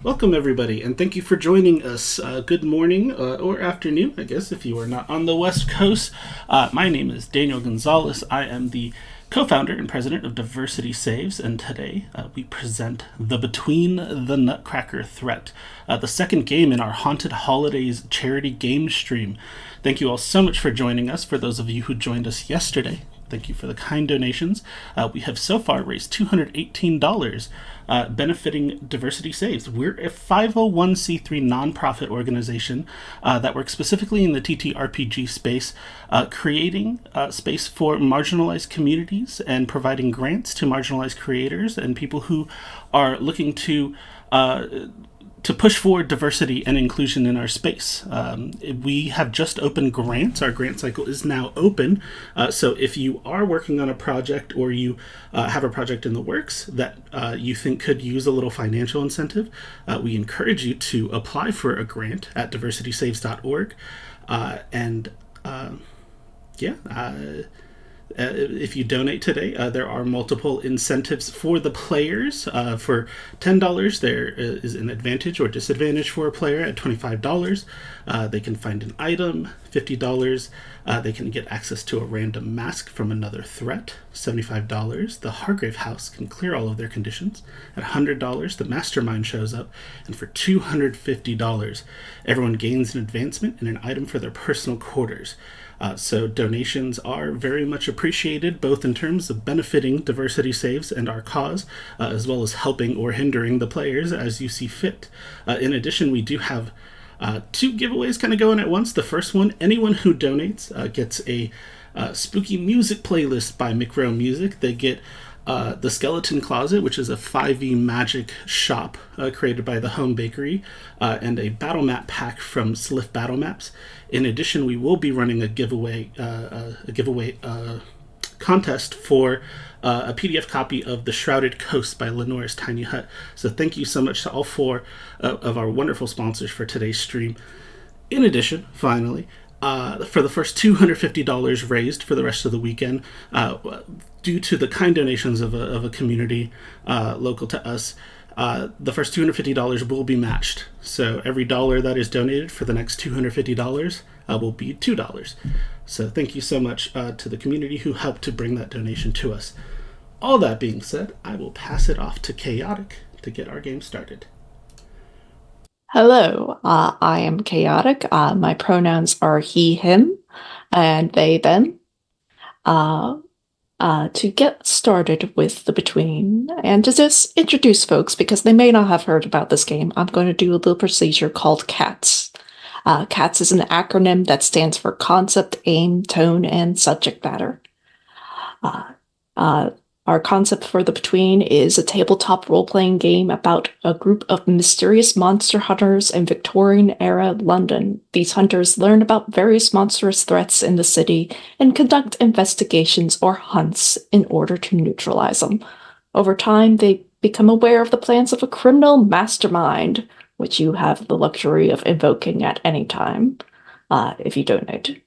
Welcome, everybody, and thank you for joining us. Good morning or afternoon, I guess, if you are not on the West Coast. My name is Daniel Gonzalez. I am the co founder and president of Diversity Saves, and today we present the Between the Nutcracker Threat, the second game in our Haunted Holidays charity game stream. Thank you all so much for joining us. For those of you who joined us yesterday, thank you for the kind donations. We have so far raised $218 benefiting Diversity Saves. We're a 501c3 nonprofit organization that works specifically in the TTRPG space, creating space for marginalized communities and providing grants to marginalized creators and people who are looking to push forward diversity and inclusion in our space. We have just opened grants. Our grant cycle is now open. So if you are working on a project or you have a project in the works that you think could use a little financial incentive, we encourage you to apply for a grant at diversitysaves.org. And yeah, if you donate today, there are multiple incentives for the players. For $10, there is an advantage or disadvantage for a player. At $25, they can find an item. $50, they can get access to a random mask from another threat. $75, the Hargrave House can clear all of their conditions. At $100, the Mastermind shows up. And for $250, everyone gains an advancement and an item for their personal quarters. So donations are very much appreciated, both in terms of benefiting Diversity Saves and our cause, as well as helping or hindering the players as you see fit. In addition, we do have two giveaways kind of going at once. The first one, anyone who donates gets a spooky music playlist by Micro Music. They get the Skeleton Closet, which is a 5e magic shop created by the Home Bakery, and a battle map pack from Sliff Battle Maps. In addition, we will be running a giveaway contest for a PDF copy of The Shrouded Coast by Lenore's Tiny Hut. So thank you so much to all four of our wonderful sponsors for today's stream. In addition, finally, for the first $250 raised for the rest of the weekend, due to the kind donations of a community local to us, the first $250 will be matched. So every dollar that is donated for the next $250 will be $2. So thank you so much to the community who helped to bring that donation to us. All that being said, I will pass it off to Chaotic to get our game started. Hello, I am Chaotic. My pronouns are he, him, and they, them. To get started with the Between, and to just introduce folks, because they may not have heard about this game, I'm going to do a little procedure called CATS. CATS is an acronym that stands for Concept, Aim, Tone, and Subject Matter. Our concept for The Between is a tabletop role-playing game about a group of mysterious monster hunters in Victorian-era London. These hunters learn about various monstrous threats in the city and conduct investigations or hunts in order to neutralize them. Over time, they become aware of the plans of a criminal mastermind, which you have the luxury of invoking at any time, if you donate.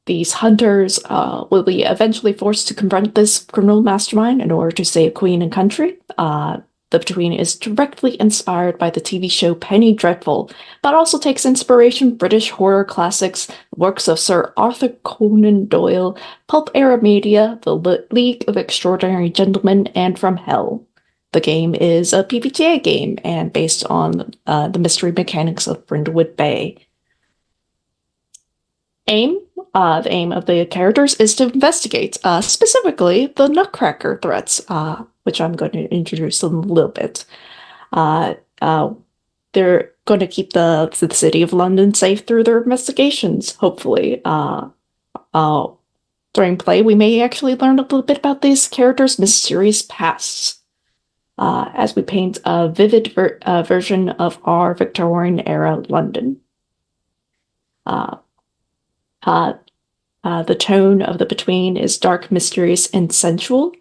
These hunters will be eventually forced to confront this criminal mastermind in order to save Queen and country. The Between is directly inspired by the TV show Penny Dreadful, but also takes inspiration from British horror classics, works of Sir Arthur Conan Doyle, pulp era media, The League of Extraordinary Gentlemen, and from Hell. The game is a PBTA game and based on the mystery mechanics of Brindlewood Bay. The aim of the characters is to investigate, specifically the Nutcracker threats, which I'm going to introduce in a little bit. They're going to keep the city of London safe through their investigations, hopefully. During play, we may actually learn a little bit about these characters' mysterious pasts, as we paint a vivid version of our Victorian-era London. The tone of The Between is dark, mysterious, and sensual.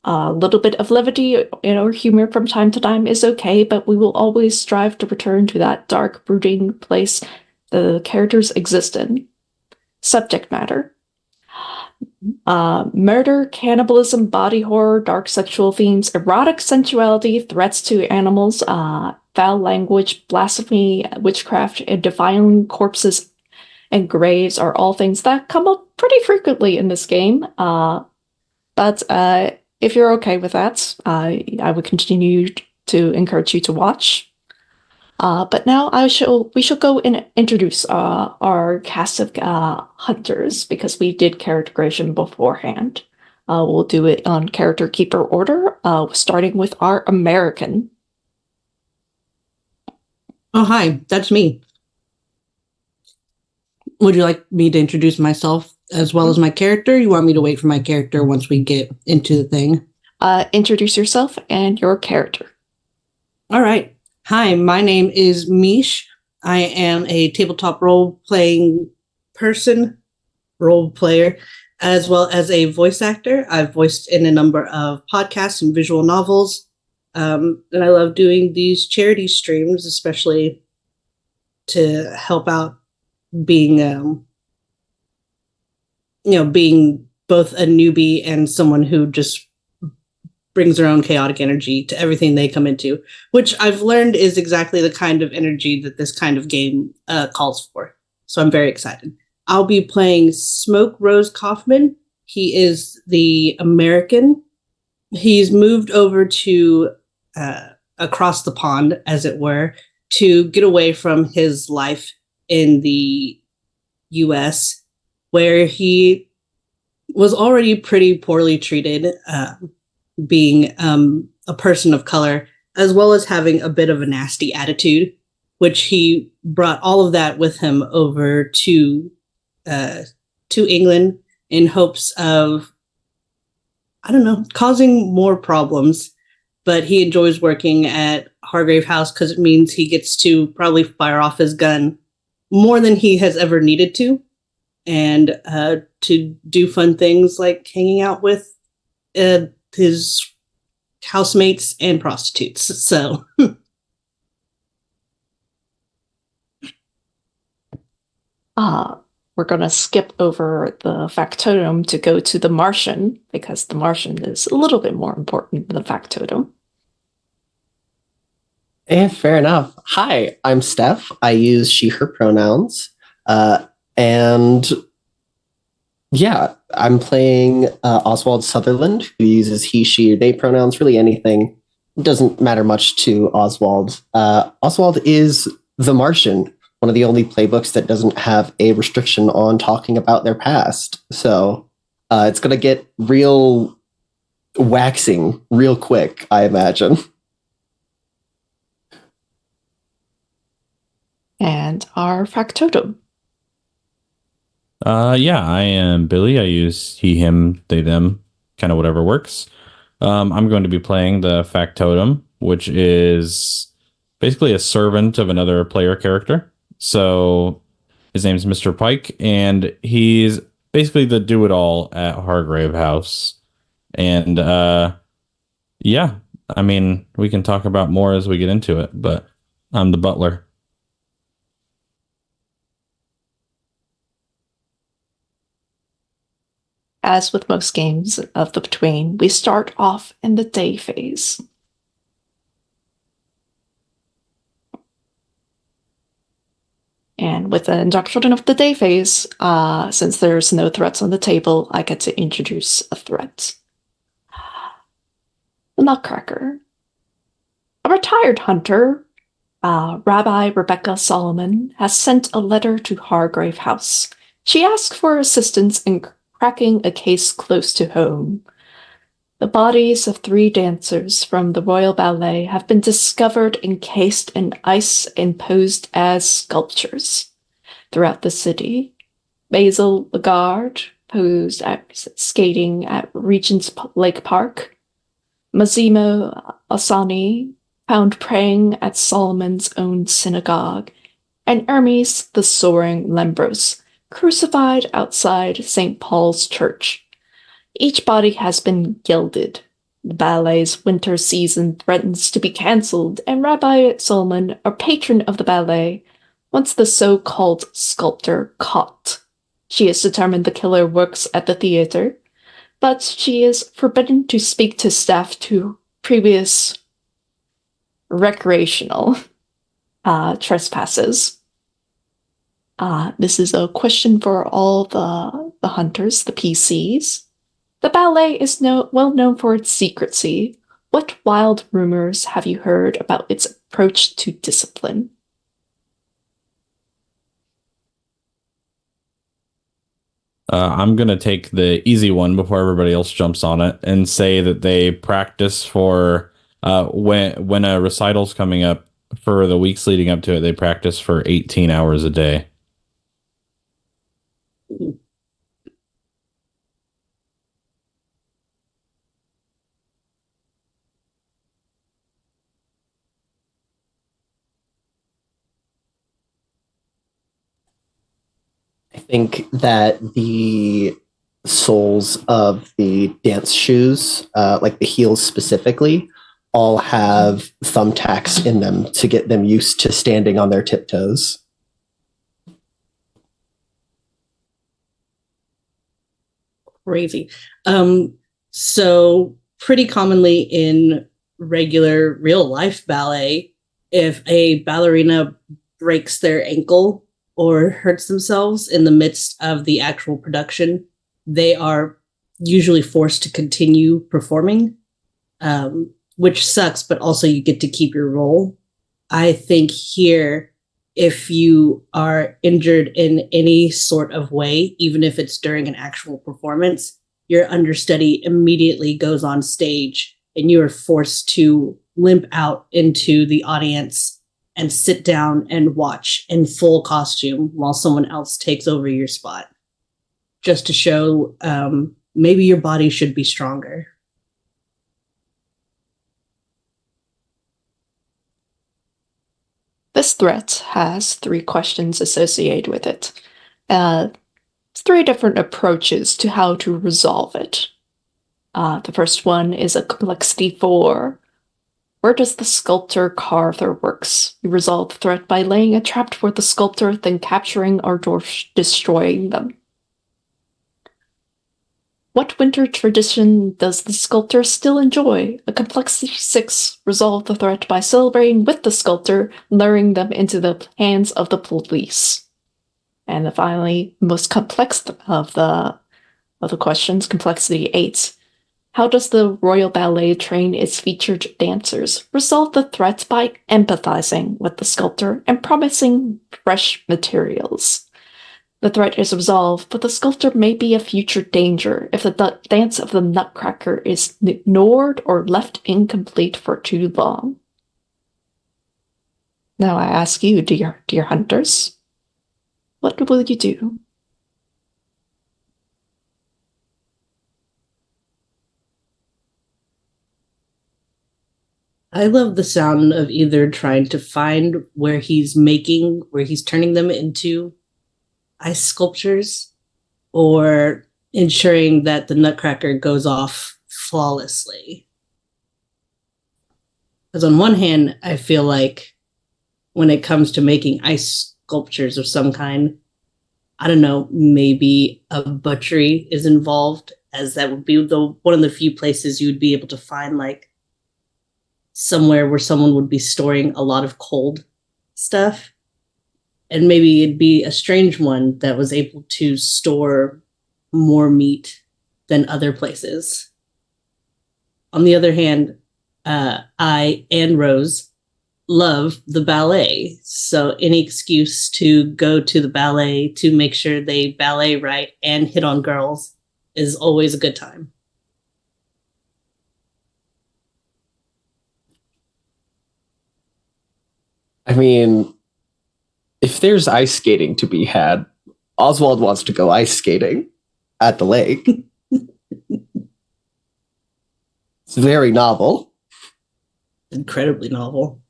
A little bit of levity or humor from time to time is okay, but we will always strive to return to that dark, brooding place the characters exist in. Subject matter. Murder, cannibalism, body horror, dark sexual themes, erotic sensuality, threats to animals, foul language, blasphemy, witchcraft, and defiling corpses and graves are all things that come up pretty frequently in this game. But if you're okay with that, I would continue to encourage you to watch. But now we shall go and introduce our cast of hunters because we did character creation beforehand. We'll do it on character keeper order, starting with our American. Oh, hi, that's me. Would you like me to introduce myself as well as my character? You want me to wait for my character once we get into the thing? Introduce yourself and your character. All right. Hi, my name is Miche. I am a tabletop role-playing role player, as well as a voice actor. I've voiced in a number of podcasts and visual novels. And I love doing these charity streams, especially to help out being being both a newbie and someone who just brings their own chaotic energy to everything they come into, which I've learned is exactly the kind of energy that this kind of game calls for. So I'm very excited. I'll be playing Smoke Rose Kaufman. He is the American. He's moved over to across the pond, as it were, to get away from his life in the US, where he was already pretty poorly treated, being a person of color, as well as having a bit of a nasty attitude, which he brought all of that with him over to England in hopes of, I don't know, causing more problems. But he enjoys working at Hargrave House because it means he gets to probably fire off his gun more than he has ever needed to, and to do fun things like hanging out with his housemates and prostitutes. So we're going to skip over the factotum to go to the Martian, because the Martian is a little bit more important than the factotum. And fair enough. Hi, I'm Steph. I use she, her pronouns. And yeah, I'm playing Oswald Sutherland, who uses he, she, or they pronouns. Really anything. It doesn't matter much to Oswald. Oswald is the Martian, one of the only playbooks that doesn't have a restriction on talking about their past. So it's going to get real waxing real quick, I imagine. And our factotum. Yeah, I am Billy. I use he, him, they, them, kind of whatever works. I'm going to be playing the factotum, which is basically a servant of another player character. So his name's Mr. Pike, and he's basically the do-it-all at Hargrave House. And yeah, I mean, we can talk about more as we get into it, but I'm the butler. As with most games of the Between, we start off in the day phase. And with the introduction of the day phase, since there's no threats on the table, I get to introduce a threat. The Nutcracker. A retired hunter, Rabbi Rebecca Solomon, has sent a letter to Hargrave House. She asks for assistance in cracking a case close to home. The bodies of 3 dancers from the Royal Ballet have been discovered encased in ice and posed as sculptures throughout the city. Basil Lagarde posed skating at Regent's Lake Park. Massimo Asani found praying at Solomon's own synagogue. And Hermes the Soaring Lembros crucified outside St. Paul's Church. Each body has been gilded. The ballet's winter season threatens to be cancelled, and Rabbi Solomon, a patron of the ballet, wants the so-called sculptor caught. She is determined the killer works at the theater, but she is forbidden to speak to staff to previous recreational trespasses. This is a question for all the hunters, the PCs. The ballet is well known for its secrecy. What wild rumors have you heard about its approach to discipline? I'm going to take the easy one before everybody else jumps on it and say that they practice for when a recital's coming up for the weeks leading up to it, they practice for 18 hours a day. I think that the soles of the dance shoes, like the heels specifically, all have thumbtacks in them to get them used to standing on their tiptoes. Crazy. So pretty commonly in regular real life ballet, if a ballerina breaks their ankle or hurts themselves in the midst of the actual production, they are usually forced to continue performing, which sucks, but also you get to keep your role. I think here, if you are injured in any sort of way, even if it's during an actual performance, your understudy immediately goes on stage and you are forced to limp out into the audience and sit down and watch in full costume while someone else takes over your spot, just to show maybe your body should be stronger. This threat has 3 questions associated with it. 3 different approaches to how to resolve it. The first one is a complexity 4. Where does the sculptor carve their works? You resolve the threat by laying a trap for the sculptor, then capturing or destroying them. What winter tradition does the sculptor still enjoy? A complexity 6, resolve the threat by celebrating with the sculptor, luring them into the hands of the police. And finally, most complex of the questions, complexity 8. How does the Royal Ballet train its featured dancers? Resolve the threat by empathizing with the sculptor and promising fresh materials. The threat is resolved, but the sculptor may be a future danger if the dance of the Nutcracker is ignored or left incomplete for too long. Now I ask you, dear hunters, what will you do? I love the sound of either trying to find where he's turning them into ice sculptures, or ensuring that the Nutcracker goes off flawlessly. Because on one hand, I feel like when it comes to making ice sculptures of some kind, I don't know, maybe a butchery is involved, as that would be one of the few places you would be able to find like somewhere where someone would be storing a lot of cold stuff. And maybe it'd be a strange one that was able to store more meat than other places. On the other hand, I and Rose love the ballet. So any excuse to go to the ballet to make sure they ballet right and hit on girls is always a good time. I mean, if there's ice skating to be had, Oswald wants to go ice skating at the lake. It's very novel. Incredibly novel.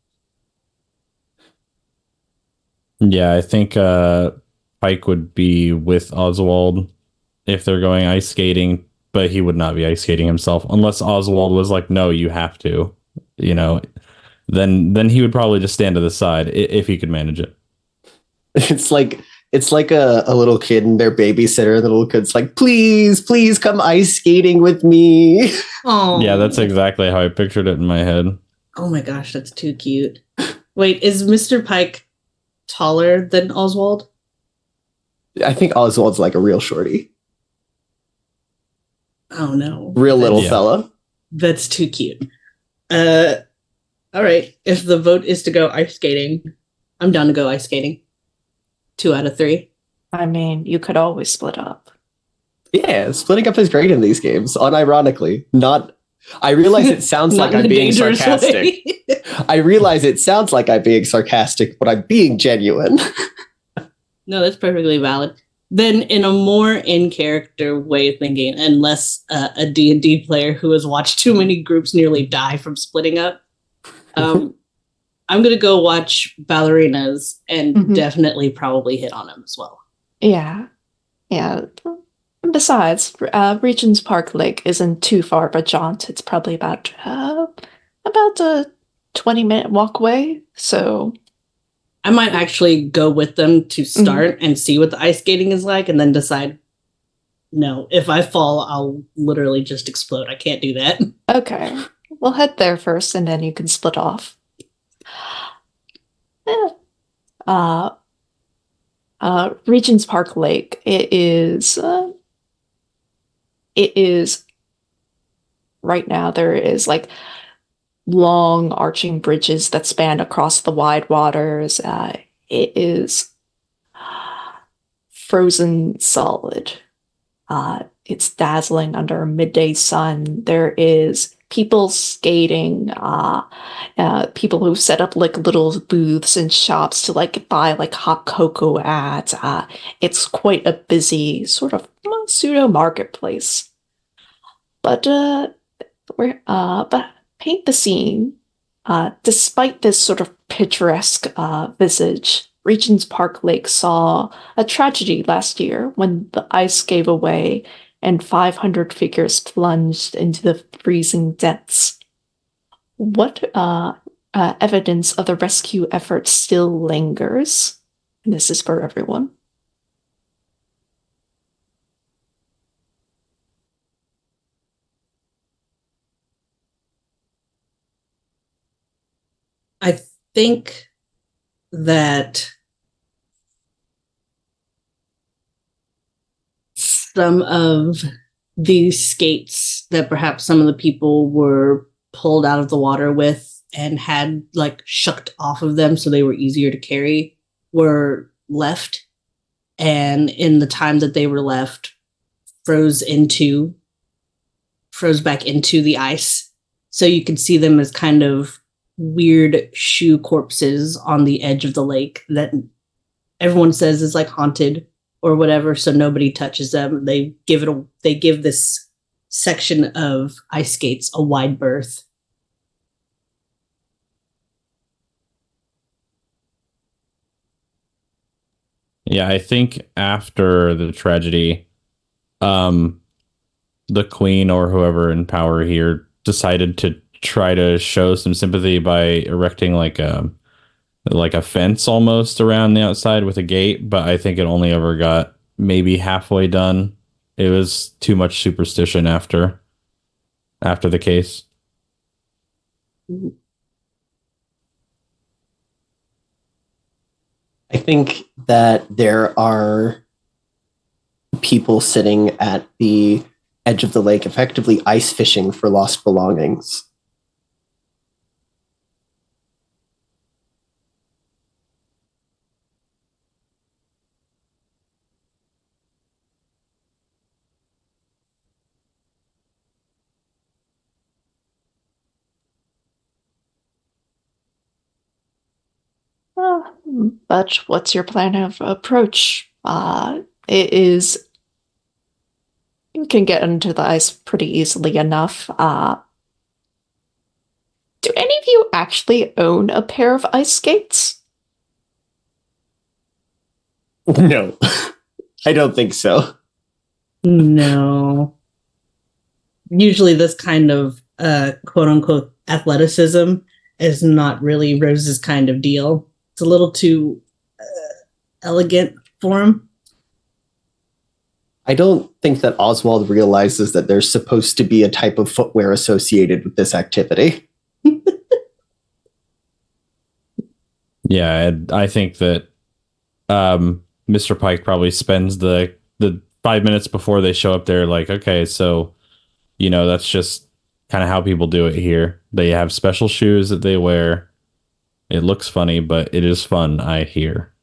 Yeah, I think Pike would be with Oswald if they're going ice skating, but he would not be ice skating himself unless Oswald was like, no, you have to, then he would probably just stand to the side if he could manage it. It's like It's like a little kid and their babysitter. The little kid's like, please, please come ice skating with me. Oh, Yeah, that's exactly how I pictured it in my head. Oh my gosh, that's too cute. Wait, is Mr. Pike taller than Oswald? I think Oswald's like a real shorty. Oh no. Real little Yeah. fella. That's too cute. All right. If the vote is to go ice skating, I'm down to go ice skating. 2 out of 3. I mean, you could always split up. Yeah, splitting up is great in these games, unironically. Not. I realize it sounds Not like in I'm a being dangerous sarcastic. way. I realize it sounds like I'm being sarcastic, but I'm being genuine. No, that's perfectly valid. Then, in a more in-character way of thinking, and less a D&D player who has watched too many groups nearly die from splitting up, I'm going to go watch ballerinas and Mhm. definitely probably hit on them as well. Yeah. Yeah. Besides, Regent's Park Lake isn't too far of a jaunt. It's probably about a 20-minute walk away. So, I might actually go with them to start and see what the ice skating is like and then decide, no, if I fall, I'll literally just explode. I can't do that. okay. We'll head there first and then you can split off. Yeah. Regent's Park Lake. It is right now there is like long arching bridges that span across the wide waters. It is frozen solid. It's dazzling under a midday sun. There is people skating, people who set up like little booths and shops to like buy like hot cocoa at. It's quite a busy sort of pseudo marketplace. But paint the scene. Despite this sort of picturesque visage, Regent's Park Lake saw a tragedy last year when the ice gave away and 500 figures plunged into the freezing depths. What evidence of the rescue effort still lingers? And this is for everyone. I think that some of these skates that perhaps some of the people were pulled out of the water with and had like shucked off of them so they were easier to carry were left, and in the time that they were left froze back into the ice, so you could see them as kind of weird shoe corpses on the edge of the lake that everyone says is like haunted or whatever, so nobody touches them. They give this section of ice skates a wide berth. Yeah, I think after the tragedy, the queen or whoever in power here decided to try to show some sympathy by erecting like a fence almost around the outside with a gate, but I think it only ever got maybe halfway done. It was too much superstition after the case. I think that there are people sitting at the edge of the lake, effectively ice fishing for lost belongings. But what's your plan of approach? It is you can get into the ice pretty easily enough. Do any of you actually own a pair of ice skates? No, I don't think so. No. Usually this kind of quote unquote athleticism is not really Rose's kind of deal. It's a little too elegant for him. I don't think that Oswald realizes that there's supposed to be a type of footwear associated with this activity. Yeah, I think that Mr. Pike probably spends the 5 minutes before they show up there like, okay, so, that's just kind of how people do it here. They have special shoes that they wear. It looks funny, but it is fun, I hear.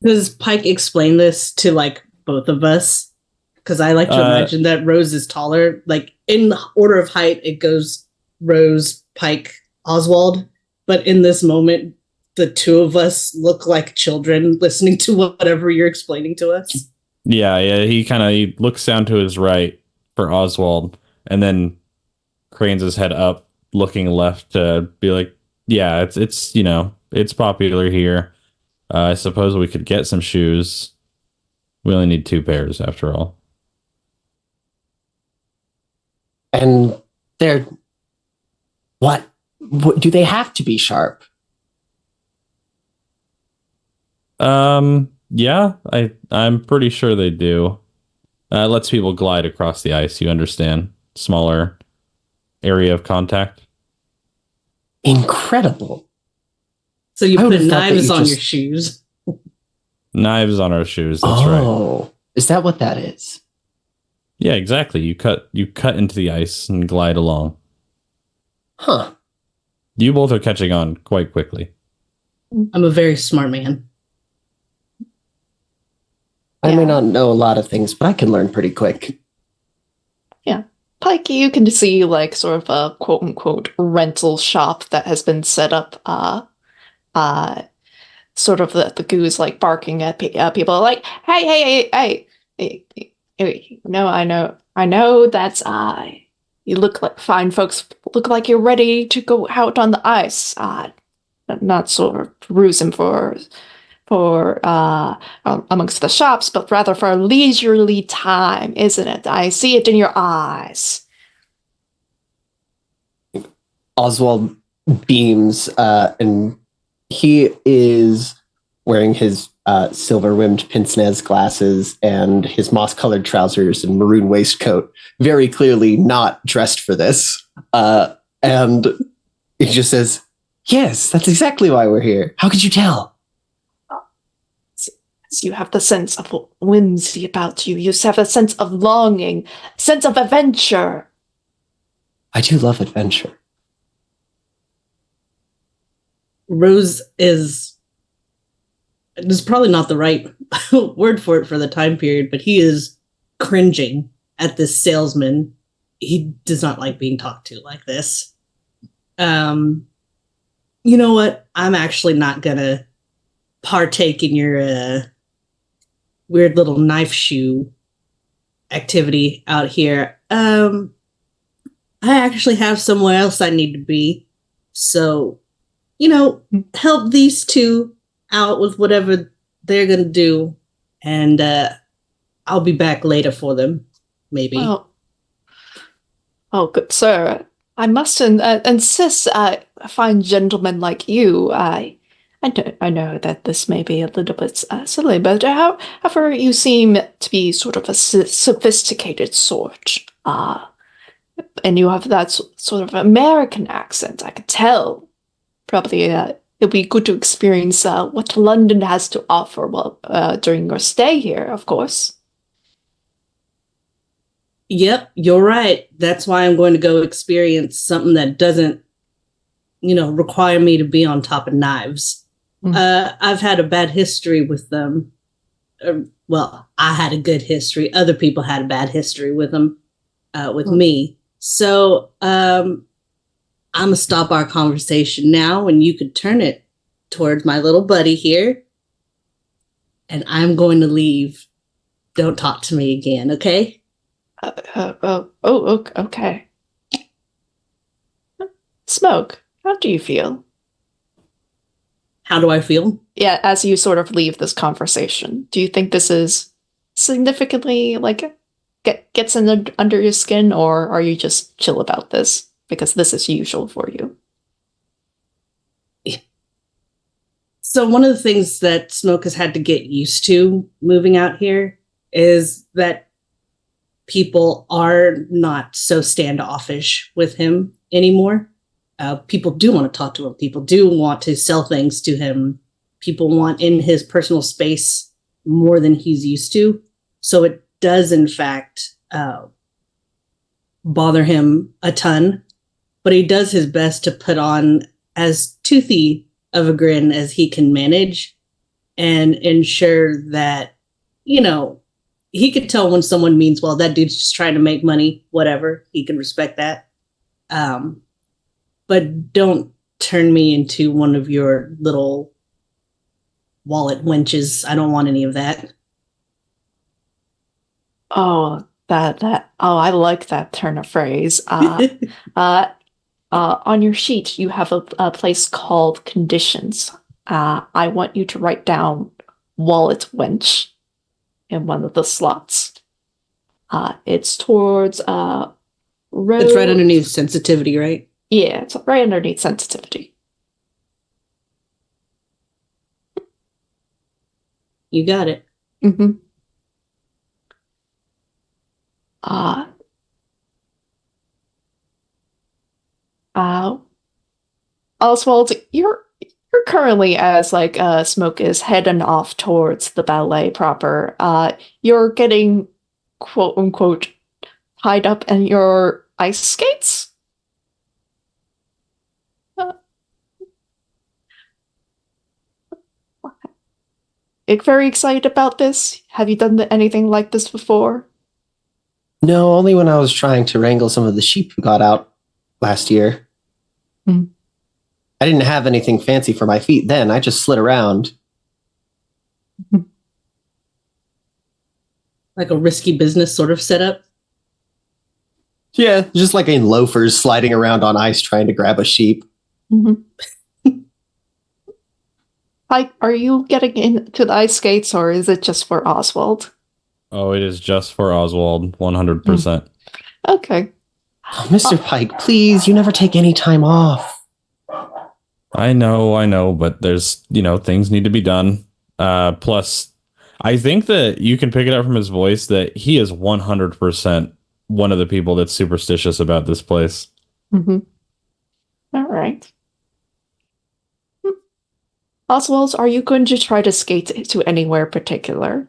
Does Pike explain this to, like, both of us? Because I like to imagine that Rose is taller. Like, in the order of height, it goes Rose, Pike, Oswald. But in this moment, the two of us look like children listening to whatever you're explaining to us. Yeah, he looks down to his right for Oswald and then cranes his head up, looking left to be like, yeah, it's popular here. I suppose we could get some shoes. We only need 2 pairs after all. And they're... What? Do they have to be sharp? Yeah, I'm pretty sure they do. It lets people glide across the ice, you understand. Smaller area of contact. Incredible. So you put knives on your shoes. Knives on our shoes, that's right. Oh, is that what that is? Yeah, exactly. You cut into the ice and glide along. Huh. You both are catching on quite quickly. I'm a very smart man. I may not know a lot of things, but I can learn pretty quick. Yeah. Pike, you can see like sort of a quote unquote rental shop that has been set up. Sort of the goose like barking at people like, hey. No, I know that's you look like fine folks look like you're ready to go out on the ice. Not sort of cruising for amongst the shops, but rather for a leisurely time, isn't it? I see it in your eyes. Oswald beams, and he is wearing his silver-rimmed pince-nez glasses and his moss-colored trousers and maroon waistcoat, very clearly not dressed for this. And he just says, yes, that's exactly why we're here. How could you tell? You have the sense of whimsy about you. You have a sense of longing, sense of adventure. I do love adventure. Rose is probably not the right word for it for the time period, but he is cringing at this salesman. He does not like being talked to like this. You know what? I'm actually not gonna partake in your weird little knife shoe activity out here. I actually have somewhere else I need to be. So, help these two out with whatever they're going to do. And I'll be back later for them, maybe. Oh, good sir. I must insist, a fine gentleman like you, I know that this may be a little bit silly, but however, you seem to be sort of a sophisticated sort. And you have that sort of American accent, I could tell. Probably it'll be good to experience what London has to offer during your stay here, of course. Yep, you're right. That's why I'm going to go experience something that doesn't, require me to be on top of knives. I've had a bad history with them. Well, I had a good history. Other people had a bad history with them, with me. So I'm going to stop our conversation now, and you could turn it towards my little buddy here. And I'm going to leave. Don't talk to me again, okay? Okay. Smoke, how do you feel? How do I feel? Yeah, as you sort of leave this conversation, do you think this is significantly gets under your skin, or are you just chill about this because this is usual for you? So one of the things that Smoke has had to get used to moving out here is that people are not so standoffish with him anymore. People do want to talk to him. People do want to sell things to him. People want in his personal space more than he's used to. So it does, in fact, bother him a ton. But he does his best to put on as toothy of a grin as he can manage and ensure that, you know, he could tell when someone means, well, that dude's just trying to make money, whatever. He can respect that. But don't turn me into one of your little wallet wenches. I don't want any of that. Oh, I like that turn of phrase. On your sheet, you have a place called conditions. I want you to write down wallet wench in one of the slots. It's towards road. It's right underneath sensitivity, right? Yeah, it's right underneath sensitivity. You got it. Mm-hmm. Oswald, you're currently, as like Smoke is heading off towards the ballet proper, you're getting quote unquote tied up in your ice skates? Very excited about this? Have you done anything like this before? No, only when I was trying to wrangle some of the sheep who got out last year. Hmm. I didn't have anything fancy for my feet then. I just slid around. Like a risky business sort of setup. Yeah, just like in loafers sliding around on ice trying to grab a sheep. Mm-hmm. Are you getting into the ice skates, or is it just for Oswald? Oh, it is just for Oswald, 100%. Okay. Oh, Mr. Pike, please, you never take any time off. I know, but there's, things need to be done. Plus, I think that you can pick it up from his voice that he is 100% one of the people that's superstitious about this place. Mm-hmm. All right. Oswald, are you going to try to skate to anywhere particular?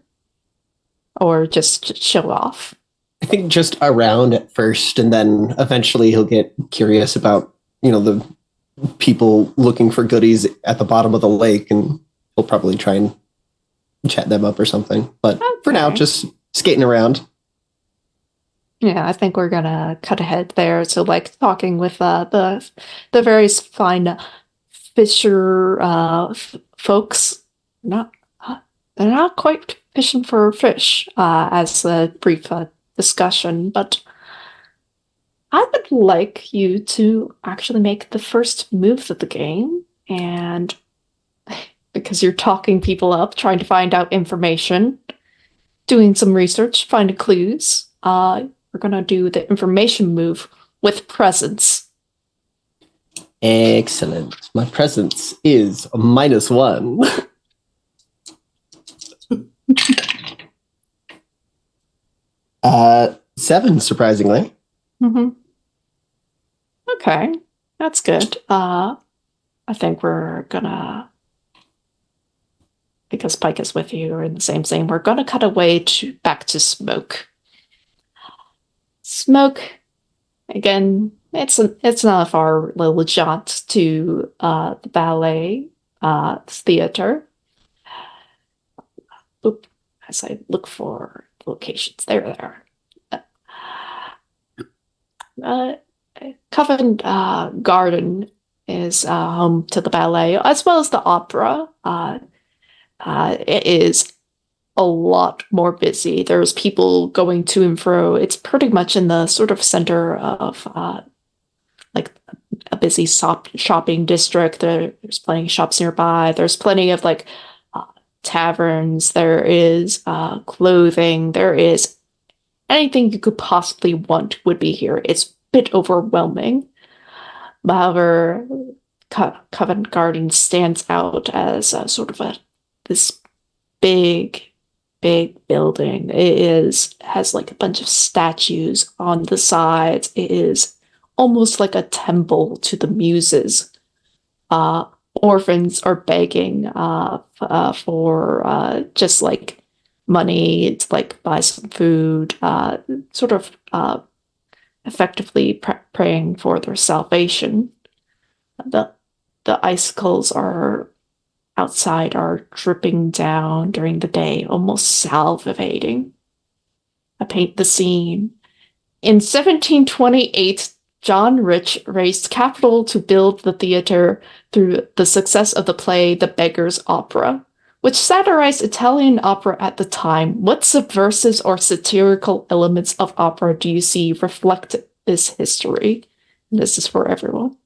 Or just show off? I think just around at first, and then eventually he'll get curious about, the people looking for goodies at the bottom of the lake, and he'll probably try and chat them up or something. But for now, just skating around. Yeah, I think we're gonna cut ahead there to like talking with the various fine fisher folks. They're not quite fishing for fish, as a brief discussion, but I would like you to actually make the first move of the game, and because you're talking people up, trying to find out information, doing some research, finding clues, we're gonna do the information move with presence. Excellent. My presence is a -1. 7, surprisingly. Mm-hmm. Okay, that's good. I think we're gonna, because Pike is with you, or in the same scene, we're gonna cut away back to Smoke. Smoke, again, it's not a far little jaunt to the ballet theater. Oop, as I look for locations, there. Covent Garden is home to the ballet, as well as the opera. It is a lot more busy. There's people going to and fro. It's pretty much in the sort of center of like a busy shopping district. There's plenty of shops nearby. There's plenty of like taverns. There is clothing. There is anything you could possibly want would be here. It's a bit overwhelming. However, Covent Garden stands out as sort of this big building. Has like a bunch of statues on the sides. It is almost like a temple to the muses. Orphans are begging for just like money to like buy some food, sort of effectively praying for their salvation. The icicles are outside are dripping down during the day, almost salivating. I paint the scene. In 1728, John Rich raised capital to build the theater through the success of the play The Beggar's Opera, which satirized Italian opera at the time. What subversive or satirical elements of opera do you see reflect this history? And this is for everyone.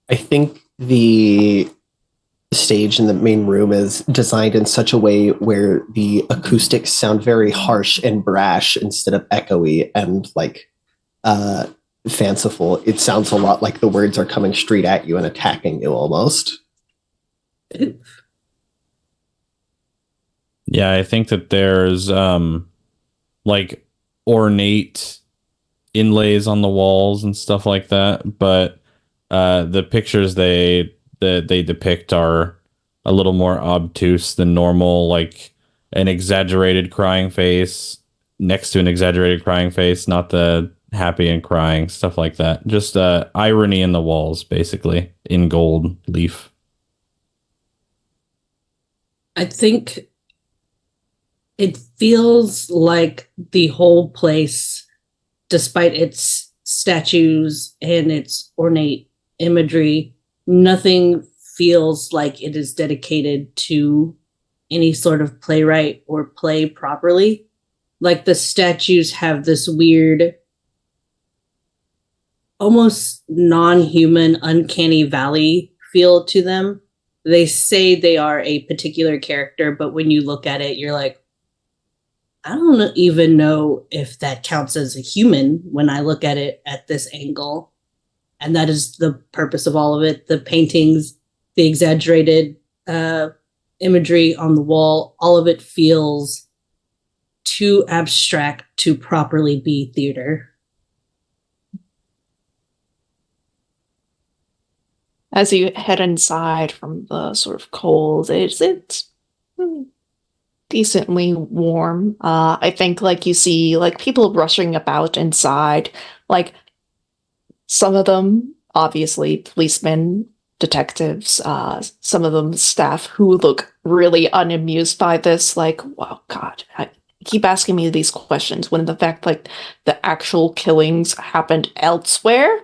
I think the stage in the main room is designed in such a way where the acoustics sound very harsh and brash instead of echoey and like fanciful. It sounds a lot like the words are coming straight at you and attacking you almost. Yeah, I think that there's like ornate inlays on the walls and stuff like that, but the pictures they depict are a little more obtuse than normal, like an exaggerated crying face next to an exaggerated crying face, not the happy and crying, stuff like that. Just irony in the walls, basically, in gold leaf. I think it feels like the whole place, despite its statues and its ornate imagery, nothing feels like it is dedicated to any sort of playwright or play properly. Like the statues have this weird, almost non-human, uncanny valley feel to them. They say they are a particular character, but when you look at it, you're like, I don't even know if that counts as a human when I look at it at this angle. And that is the purpose of all of it. The paintings, the exaggerated imagery on the wall, all of it feels too abstract to properly be theater. As you head inside from the sort of cold, it's decently warm. I think like you see like people rushing about inside, like some of them obviously policemen, detectives, some of them staff who look really unamused by this, like, wow, God, I keep asking me these questions when the fact like the actual killings happened elsewhere.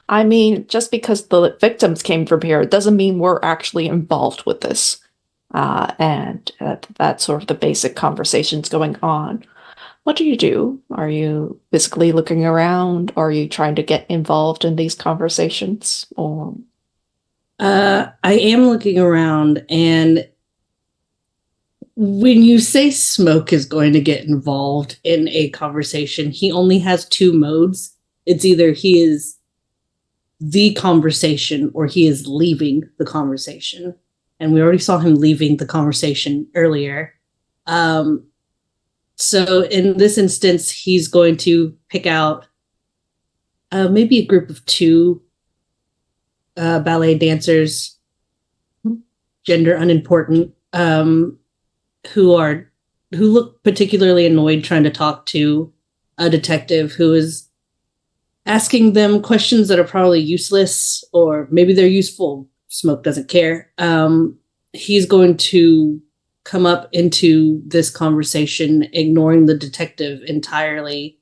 I mean, just because the victims came from here doesn't mean we're actually involved with this. And that's sort of the basic conversations going on. What do you do? Are you physically looking around? Are you trying to get involved in these conversations? Or I am looking around, and when you say Smoke is going to get involved in a conversation, he only has two modes. It's either he is the conversation or he is leaving the conversation. And we already saw him leaving the conversation earlier. So in this instance, he's going to pick out maybe a group of two ballet dancers, gender unimportant, who look particularly annoyed trying to talk to a detective who is asking them questions that are probably useless, or maybe they're useful. Smoke doesn't care. He's going to come up into this conversation, ignoring the detective entirely,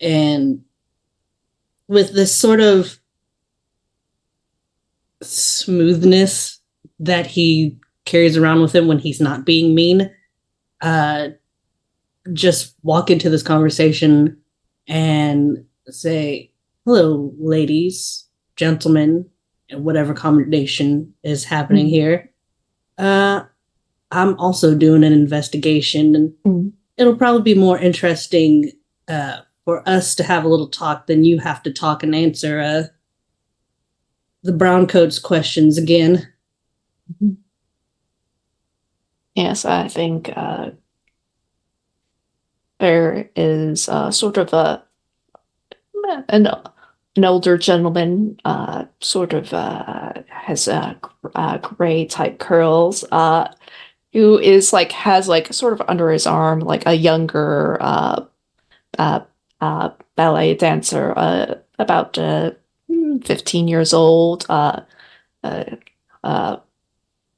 and with this sort of smoothness that he carries around with him when he's not being mean, just walk into this conversation and say, hello, ladies, gentlemen, and whatever combination is happening here. I'm also doing an investigation, and it'll probably be more interesting for us to have a little talk, then you have to talk and answer the browncoats questions again. Yes, I think there is sort of an older gentleman, sort of has gray type curls, who is like has like sort of under his arm like a younger ballet dancer, about 15 years old,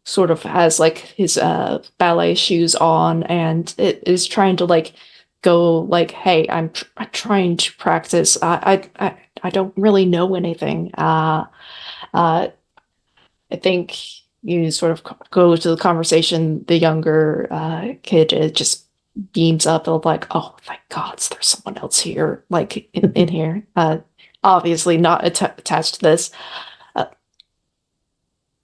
sort of has like his ballet shoes on, and it is trying to like go like, hey, I'm trying to practice. I don't really know anything. I think you sort of go to the conversation. The younger kid just beams up and like, oh, thank God, there's someone else here, like in here. Obviously not attached to this.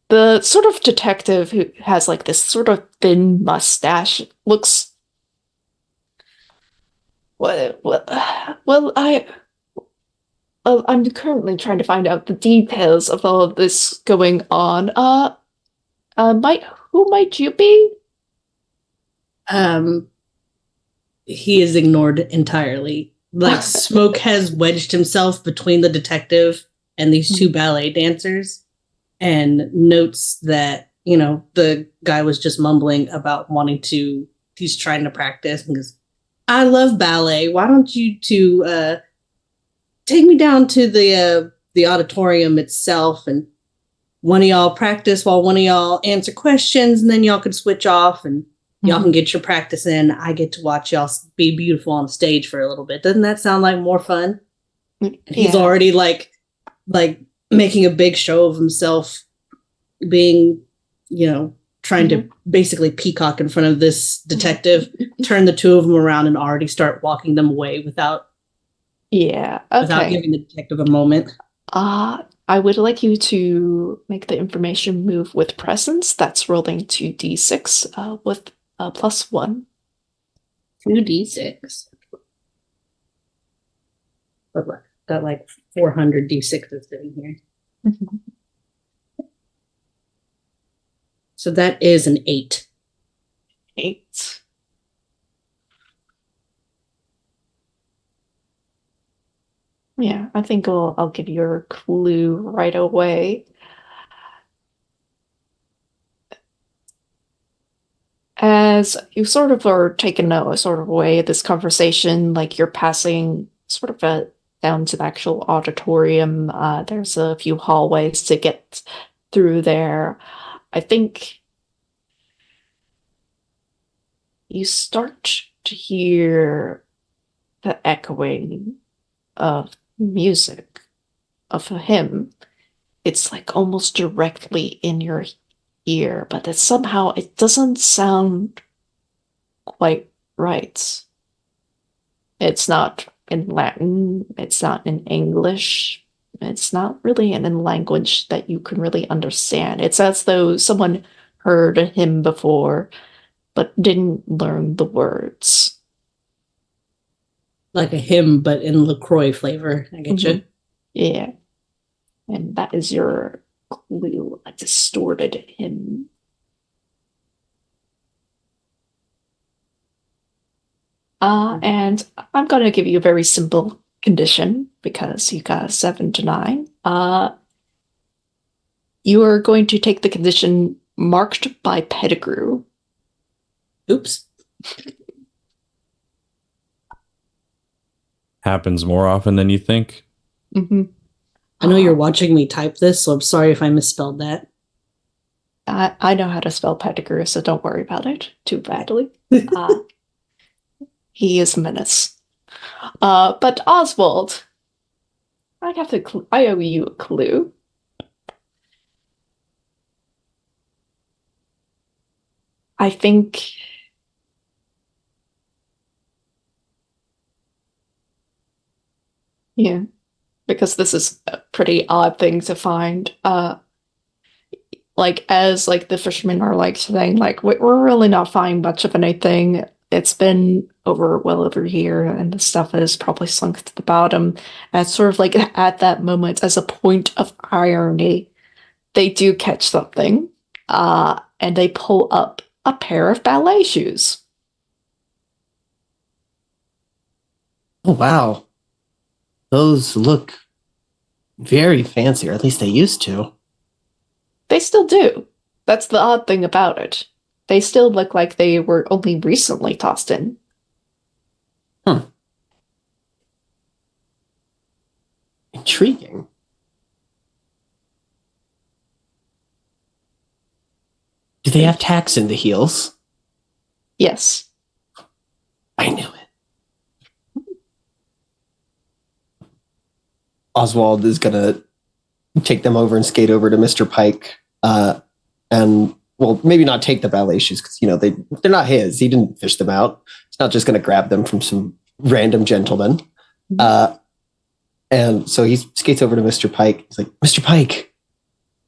The sort of detective who has like this sort of thin mustache looks. I'm currently trying to find out the details of all of this going on. Who might you be? He is ignored entirely. Like, Smoke has wedged himself between the detective and these two ballet dancers, and notes that, you know, the guy was just mumbling about he's trying to practice, and goes, I love ballet. Why don't you two take me down to the auditorium itself, and one of y'all practice while one of y'all answer questions, and then y'all can switch off and y'all can get your practice in. I get to watch y'all be beautiful on stage for a little bit. Doesn't that sound like more fun? And he's already like making a big show of himself, being, you know, trying to basically peacock in front of this detective, turn the two of them around and already start walking them away without giving the detective a moment. I would like you to make the information move with presence. That's rolling 2d6 with +1. 2d6. But look, got like 400 d6s sitting here. So that is an 8. 8. Yeah, I think I'll give you a clue right away. As you sort of are taken a sort of away this conversation, like you're passing sort of down to the actual auditorium. There's a few hallways to get through there. I think you start to hear the echoing of music of him. It's like almost directly in your ear, but somehow it doesn't sound quite right. It's not in Latin, it's not in English, it's not really in a language that you can really understand. It's as though someone heard him before, but didn't learn the words. Like a hymn, but in LaCroix flavor. I get you. Yeah. And that is your clue, a distorted hymn. And I'm going to give you a very simple condition because you got a 7 to 9. You are going to take the condition marked by pedigree. Oops. Happens more often than you think. I know you're watching me type this, so I'm sorry if I misspelled that. I know how to spell pedigree, so don't worry about it too badly. He is a menace. But Oswald, I owe you a clue. I think because this is a pretty odd thing to find. Like as like the fishermen are like saying, like we're really not finding much of anything It's been well over a year, and the stuff has probably sunk to the bottom. And sort of like at that moment, as a point of irony, they do catch something, and they pull up a pair of ballet shoes. Oh, wow. Those look very fancy, or at least they used to. They still do. That's the odd thing about it. They still look like they were only recently tossed in. Intriguing. Do they have tacks in the heels? Yes. I knew it. Oswald is gonna take them over and skate over to Mr. Pike, and well, maybe not take the ballet shoes because they're not his. He didn't fish them out. He's not just gonna grab them from some random gentleman. And so he skates over to Mr. Pike. He's like, Mr. Pike,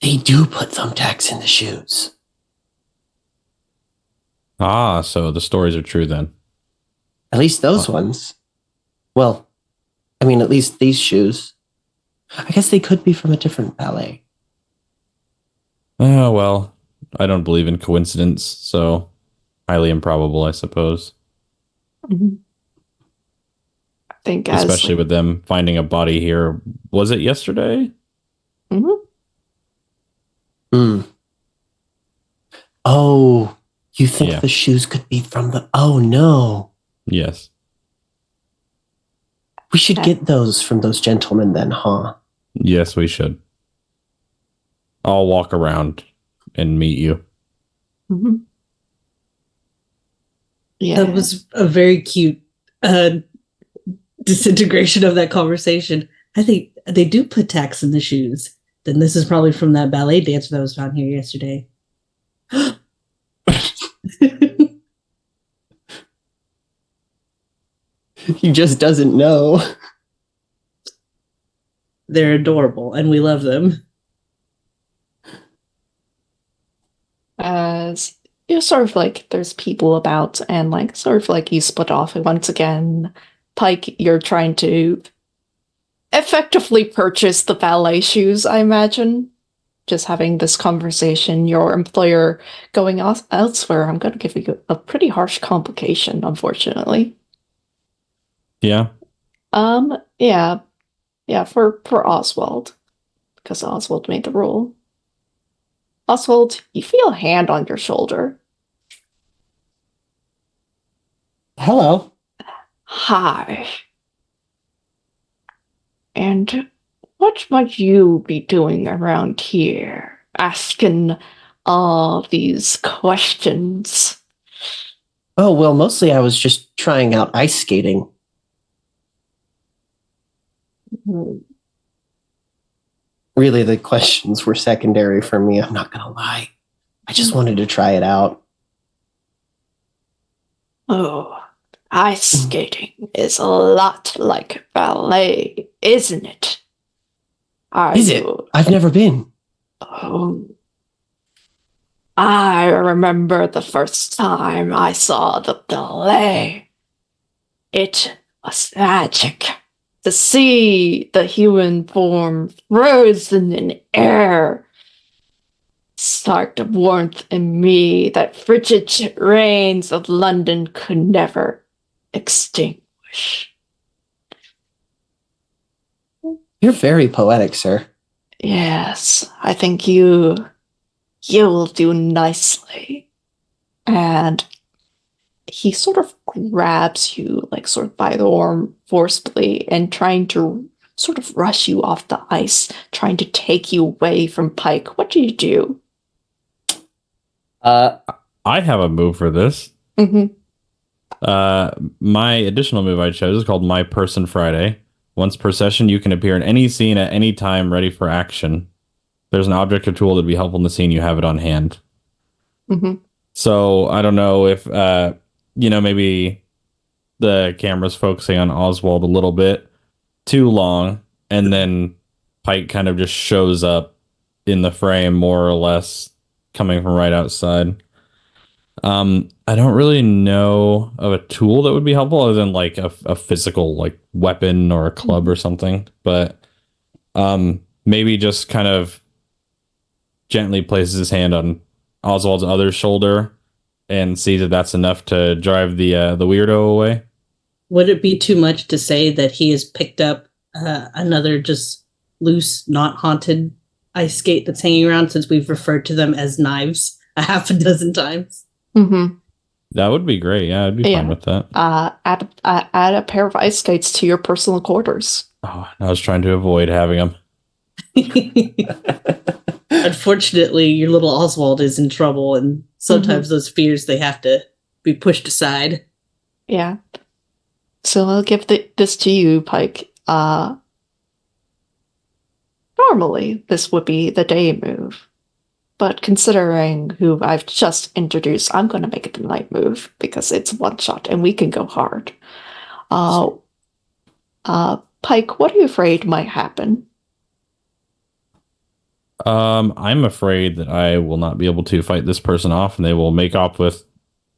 they do put thumbtacks in the shoes. Ah, so the stories are true then. At least those ones. Well, I mean, at least these shoes. I guess they could be from a different ballet. Oh, well, I don't believe in coincidence, so highly improbable, I suppose. Mm-hmm. I think especially with them finding a body here. Was it yesterday? Oh, you think the shoes could be from the... Oh, no. Yes. We should get those from those gentlemen then, huh? Yes, we should. I'll walk around and meet you. Yeah. That was a very cute disintegration of that conversation. I think they do put tacks in the shoes. Then this is probably from that ballet dancer that was found here yesterday. He just doesn't know. They're adorable, and we love them. As sort of like there's people about, and like sort of like you split off, and once again, Pike, you're trying to effectively purchase the ballet shoes, I imagine. Just having this conversation, your employer going elsewhere, I'm going to give you a pretty harsh complication, unfortunately. Yeah. Yeah, for Oswald. Because Oswald made the rule. Oswald, you feel a hand on your shoulder. Hello. Hi. And what might you be doing around here? Asking all these questions. Oh, well, mostly I was just trying out ice skating. Really, the questions were secondary for me. I'm not going to lie. I just wanted to try it out. Oh, ice skating is a lot like ballet, isn't it? Is it? I've never been. Oh. I remember the first time I saw the ballet. It was magic. To see the human form frozen in air sparked a warmth in me that frigid rains of London could never extinguish. You're very poetic, sir. Yes, I think you will do nicely. And he sort of grabs you, like sort of by the arm forcibly, and trying to sort of rush you off the ice, trying to take you away from Pike. What do you do? I have a move for this. My additional move I chose is called My Person Friday. Once per session, you can appear in any scene at any time, ready for action. There's an object or tool that would be helpful in the scene. You have it on hand. So I don't know if maybe the camera's focusing on Oswald a little bit too long, and then Pike kind of just shows up in the frame, more or less, coming from right outside. I don't really know of a tool that would be helpful other than like a physical like weapon or a club or something. But maybe just kind of gently places his hand on Oswald's other shoulder and sees that that's enough to drive the weirdo away. Would it be too much to say that he has picked up another just loose, not haunted ice skate that's hanging around, since we've referred to them as knives a half a dozen times? Mm-hmm. That would be great. Yeah, I'd be fine with that. Add a pair of ice skates to your personal quarters. Oh, I was trying to avoid having them. Unfortunately, your little Oswald is in trouble, and sometimes those fears, they have to be pushed aside. Yeah. So I'll give this to you, Pike. Normally, this would be the day move. But considering who I've just introduced, I'm going to make it the night move because it's one shot and we can go hard. Pike, what are you afraid might happen? I'm afraid that I will not be able to fight this person off and they will make off with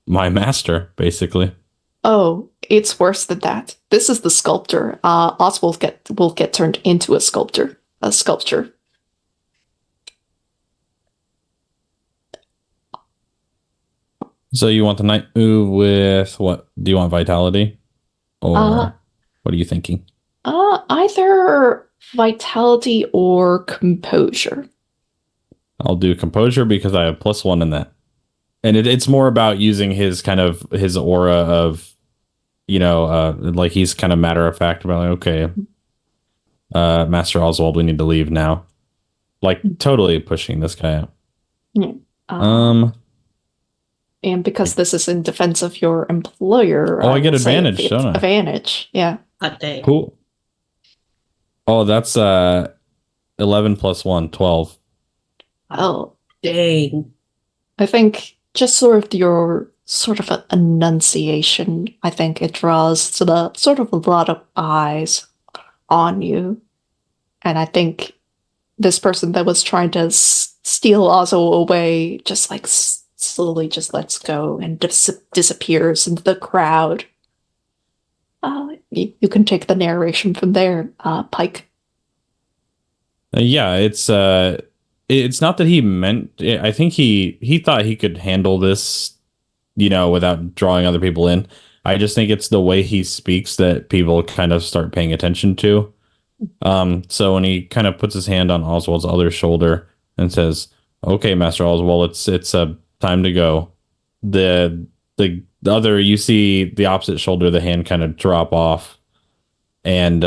my master, basically. Oh, it's worse than that. This is the sculptor. Oswald will get turned into a sculpture. So you want the night move with what? Do you want vitality? Or what are you thinking? Either vitality or composure. I'll do composure because I have +1 in that. And it's more about using his kind of his aura of, like he's kind of matter of fact about like, okay, Master Oswald, we need to leave now. Like totally pushing this guy out. Yeah. And because this is in defense of your employer, I get advantage, don't I? Advantage, yeah. Cool. Oh, that's 11 + 1, 12. Oh, dang! I think just sort of your sort of enunciation. I think it draws to the sort of a lot of eyes on you, and I think this person that was trying to steal Ozzo away just like slowly just lets go and disappears into the crowd. You can take the narration from there, Pike. Yeah, it's not that he meant. I think he thought he could handle this, without drawing other people in. I just think it's the way he speaks that people kind of start paying attention to. So when he kind of puts his hand on Oswald's other shoulder and says, "Okay, Master Oswald, it's time to go." The other, you see the opposite shoulder, the hand kind of drop off, and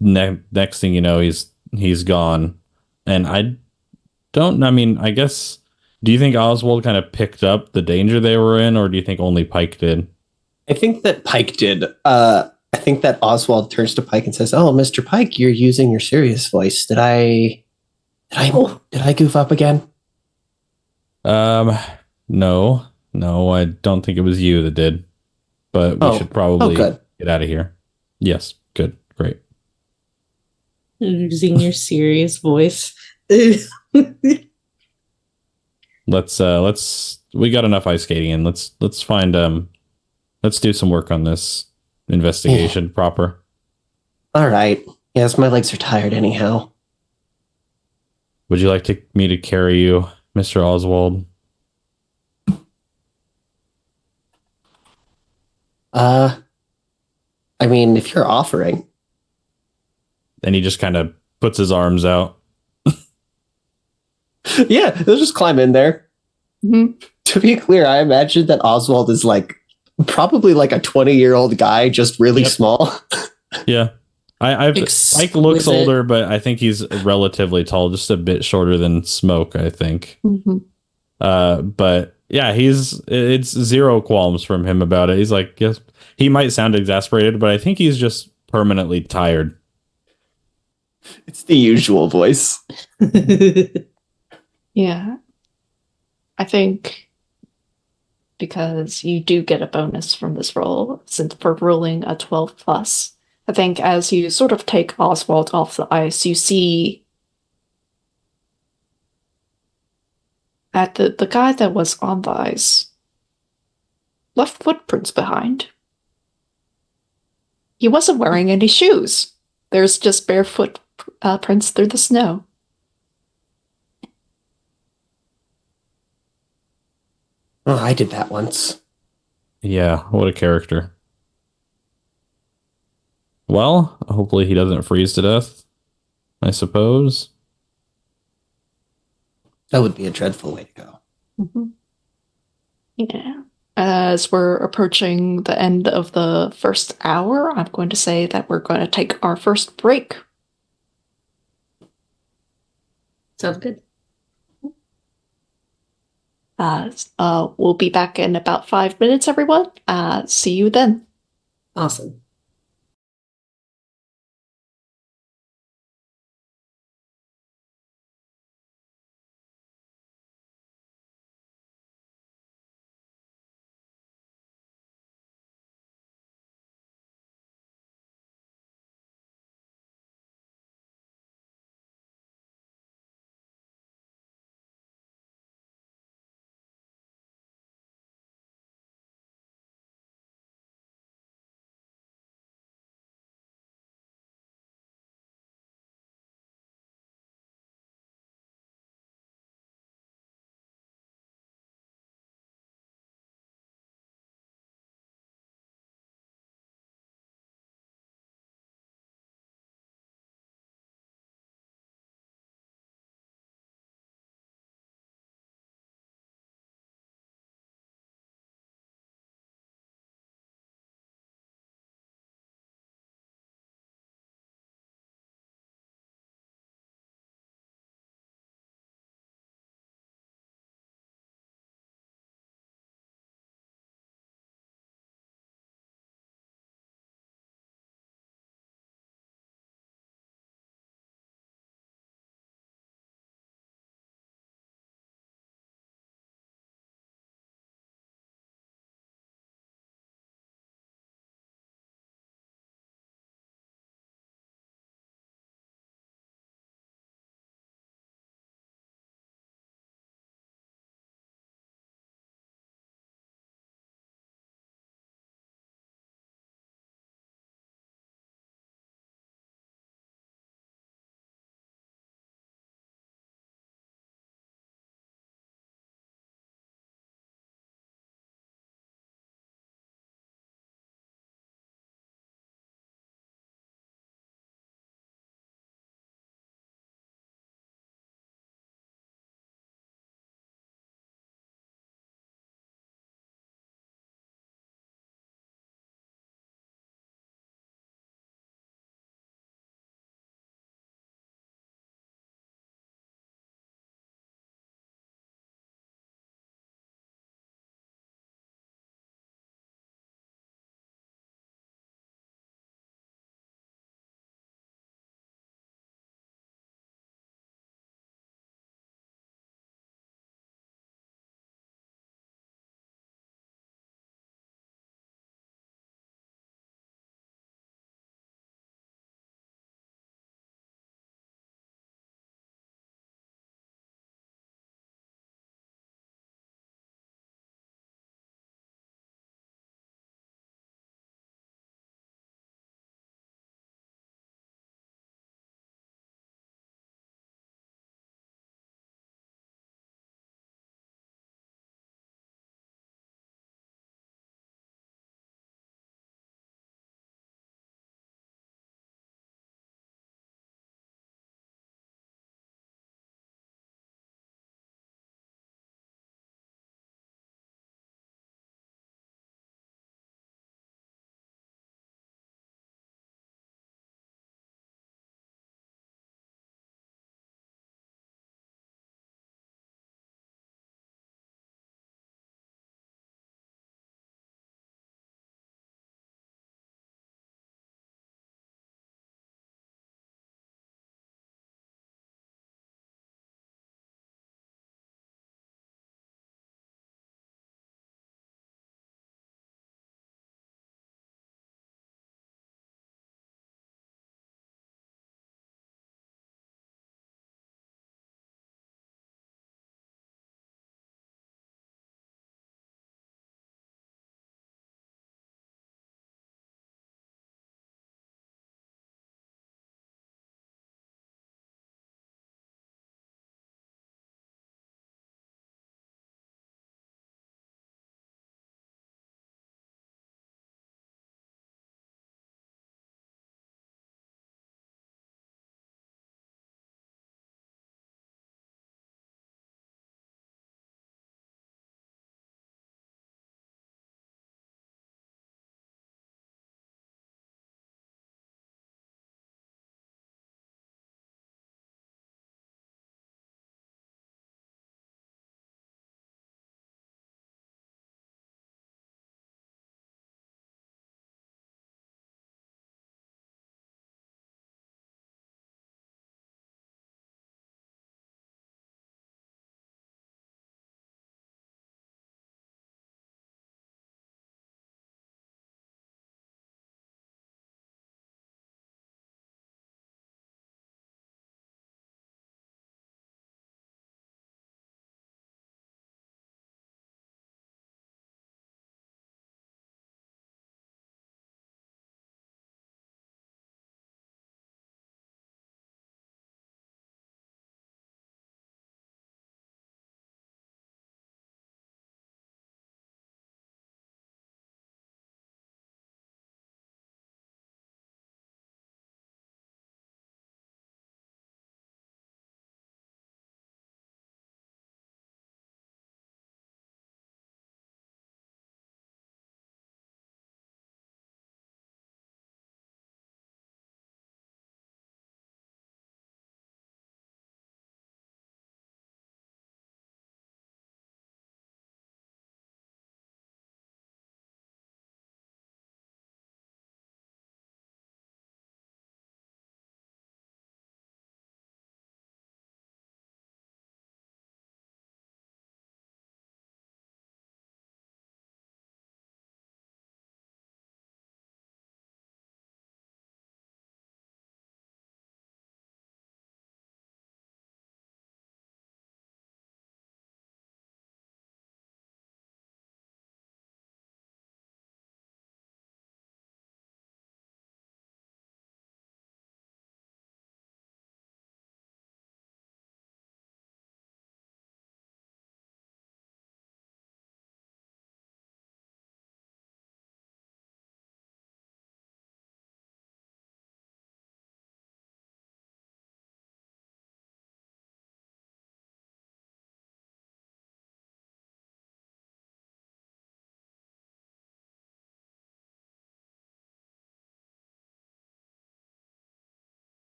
next thing you know, he's gone. And I guess, do you think Oswald kind of picked up the danger they were in, or do you think only Pike did? I think that Pike did. I think that Oswald turns to Pike and says, "Oh, Mr. Pike, you're using your serious voice. Did I goof up again?" No, I don't think it was you that did. But we should probably get out of here. Yes, good, great. Using your serious voice. We got enough ice skating in. Let's find let's do some work on this investigation proper. All right. Yes, my legs are tired anyhow. Would you like me to carry you, Mr. Oswald? I mean, if you're offering. And he just kind of puts his arms out. Yeah, they'll just climb in there. Mm-hmm. To be clear, I imagine that Oswald is probably like a 20-year-old guy, just really small. Yeah. Mike looks older, but I think he's relatively tall, just a bit shorter than Smoke, I think. Mm-hmm. But yeah, it's zero qualms from him about it. He's like, yes, he might sound exasperated, but I think he's just permanently tired. It's the usual voice. Yeah. I think because you do get a bonus from this roll, since for rolling a 12+, I think as you sort of take Oswald off the ice, you see that the guy that was on the ice left footprints behind. He wasn't wearing any shoes. There's just barefoot prints through the snow. Oh, I did that once. Yeah, what a character. Well, hopefully he doesn't freeze to death, I suppose. That would be a dreadful way to go. Mm-hmm. Yeah. As we're approaching the end of the first hour, I'm going to say that we're going to take our first break. Sounds good. We'll be back in about 5 minutes, everyone. See you then. Awesome.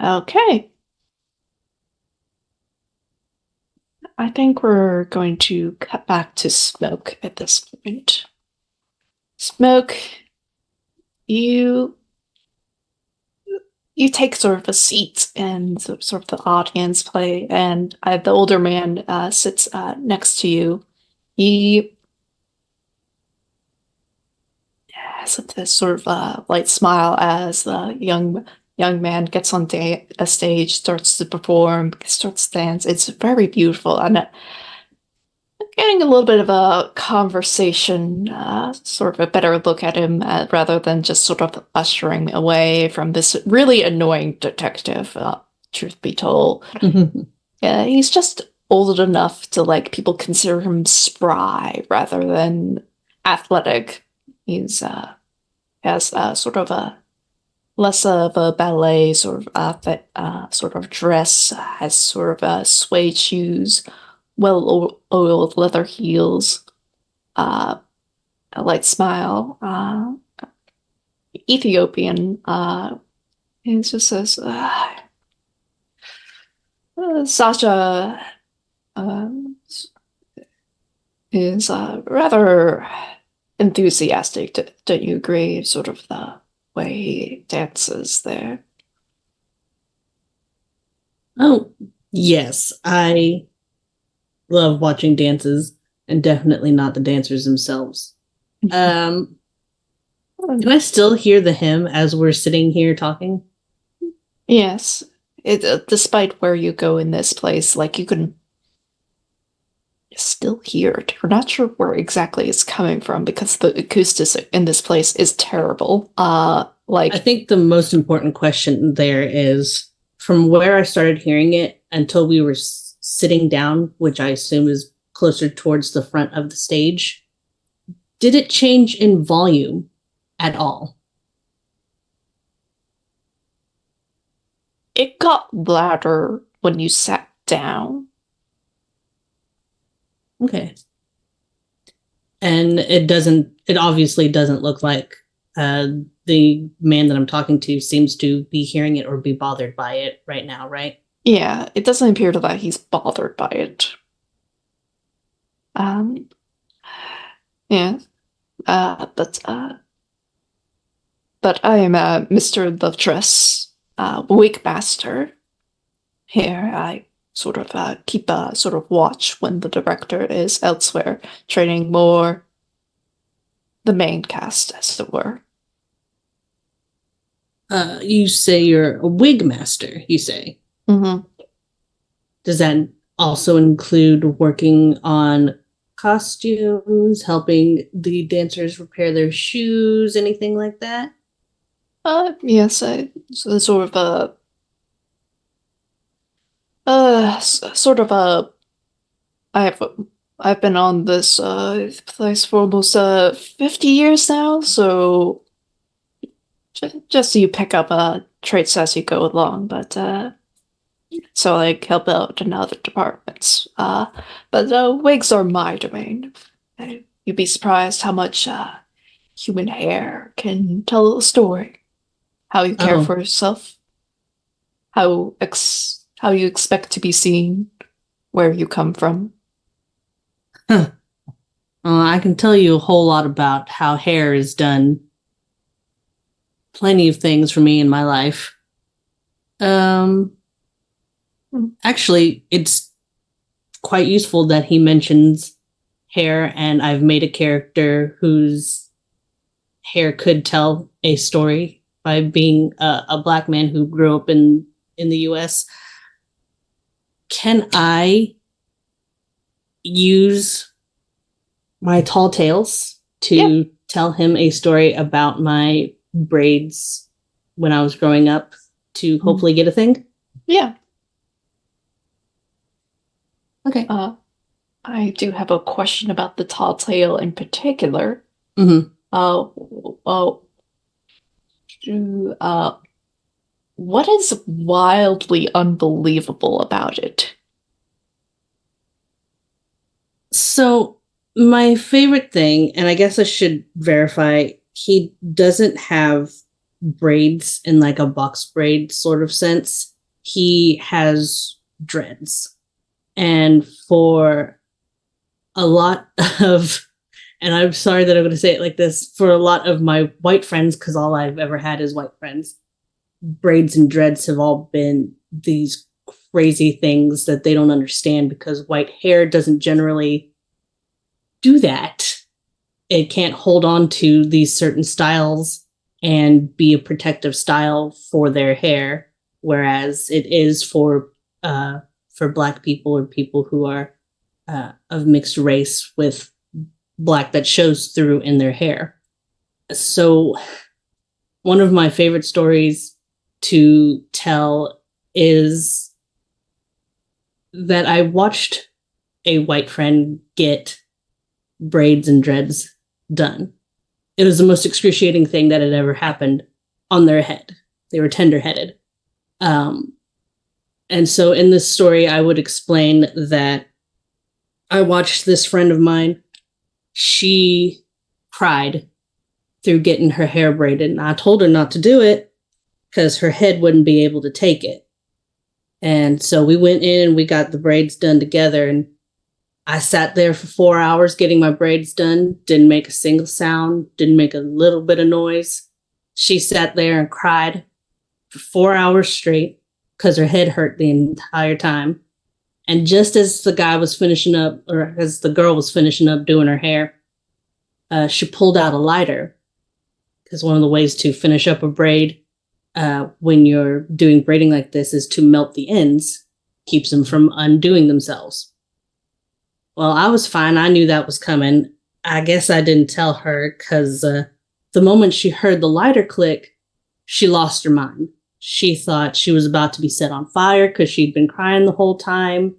Okay. I think we're going to cut back to Smoke at this point. Smoke, you take sort of a seat in sort of the audience play, and the older man sits next to you. He has this sort of light smile as the young man gets on a stage, starts to perform, starts to dance. It's very beautiful, and getting a little bit of a conversation, sort of a better look at him rather than just sort of ushering away from this really annoying detective, truth be told. Yeah, he's just old enough to like people consider him spry rather than athletic. He's has sort of a less of a ballet sort of outfit, sort of dress, has sort of suede shoes, well-oiled leather heels, a light smile, Ethiopian. He just says, Sasha is rather enthusiastic. Don't you agree? Sort of the way he dances there. Oh, yes. I love watching dances, and definitely not the dancers themselves. Can I still hear the hymn as we're sitting here talking? Yes. Despite where you go in this place, like you can still hear it. You're not sure where exactly it's coming from because the acoustics in this place is terrible. I think the most important question there is from where I started hearing it until we were sitting down, which I assume is closer towards the front of the stage. Did it change in volume at all? It got louder when you sat down. Okay. And it obviously doesn't look like the man that I'm talking to seems to be hearing it or be bothered by it right now, right? Yeah, it doesn't appear that he's bothered by it. Yeah. But I am Mr. Lovetress, Wigmaster. Here, I sort of keep a sort of watch when the director is elsewhere, training more the main cast, as it were. You say you're a wig master, you say. Mm-hmm. Does that also include working on costumes, helping the dancers repair their shoes, anything like that? Yes, so sort of I've been on this place for almost 50 years now, so just so you pick up traits as you go along, but so like help out in other departments. But wigs are my domain. You'd be surprised how much human hair can tell a story. How you care for yourself, how you expect to be seen, where you come from. I can tell you a whole lot about how hair has done plenty of things for me in my life. Actually, it's quite useful that he mentions hair, and I've made a character whose hair could tell a story by being a black man who grew up in the US. Can I use my tall tales to tell him a story about my braids when I was growing up to hopefully get a thing? Yeah. Okay. I do have a question about the tall tale in particular. Mm-hmm. What is wildly unbelievable about it? So my favorite thing, and I guess I should verify, he doesn't have braids in like a box braid sort of sense. he has dreads. And for a lot of, and I'm sorry that I'm going to say it like this, for a lot of my white friends, because all I've ever had is white friends, braids and dreads have all been these crazy things that they don't understand because white hair doesn't generally do that. It can't hold on to these certain styles and be a protective style for their hair, whereas it is for Black people or people who are of mixed race with Black that shows through in their hair. So one of my favorite stories to tell is that I watched a white friend get braids and dreads done. It was the most excruciating thing that had ever happened on their head. They were tender-headed. And so in this story, I would explain that I watched this friend of mine. She cried through getting her hair braided. And I told her not to do it because her head wouldn't be able to take it. And so we went in and we got the braids done together. And I sat there for 4 hours getting my braids done. Didn't make a single sound. Didn't make a little bit of noise. She sat there and cried for 4 hours straight because her head hurt the entire time. And just as the guy was finishing up, or as the girl was finishing up doing her hair, she pulled out a lighter. Because one of the ways to finish up a braid when you're doing braiding like this is to melt the ends. Keeps them from undoing themselves. Well, I was fine. I knew that was coming. I guess I didn't tell her because the moment she heard the lighter click, she lost her mind. She thought she was about to be set on fire because she'd been crying the whole time,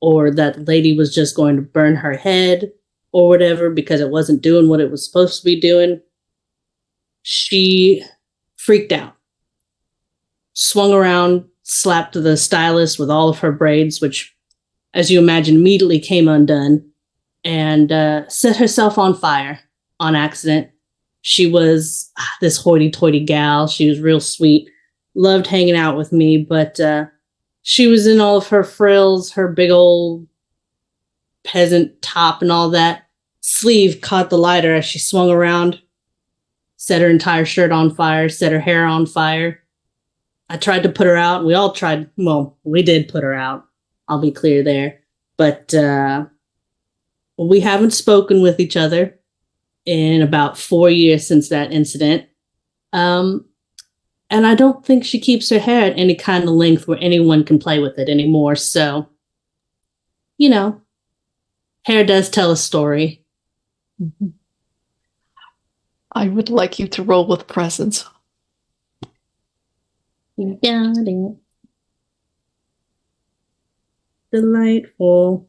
or that lady was just going to burn her head or whatever because it wasn't doing what it was supposed to be doing. She freaked out, swung around, slapped the stylist with all of her braids, which, as you imagine, immediately came undone, and set herself on fire on accident. She was this hoity-toity gal. She was real sweet. Loved hanging out with me, but she was in all of her frills, her big old peasant top and all that. Sleeve caught the lighter as she swung around, set her entire shirt on fire, set her hair on fire. I tried to put her out. We all tried. Well, we did put her out. I'll be clear there. But we haven't spoken with each other in about 4 years since that incident. And I don't think she keeps her hair at any kind of length where anyone can play with it anymore. So, you know, hair does tell a story. I would like you to roll with presence. Got it. Delightful.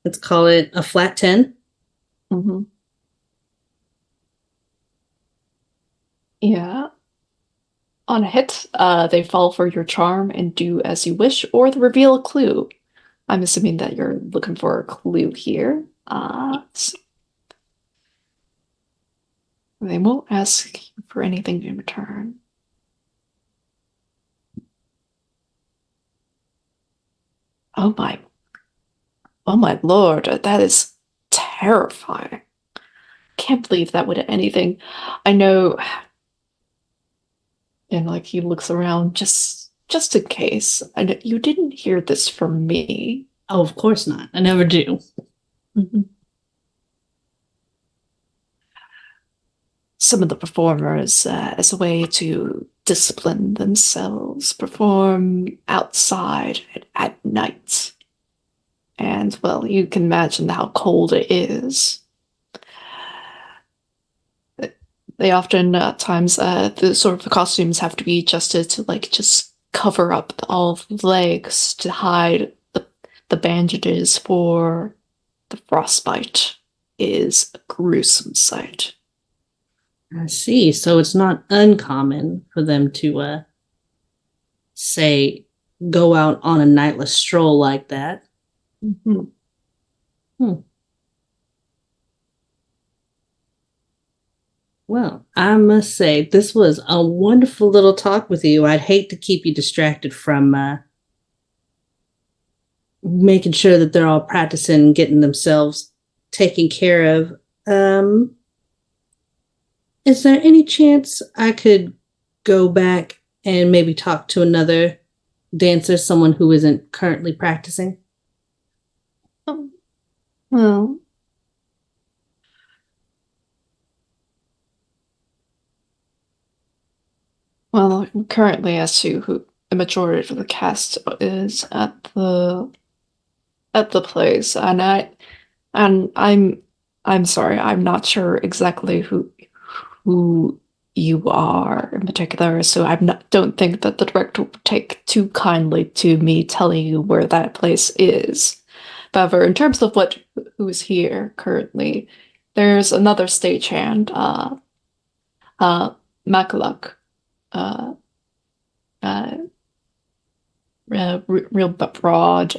Let's call it a flat 10. Mm-hmm. Yeah. On a hit, they fall for your charm and do as you wish, or they reveal a clue. I'm assuming that you're looking for a clue here. So they won't ask you for anything in return. Oh my lord, that is terrifying. Can't believe that would anything. I know. And like he looks around just in case. I know you didn't hear this from me. Oh, of course not. I never do. Mm-hmm. Some of the performers, as a way to discipline themselves, perform outside at night. And, well, you can imagine how cold it is. They often, at times, the costumes have to be adjusted to, like, just cover up all the legs to hide the bandages, for the frostbite is a gruesome sight. I see. So it's not uncommon for them to, say, go out on a nightless stroll like that. Mm-hmm. Well, I must say, this was a wonderful little talk with you. I'd hate to keep you distracted from making sure that they're all practicing, getting themselves taken care of. Is there any chance I could go back and maybe talk to another dancer, someone who isn't currently practicing? Well, currently, as to who the majority of the cast is at the place, and I'm sorry, I'm not sure exactly who you are in particular, so don't think that the director would take too kindly to me telling you where that place is. However, in terms of who's here currently, there's another stagehand, Makaluk, uh, uh, real broad,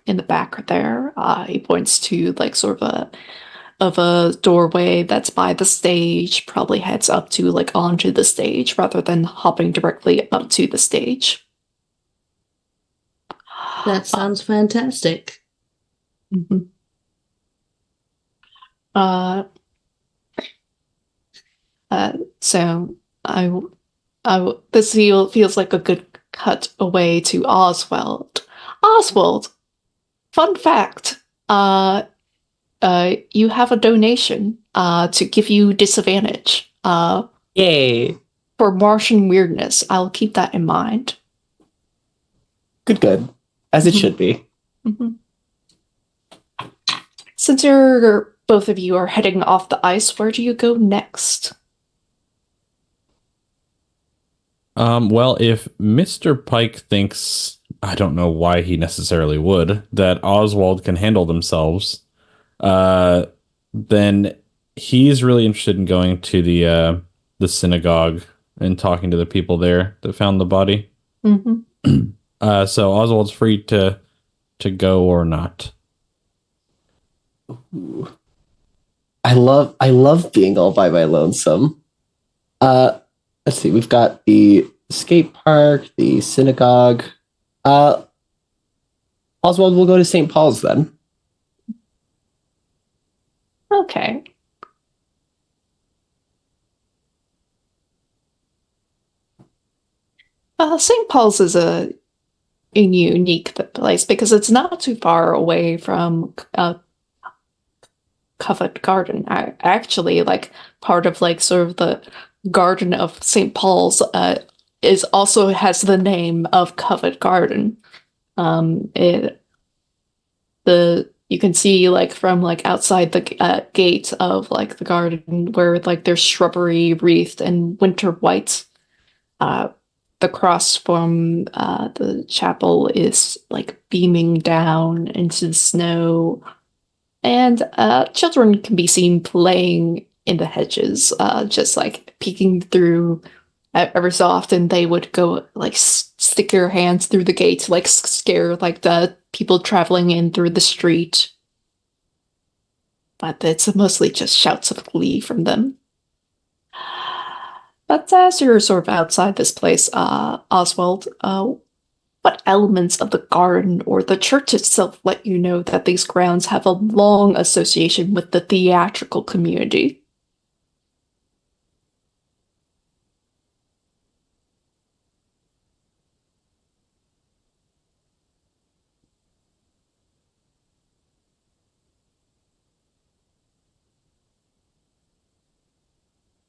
in the back there. He points to like sort of a doorway that's by the stage, probably heads up to like onto the stage rather than hopping directly up to the stage. That sounds fantastic. Mhm. So this feels like a good cut away to Oswald. Oswald, fun fact, you have a donation to give you disadvantage Yay. for Martian weirdness. I'll keep that in mind. Good. As it should be. Mm-hmm. Since both of you are heading off the ice, where do you go next? Well, if Mr. Pike thinks, I don't know why he necessarily would, that Oswald can handle themselves, then he's really interested in going to the synagogue and talking to the people there that found the body. Mm-hmm. So Oswald's free to go or not. Ooh. I love being all by my lonesome. Let's see, we've got the skate park, the synagogue. Oswald will go to St. Paul's then. Okay. St. Paul's is a unique place because it's not too far away from Covent Garden. Actually, like part of like sort of the Garden of St. Paul's is also has the name of Covent Garden. You can see like from like outside the gate of like the garden where like there's shrubbery wreathed in winter white. The cross from the chapel is like beaming down into the snow, and children can be seen playing in the hedges, just like peeking through. Every so often, they would go like stick their hands through the gate to like scare like the people traveling in through the street. But it's mostly just shouts of glee from them. But as you're sort of outside this place, Oswald, what elements of the garden or the church itself let you know that these grounds have a long association with the theatrical community?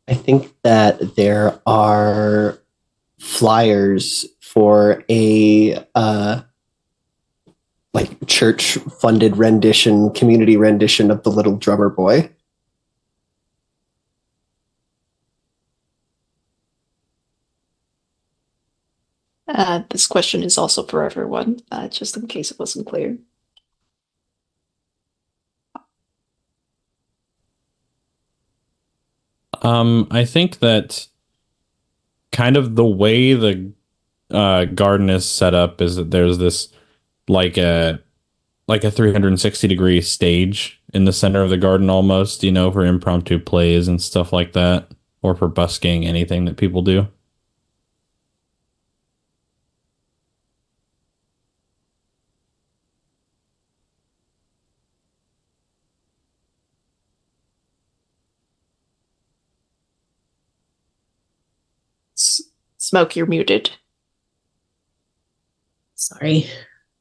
I think that there are flyers for a like church funded rendition, community rendition of The Little Drummer Boy. This question is also for everyone, just in case it wasn't clear. I think that kind of the way the garden is set up is that there's this like a 360-degree stage in the center of the garden almost, for impromptu plays and stuff like that, or for busking, anything that people do. Smoke, you're muted. Sorry.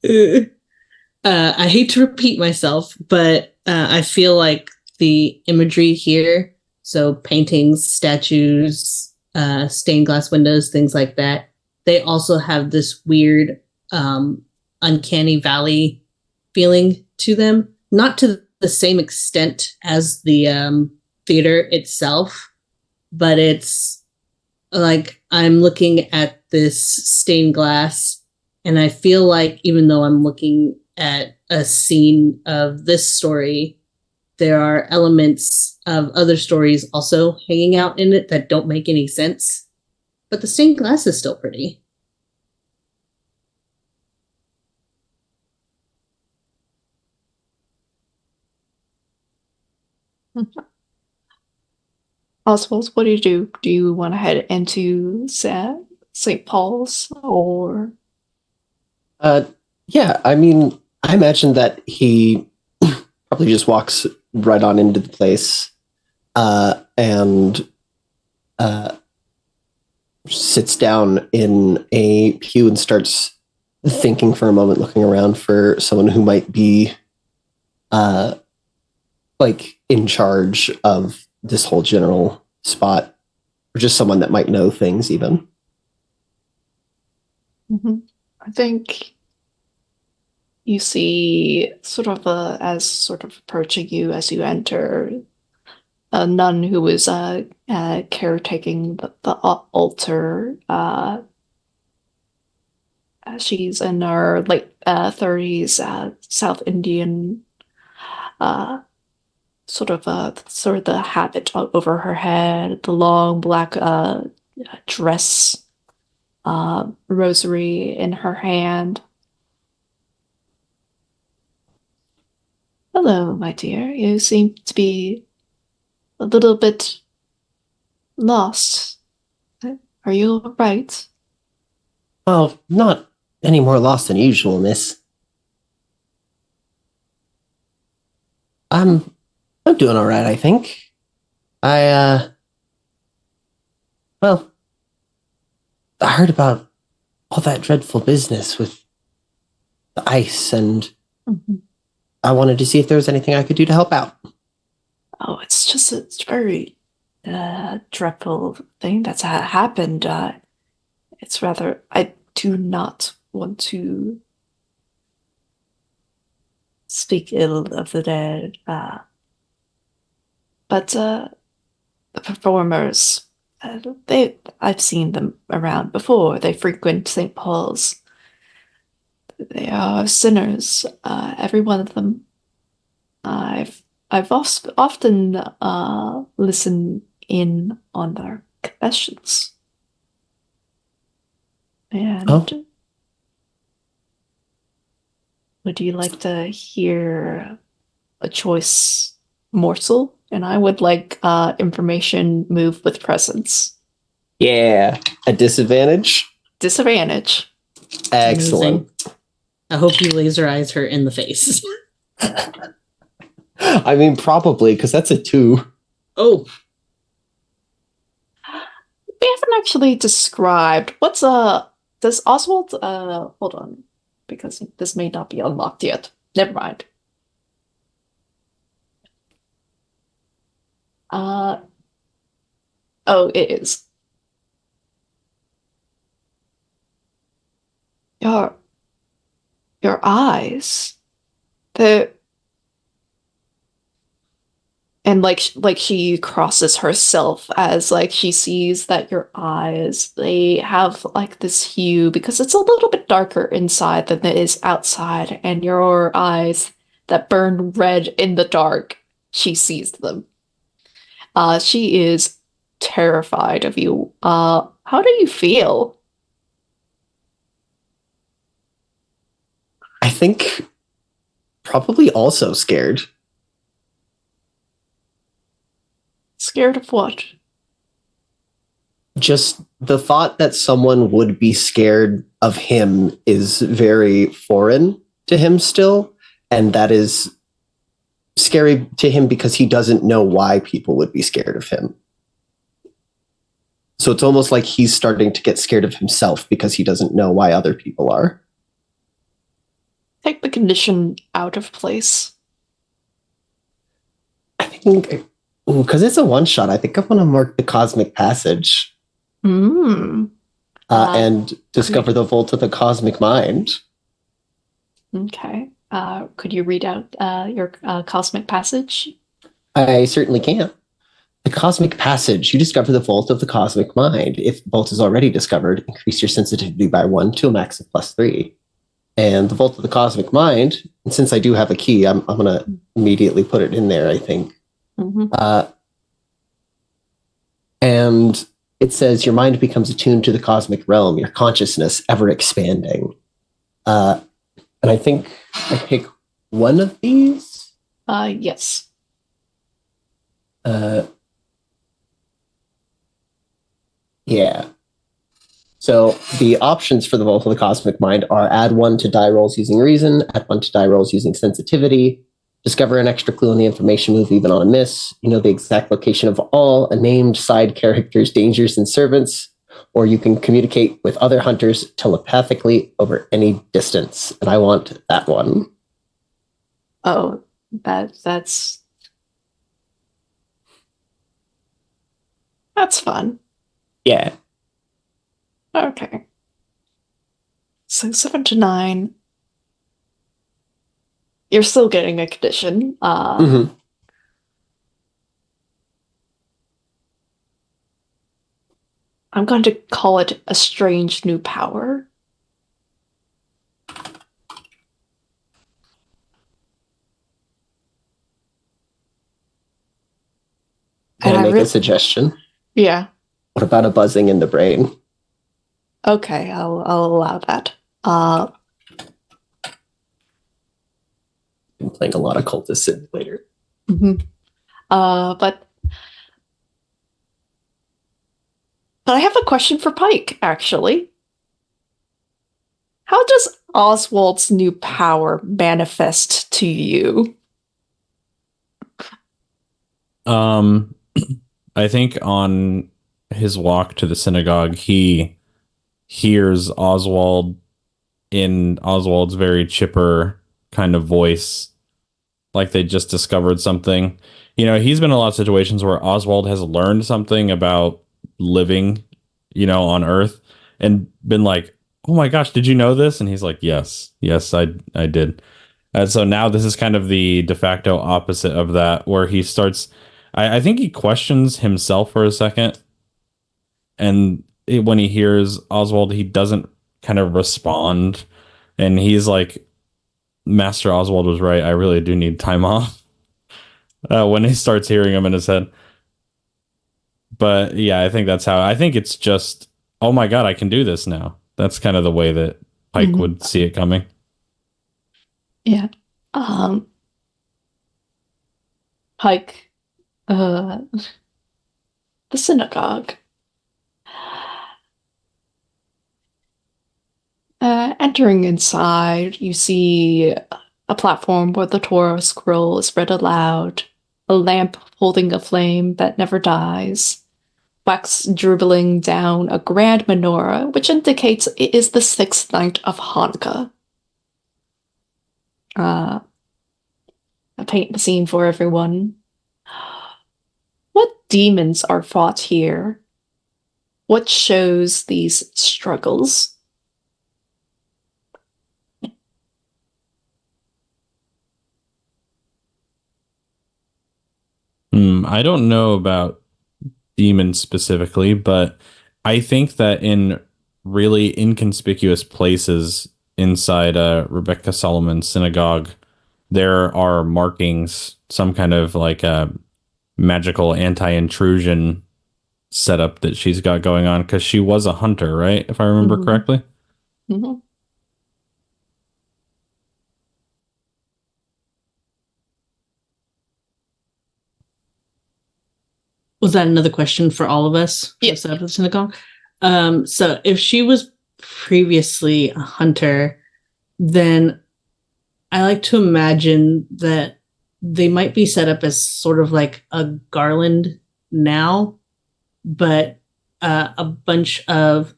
I hate to repeat myself, but I feel like the imagery here, so paintings, statues, stained glass windows, things like that, they also have this weird uncanny valley feeling to them. Not to the same extent as the theater itself, but it's like I'm looking at this stained glass, and I feel like even though I'm looking at a scene of this story, there are elements of other stories also hanging out in it that don't make any sense. But the stained glass is still pretty. Oswald, what do you do? Do you want to head into St. Paul's or? Yeah, I mean, I imagine that he probably just walks right on into the place and sits down in a pew and starts thinking for a moment, looking around for someone who might be like in charge of this whole general spot, or just someone that might know things even. Mm-hmm. I think you see sort of as sort of approaching you as you enter, a nun who is caretaking the altar. She's in her late 30s, South Indian, sort of the habit over her head, the long black dress, rosary in her hand. Hello, my dear. You seem to be a little bit lost. Are you all right? Well, not any more lost than usual, miss. I'm doing all right, I think. Well, I heard about all that dreadful business with the ice, and I wanted to see if there was anything I could do to help out. Oh, it's very dreadful thing that's happened. It's rather, I do not want to speak ill of the dead, but the performers, I've seen them around before. They frequent St. Paul's. They are sinners, every one of them. I've often listened in on their confessions. And would you like to hear a choice morsel? And I would like information move with presence. Yeah, a disadvantage? Disadvantage. Excellent. Amazing. I hope you laser eyes her in the face. I mean, probably, because that's a 2. Oh. We haven't actually described what's does Oswald hold on, because this may not be unlocked yet. Never mind. Oh, it is. Your eyes. And like she crosses herself as like she sees that your eyes, they have like this hue because it's a little bit darker inside than it is outside, and your eyes that burn red in the dark, she sees them. She is terrified of you. How do you feel? I think probably also scared. Scared of what? Just the thought that someone would be scared of him is very foreign to him still, and that is scary to him because he doesn't know why people would be scared of him. So it's almost like he's starting to get scared of himself because he doesn't know why other people are. Take the condition out of place. I think, because it's a one-shot, I think I'm going to mark the Cosmic Passage. Mm. And discover the vault of the cosmic mind. Okay. Could you read out your cosmic passage? I certainly can. The cosmic passage. You discover the vault of the cosmic mind. If the vault is already discovered, increase your sensitivity by 1 to a max of +3. And the vault of the cosmic mind, and since I do have a key, I'm going to immediately put it in there, I think. Mm-hmm. And it says your mind becomes attuned to the cosmic realm, your consciousness ever expanding. And I think I pick one of these. Yes. Yeah. So the options for the Vault of the Cosmic Mind are add 1 to die rolls using reason, add 1 to die rolls using sensitivity, discover an extra clue in the information move even on a miss, you know the exact location of all named side characters, dangers, and servants, or you can communicate with other hunters telepathically over any distance. And I want that one. Oh, that's fun. Yeah. Okay. So 7 to 9. You're still getting a condition. Mm-hmm. I'm going to call it a strange new power. Can I make a suggestion? Yeah. What about a buzzing in the brain? Okay, I'll allow that. I'm playing a lot of Cultist Simulator. Mm-hmm. But I have a question for Pike, actually. How does Oswald's new power manifest to you? I think on his walk to the synagogue, he hears Oswald in Oswald's very chipper kind of voice, like they just discovered something. You know, he's been in a lot of situations where Oswald has learned something about living, you know, on Earth and been like, oh my gosh, did you know this? And he's like, yes, I did. And so now this is kind of the de facto opposite of that, where he starts, I think he questions himself for a second. And when he hears Oswald, he doesn't kind of respond. And he's like, Master Oswald was right. I really do need time off. When he starts hearing him in his head. But yeah, I think it's just, oh my God, I can do this now. That's kind of the way that Pike would see it coming. Yeah. Pike, the synagogue. Entering inside, you see a platform where the Torah scroll is read aloud, a lamp holding a flame that never dies, wax dribbling down a grand menorah, which indicates it is the 6th night of Hanukkah. I paint the scene for everyone. What demons are fought here? What shows these struggles? I don't know about demons specifically, but I think that in really inconspicuous places inside Rebecca Solomon's synagogue, there are markings, some kind of like a magical anti-intrusion setup that she's got going on, because she was a hunter, right? If I remember correctly. Mm-hmm. Was that another question for all of us? Yes. Of the synagogue. So if she was previously a hunter, then I like to imagine that they might be set up as sort of like a garland now, but a bunch of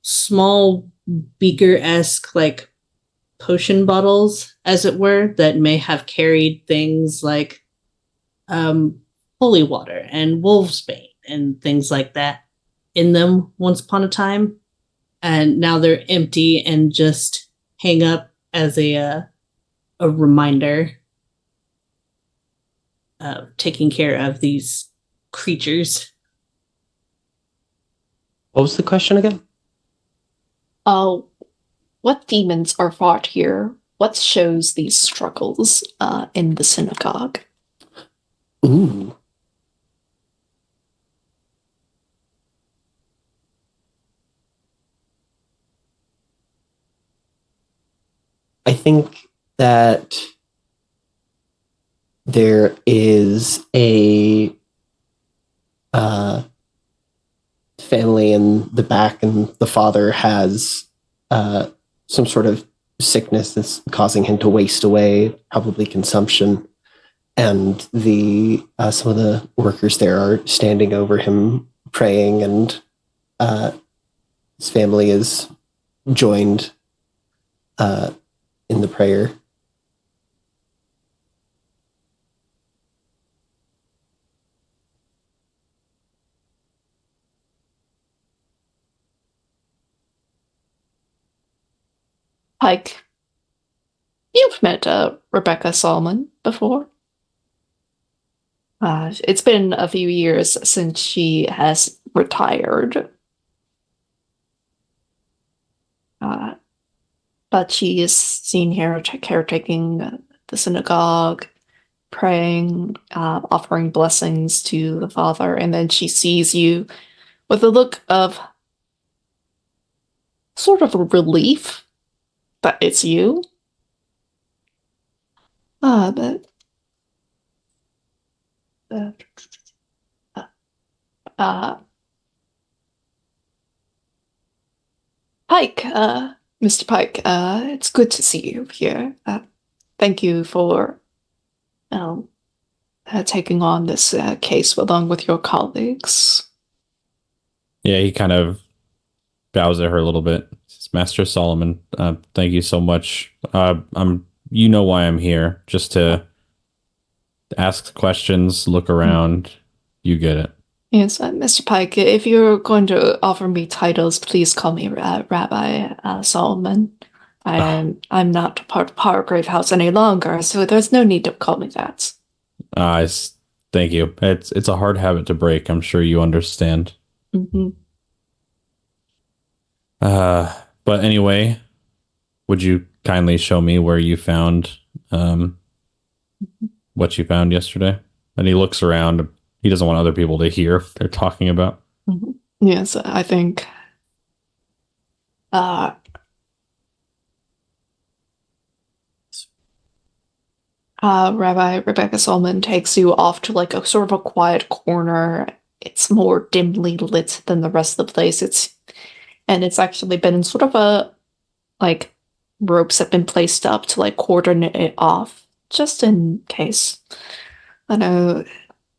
small beaker-esque like potion bottles, as it were, that may have carried things like holy water and wolfsbane and things like that in them once upon a time, and now they're empty and just hang up as a reminder of taking care of these creatures. What was the question again? What demons are fought here? What shows these struggles in the synagogue? Ooh. I think that there is a family in the back, and the father has some sort of sickness that's causing him to waste away, probably consumption. And the some of the workers there are standing over him, praying, and his family is joined in the prayer. Pike, you've met Rebecca Solomon before. It's been a few years since she has retired. But she is seen here caretaking the synagogue, praying, offering blessings to the Father, and then she sees you with a look of sort of a relief that it's you. But Pike, Mr. Pike, it's good to see you here. Thank you for taking on this case along with your colleagues. Yeah, he kind of bows at her a little bit. Says, Master Solomon, thank you so much. You know why I'm here, just to ask questions, look around. You get it. Yes, Mr. Pike, if you're going to offer me titles, please call me Rabbi Solomon. I'm not part of Hargrave House any longer, so there's no need to call me that. Thank you. It's a hard habit to break. I'm sure you understand. Mm-hmm. But anyway, would you kindly show me where you found what you found yesterday? And he looks around. He doesn't want other people to hear what they're talking about. Mm-hmm. Yes, I think Rabbi Rebecca Solomon takes you off to like a sort of a quiet corner. It's more dimly lit than the rest of the place. It's actually been sort of a like ropes have been placed up to like cordon it off just in case. I know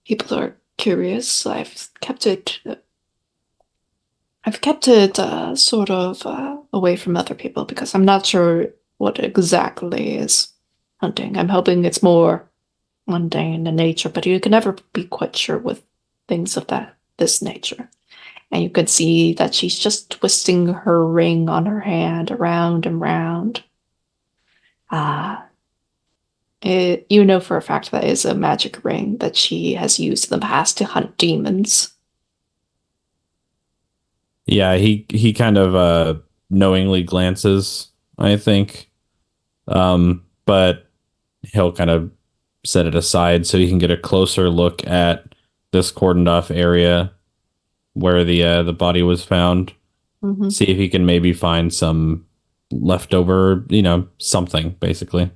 people are curious. I've kept it sort of away from other people because I'm not sure what exactly is hunting. I'm hoping it's more mundane in nature, but you can never be quite sure with things of this nature. And you can see that she's just twisting her ring on her hand around and round. You know for a fact that is a magic ring that she has used in the past to hunt demons. Yeah, he kind of knowingly glances, I think. But he'll kind of set it aside so he can get a closer look at this cordoned off area where the body was found. Mm-hmm. See if he can maybe find some leftover, something, basically.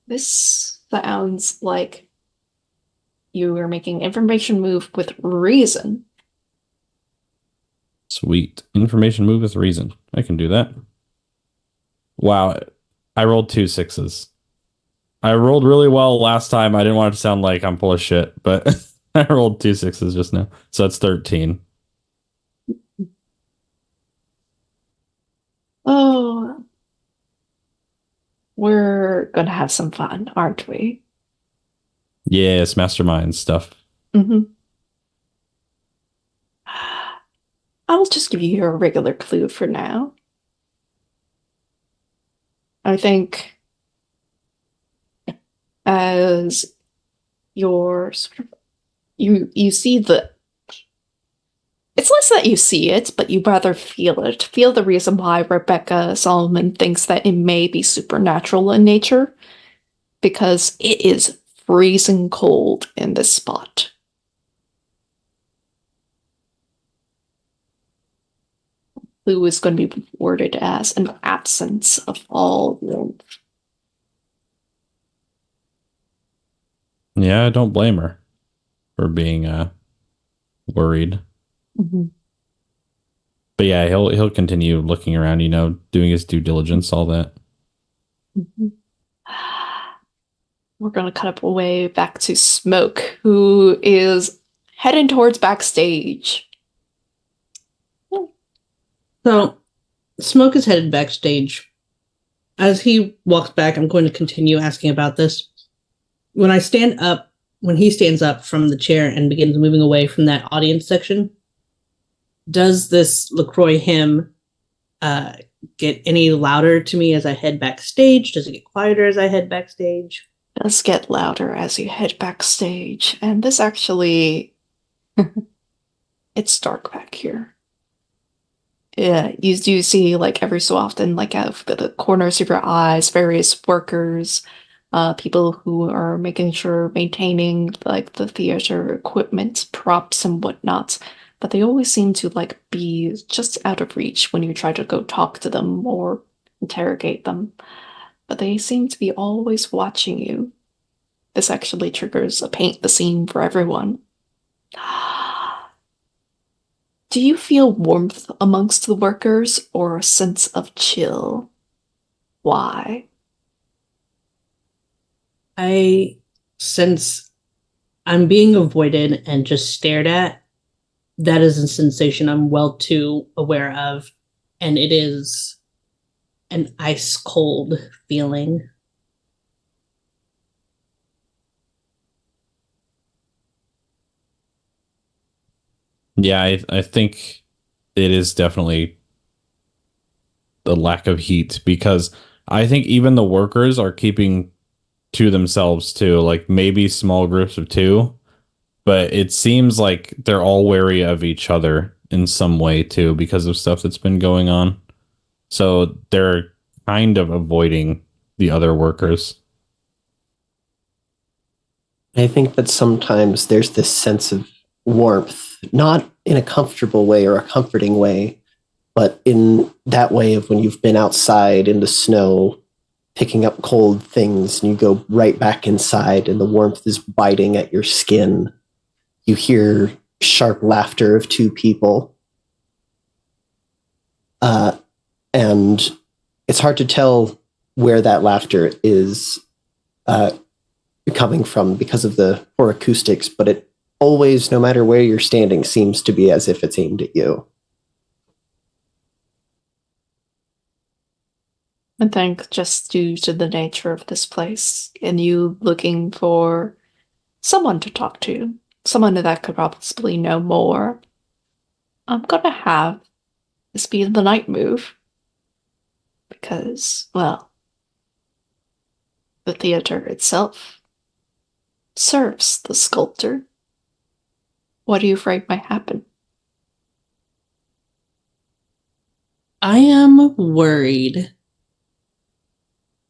This sounds like you are making information move with reason. Sweet. Information move with reason. I can do that. Wow. I rolled 2 6s. I rolled really well last time. I didn't want it to sound like I'm full of shit, but I rolled 2 6s just now. So that's 13. Oh, we're gonna have some fun, aren't we? Yes, mastermind stuff. Mm-hmm. I'll just give you a regular clue for now. I think as you're sort of you see it's less that you see it, but you rather feel it. Feel the reason why Rebecca Solomon thinks that it may be supernatural in nature, because it is freezing cold in this spot. Blue is going to be worded as an absence of all warmth. Yeah, I don't blame her for being worried. Mm-hmm. But yeah, he'll continue looking around, doing his due diligence, all that. Mm-hmm. We're going to cut away back to Smoke, who is heading towards backstage. So, Smoke is headed backstage. As he walks back, I'm going to continue asking about this. When he stands up from the chair and begins moving away from that audience section, does this LaCroix hymn get any louder to me as I head backstage? Does it get quieter as I head backstage? It does get louder as you head backstage. And this actually... it's dark back here. Yeah, you do see, like, every so often, like, out of the corners of your eyes, various workers, people who are maintaining, like, the theater equipment, props, and whatnot. But they always seem to, like, be just out of reach when you try to go talk to them or interrogate them. But they seem to be always watching you. This actually triggers a paint the scene for everyone. Do you feel warmth amongst the workers or a sense of chill? Why? I sense I'm being avoided and just stared at. That is a sensation I'm well too aware of, and it is an ice cold feeling. Yeah, I think it is definitely the lack of heat, because I think even the workers are keeping to themselves too, like maybe small groups of 2, but it seems like they're all wary of each other in some way too because of stuff that's been going on. So they're kind of avoiding the other workers. I think that sometimes there's this sense of warmth, not in a comfortable way or a comforting way, but in that way of when you've been outside in the snow, picking up cold things, and you go right back inside and the warmth is biting at your skin. You hear sharp laughter of 2 people. And it's hard to tell where that laughter is coming from because of the poor acoustics, but it always, no matter where you're standing, seems to be as if it's aimed at you. I think just due to the nature of this place and you looking for someone to talk to, someone that could possibly know more, I'm gonna have this be the night move. Because, well, the theater itself serves the sculptor. What are you afraid might happen? I am worried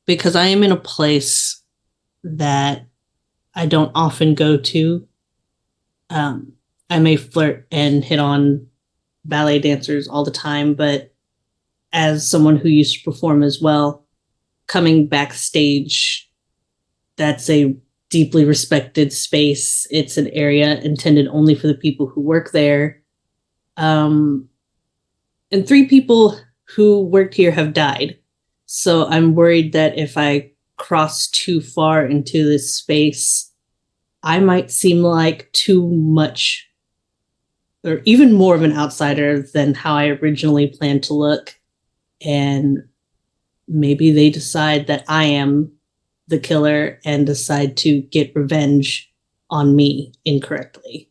because I am in a place that I don't often go to. I may flirt and hit on ballet dancers all the time, but as someone who used to perform as well, coming backstage, that's a deeply respected space. It's an area intended only for the people who work there. And 3 people who worked here have died. So I'm worried that if I cross too far into this space, I might seem like too much or even more of an outsider than how I originally planned to look. And maybe they decide that I am the killer and decide to get revenge on me incorrectly.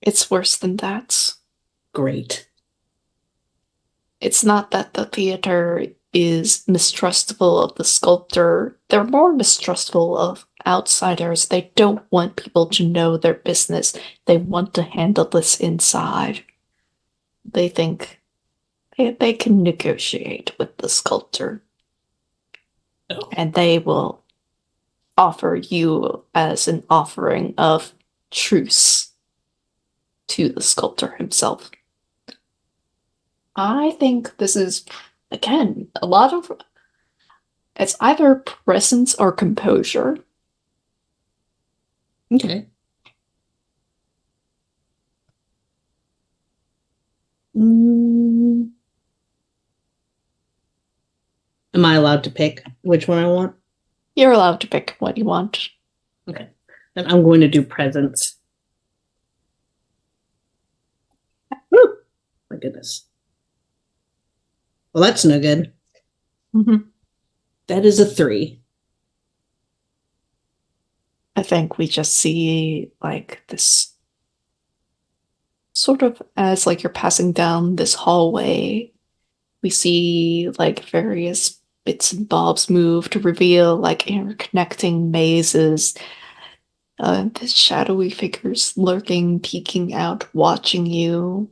It's worse than that. Great. It's not that the theater is mistrustful of the sculptor. They're more mistrustful of outsiders. They don't want people to know their business. They want to handle this inside. They think they can negotiate with the sculptor. Oh. And they will offer you as an offering of truce to the sculptor himself. I think this is, again, a lot of... It's either presence or composure. Okay. Am I allowed to pick which one I want? You're allowed to pick what you want. Okay. Then I'm going to do presents. Woo! My goodness. Well, that's no good. Mm-hmm. That is a 3. I think we just see like this sort of as like you're passing down this hallway. We see like various bits and bobs move to reveal like interconnecting mazes. The shadowy figures lurking, peeking out, watching you.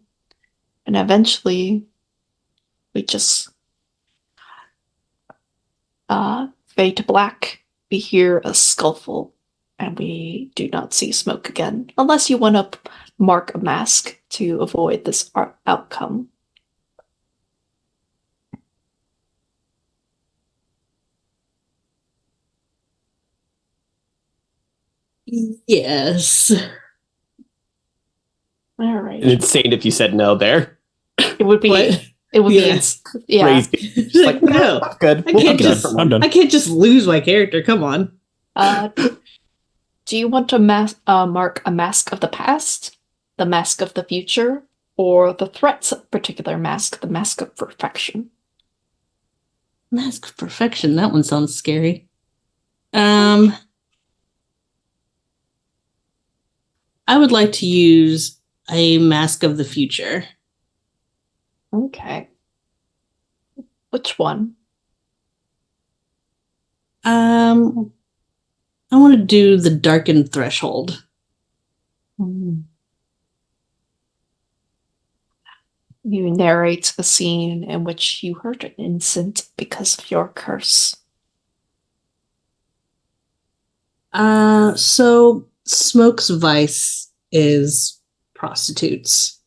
And eventually we just fade to black. We hear a scuffle, and we do not see Smoke again, unless you want to mark a mask to avoid this outcome. Yes. All right. And insane if you said no there. It would be. What? It would Yeah. be. Yeah. Crazy. It's Just like, like, no. that's good. I We'll can't pick a just- different I'm one. done. I can't just lose my character. Come on. Do you want to mark a mask of the past, the mask of the future, or the threat's particular mask, the mask of perfection? Mask of Perfection. That one sounds scary. I would like to use a Mask of the Future. Okay. Which one? I want to do the Darkened Threshold. You narrate a scene in which you hurt an innocent because of your curse. So Smoke's vice is prostitutes.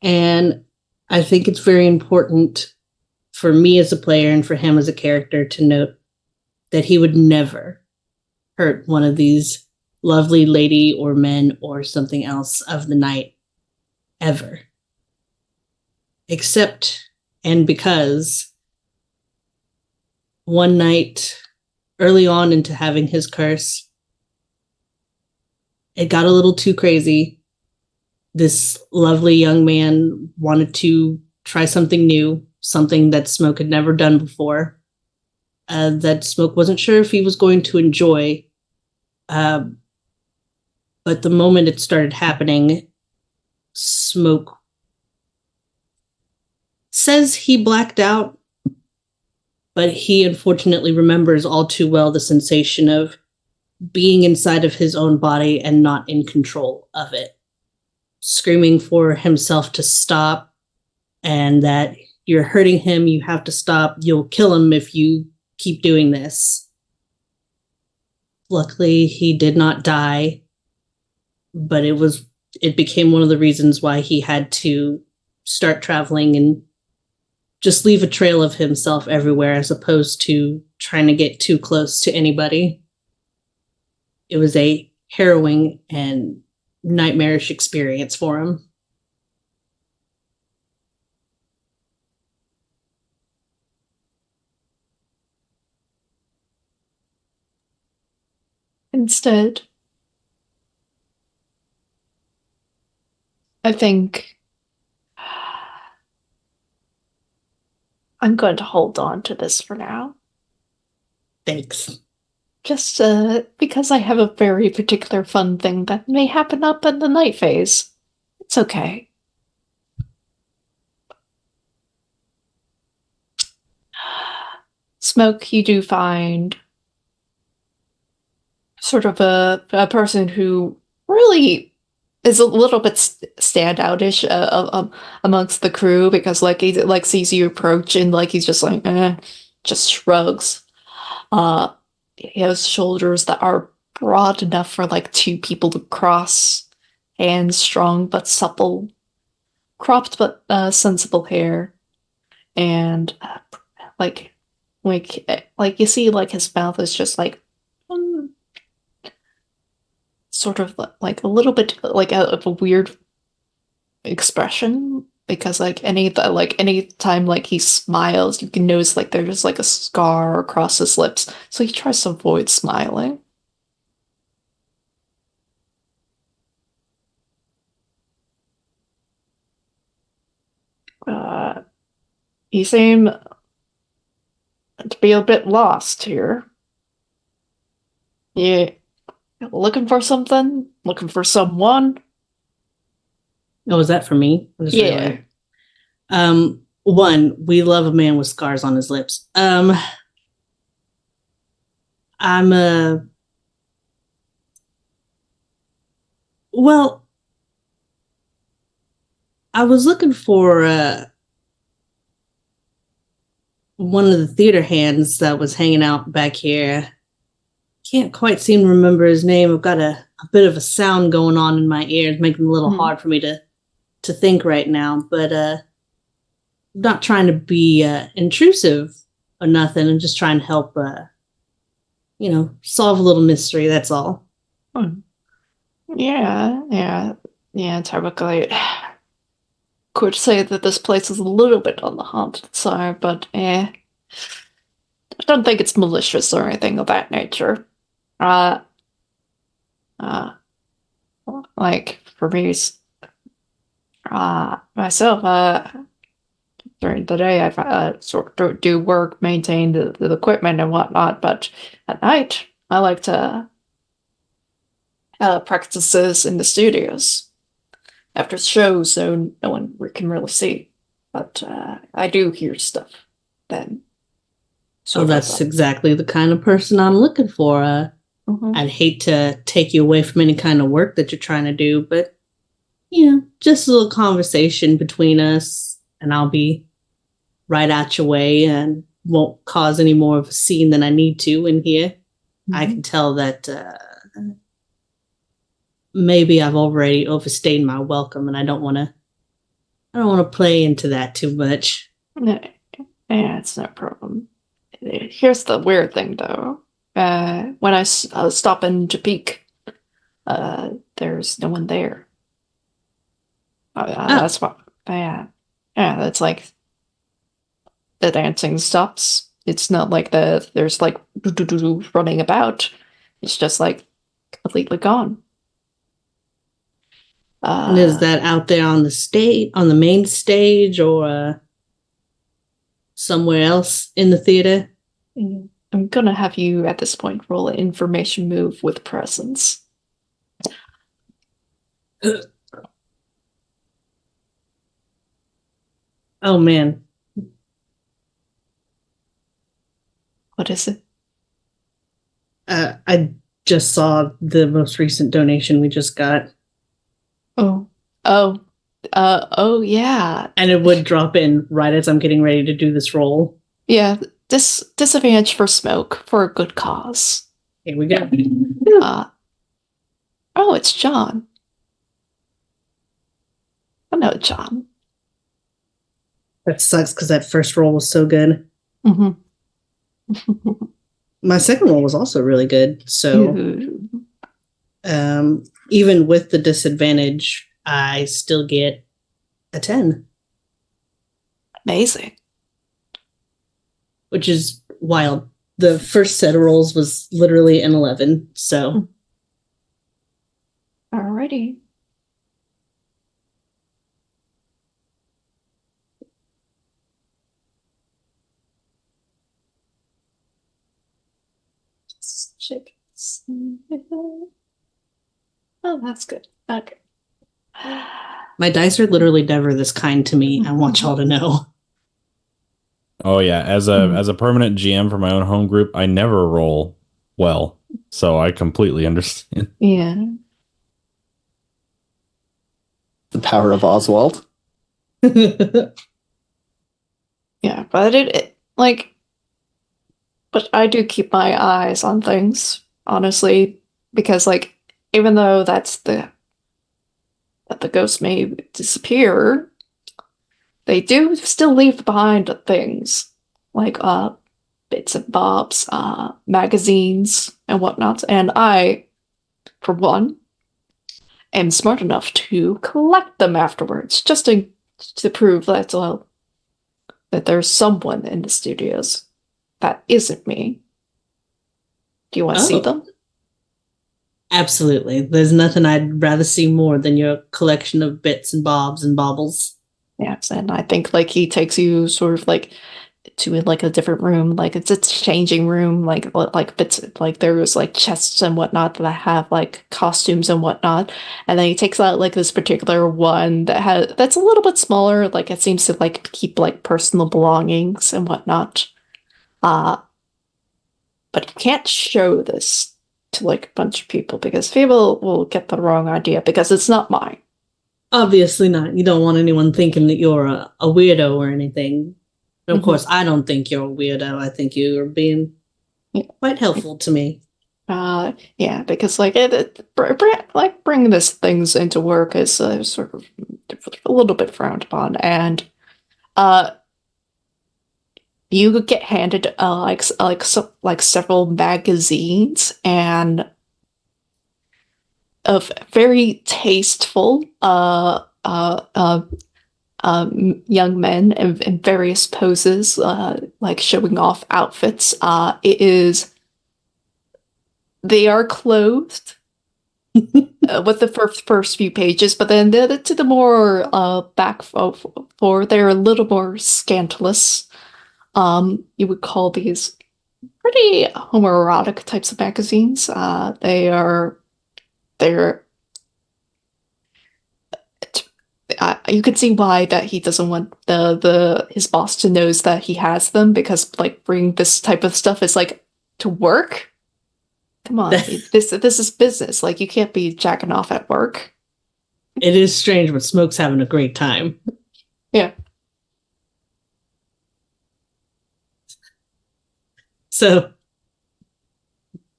And I think it's very important for me as a player and for him as a character to note that he would never hurt one of these lovely lady or men or something else of the night ever. Except and because one night early on into having his curse, it got a little too crazy. This lovely young man wanted to try something new, something that Smoke had never done before, that Smoke wasn't sure if he was going to enjoy. But the moment it started happening, Smoke says he blacked out, but he unfortunately remembers all too well the sensation of being inside of his own body and not in control of it. Screaming for himself to stop and that you're hurting him, you have to stop, you'll kill him if you keep doing this. Luckily, he did not die, but it became one of the reasons why he had to start traveling and just leave a trail of himself everywhere as opposed to trying to get too close to anybody. It was a harrowing and nightmarish experience for him. Instead, I think I'm going to hold on to this for now. Thanks. Just because I have a very particular fun thing that may happen up in the night phase. It's okay. Smoke, you do find sort of a person who really is a little bit standoutish amongst the crew, because like he like sees you approach and like he's just like just shrugs. He has shoulders that are broad enough for like two people to cross, and strong but supple, cropped but sensible hair, and like you see like his mouth is just like sort of like a little bit like of a weird expression, because like any time like he smiles, you can notice like there's like a scar across his lips, so he tries to avoid smiling. You seem to be a bit lost here. You looking for something? Looking for someone? Oh, is that for me? I just Yeah. realized. One, we love a man with scars on his lips. Well, I was looking for one of the theater hands that was hanging out back here. Can't quite seem to remember his name. I've got a bit of a sound going on in my ears, making it a little hard for me to think right now. But not trying to be intrusive or nothing. I'm just trying to help, solve a little mystery. That's all. Yeah, typically. Could say that this place is a little bit on the haunted side, but I don't think it's malicious or anything of that nature. Like for me, myself, during the day I sort of do work, maintain the equipment and whatnot, but at night I like to practices in the studios after shows, so no one can really see. But I do hear stuff then. So that's exactly the kind of person I'm looking for. I'd hate to take you away from any kind of work that you're trying to do, but just a little conversation between us, and I'll be right out your way and won't cause any more of a scene than I need to in here. I can tell that maybe I've already overstayed my welcome, and I don't want to play into that too much. Yeah, it's no problem. Here's the weird thing, though. When I stop in to peek, there's no one there. That's what. Yeah, that's like the dancing stops. It's not like there's like running about. It's just like completely gone. And is that out there on the main stage, or somewhere else in the theater? I'm gonna have you at this point roll an information move with presence. Oh man. What is it? I just saw the most recent donation we just got. Oh yeah. And it would drop in right as I'm getting ready to do this roll. Yeah, disadvantage for smoke for a good cause. Here we go. Oh, it's John. I know John. That sucks because that first roll was so good. My second roll was also really good. So even with the disadvantage, I still get a 10. Amazing. Which is wild the first set of rolls was literally an 11. So, Alrighty. Just check. Oh, that's good. Okay. my dice are literally never this kind to me. I want y'all to know. Oh yeah, as a permanent GM for my own home group, I never roll well, so I completely understand. Yeah. The power of Oswald. Yeah, but but I do keep my eyes on things, honestly, because like even though that the ghost may disappear, they do still leave behind things like bits and bobs, magazines and whatnot. And I, for one, am smart enough to collect them afterwards, just to prove that there's someone in the studios that isn't me. Do you want to see them? Absolutely. There's nothing I'd rather see more than your collection of bits and bobs and baubles. Yes, and I think like he takes you sort of like to like a different room, like it's a changing room, like bits like there's like chests and whatnot that have like costumes and whatnot, and then he takes out like this particular one that's a little bit smaller, like it seems to like keep like personal belongings and whatnot. But you can't show this to like a bunch of people because people will get the wrong idea because it's not mine. Obviously not. You don't want anyone thinking that you're a weirdo or anything. Of course, I don't think you're a weirdo. I think you are being quite helpful to me. Yeah, because like bringing this things into work is sort of a little bit frowned upon, and you get handed several magazines and of very tasteful young men in various poses, like showing off outfits. They are clothed with the first few pages, but then to the more back forward, they're a little more scandalous. You would call these pretty homoerotic types of magazines. They're you can see why that he doesn't want his boss to knows that he has them, because like bringing this type of stuff is like to work. Come on, this is business. Like you can't be jacking off at work. It is strange, but Smoke's having a great time. Yeah. So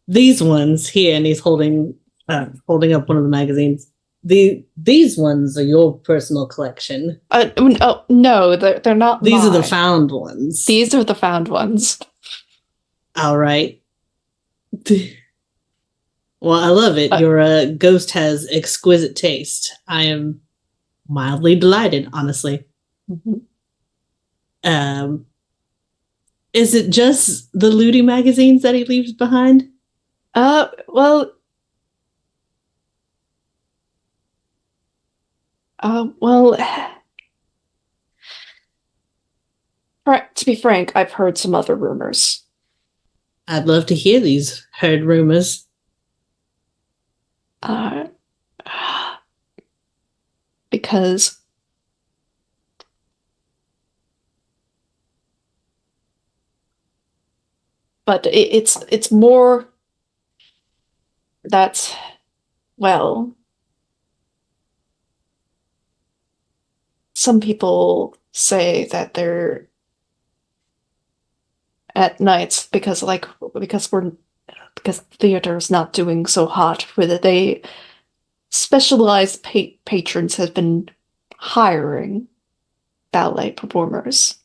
these ones here, and he's holding up one of the magazines. These ones are your personal collection. No, they're not. These are the found ones. These are the found ones. All right. Well, I love it. Your ghost has exquisite taste. I am mildly delighted, honestly. Mm-hmm. Is it just the looting magazines that he leaves behind? Well, to be frank, I've heard some other rumors. I'd love to hear these heard rumors. Because but it's more that, well, some people say that they're at nights because theater's not doing so hot, whether they specialized patrons have been hiring ballet performers.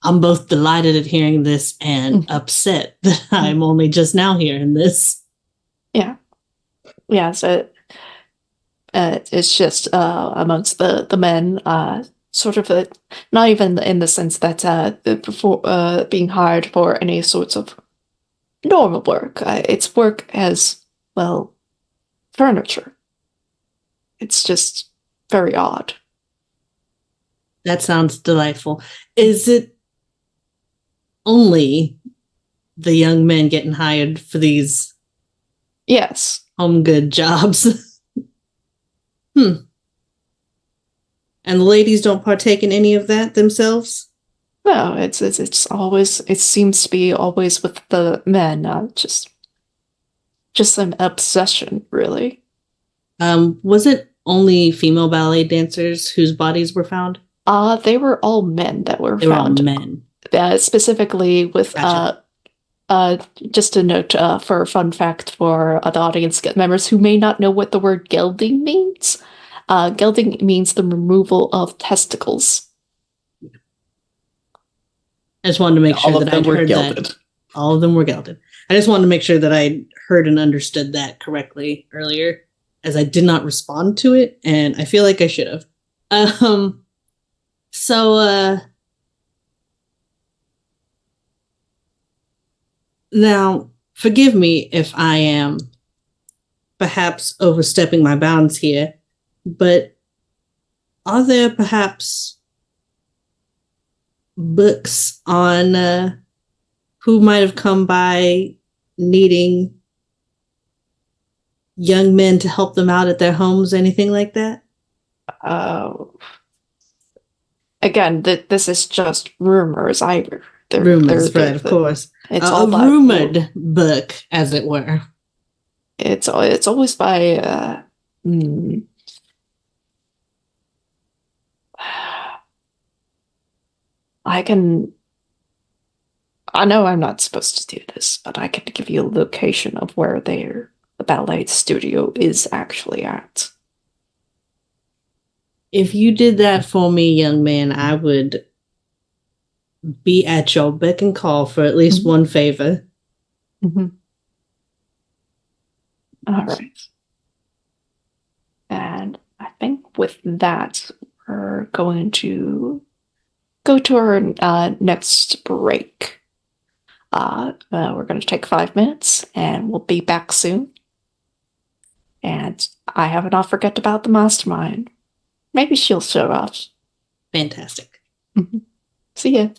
I'm both delighted at hearing this and upset that I'm only just now hearing this. Yeah, so it's just amongst the men sort of a, not even in the sense that before being hired for any sorts of normal work. It's work as, well, furniture. It's just very odd. That sounds delightful. Is it only the young men getting hired for these Yes. home good jobs? And the ladies don't partake in any of that themselves? No, it's always, it seems to be always with the men, just an obsession, really. Was it only female ballet dancers whose bodies were found? They were all men that were They were all found. men. Specifically with Gotcha. just a note for a fun fact for the audience members who may not know what the word gelding means. Gelding means the removal of testicles. I just wanted to make sure All of that them I'd were heard gelded. that. All of them were gelded. I just wanted to make sure that I heard and understood that correctly earlier, as I did not respond to it, and I feel like I should have. So now forgive me if I am perhaps overstepping my bounds here, but are there perhaps books on who might have come by needing young men to help them out at their homes, anything like that? Again, this is just rumors. Rumors, right, of course. It's A all by rumored book, as it were. It's always by I know I'm not supposed to do this, but I can give you a location of where the ballet studio is actually at. If you did that for me, young man, I would be at your beck and call for at least one favor. Mm-hmm. All right. And I think with that, we're going to go to our next break. We're going to take 5 minutes, and we'll be back soon. And I have not forget about the mastermind. Maybe she'll show up. Fantastic. See ya.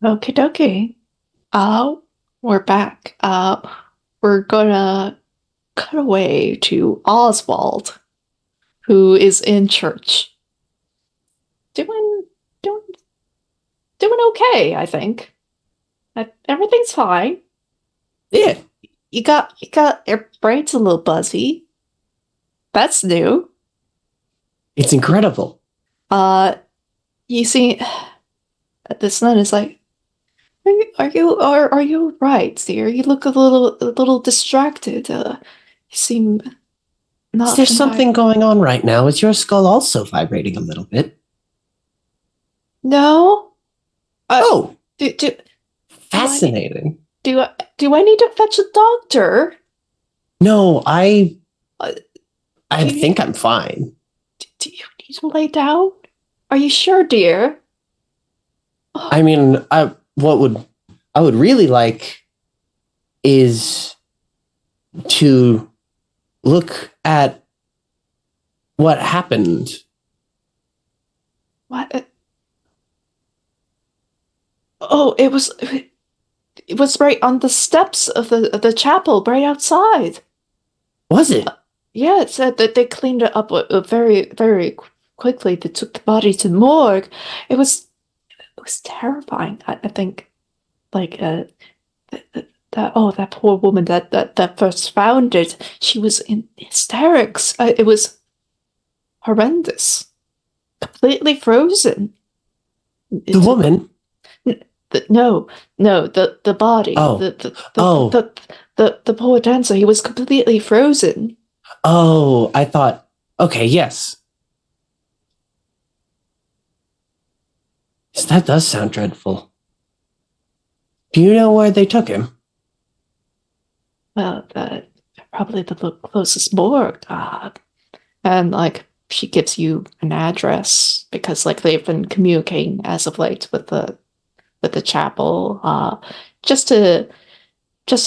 Okie dokie. We're back. We're gonna cut away to Oswald, who is in church. Doing okay, I think. Everything's fine. Yeah, You got your brain's a little buzzy. That's new. it's incredible. You see, this nun is like, are you right, dear? You look a little distracted. You seem not. Is there something going on right now? Is your skull also vibrating a little bit? No. Oh, Do fascinating. do I need to fetch a doctor? No, I do you- think I'm fine. Do you need to lay down? Are you sure, dear? I mean, I would really like is to look at what happened. What? Oh, it was right on the steps of the chapel, right outside. Was it? Yeah, it said that they cleaned it up very, very quickly. They took the body to the morgue. It was terrifying. I think, like, that poor woman that first found it, she was in hysterics. It was horrendous. Completely frozen. The woman? No, the body. Oh. The poor dancer, he was completely frozen. Oh, I thought, okay, yes. Yes, that does sound dreadful. Do you know where they took him? Well, probably the closest morgue. And like she gives you an address because like they've been communicating as of late with the chapel, just to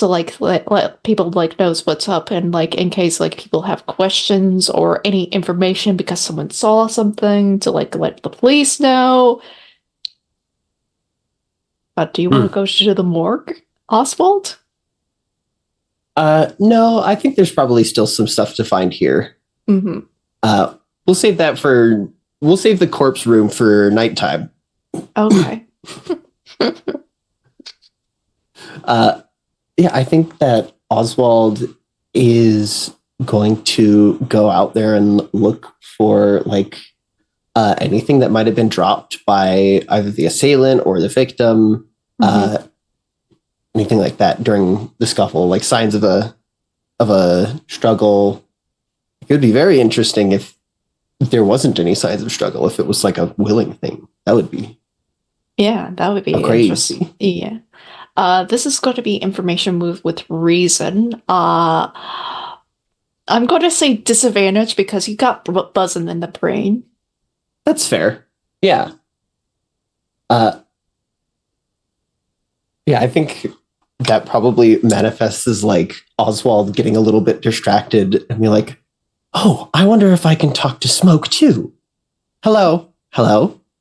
like let people like knows what's up, and like in case like people have questions or any information because someone saw something, to like let the police know. But do you want to go to the morgue, Oswald? No, I think there's probably still some stuff to find here. Mm-hmm. We'll save the corpse room for nighttime. Okay. Yeah, I think that Oswald is going to go out there and look for like anything that might have been dropped by either the assailant or the victim, anything like that during the scuffle, like signs of a struggle. It would be very interesting if there wasn't any signs of struggle, if it was like a willing thing. That would be interesting. crazy. Yeah. This is going to be information move with reason. I'm going to say disadvantage because you got buzzing in the brain. That's fair. Yeah. Yeah, I think that probably manifests as like Oswald getting a little bit distracted and be like, oh, I wonder if I can talk to Smoke too. Hello,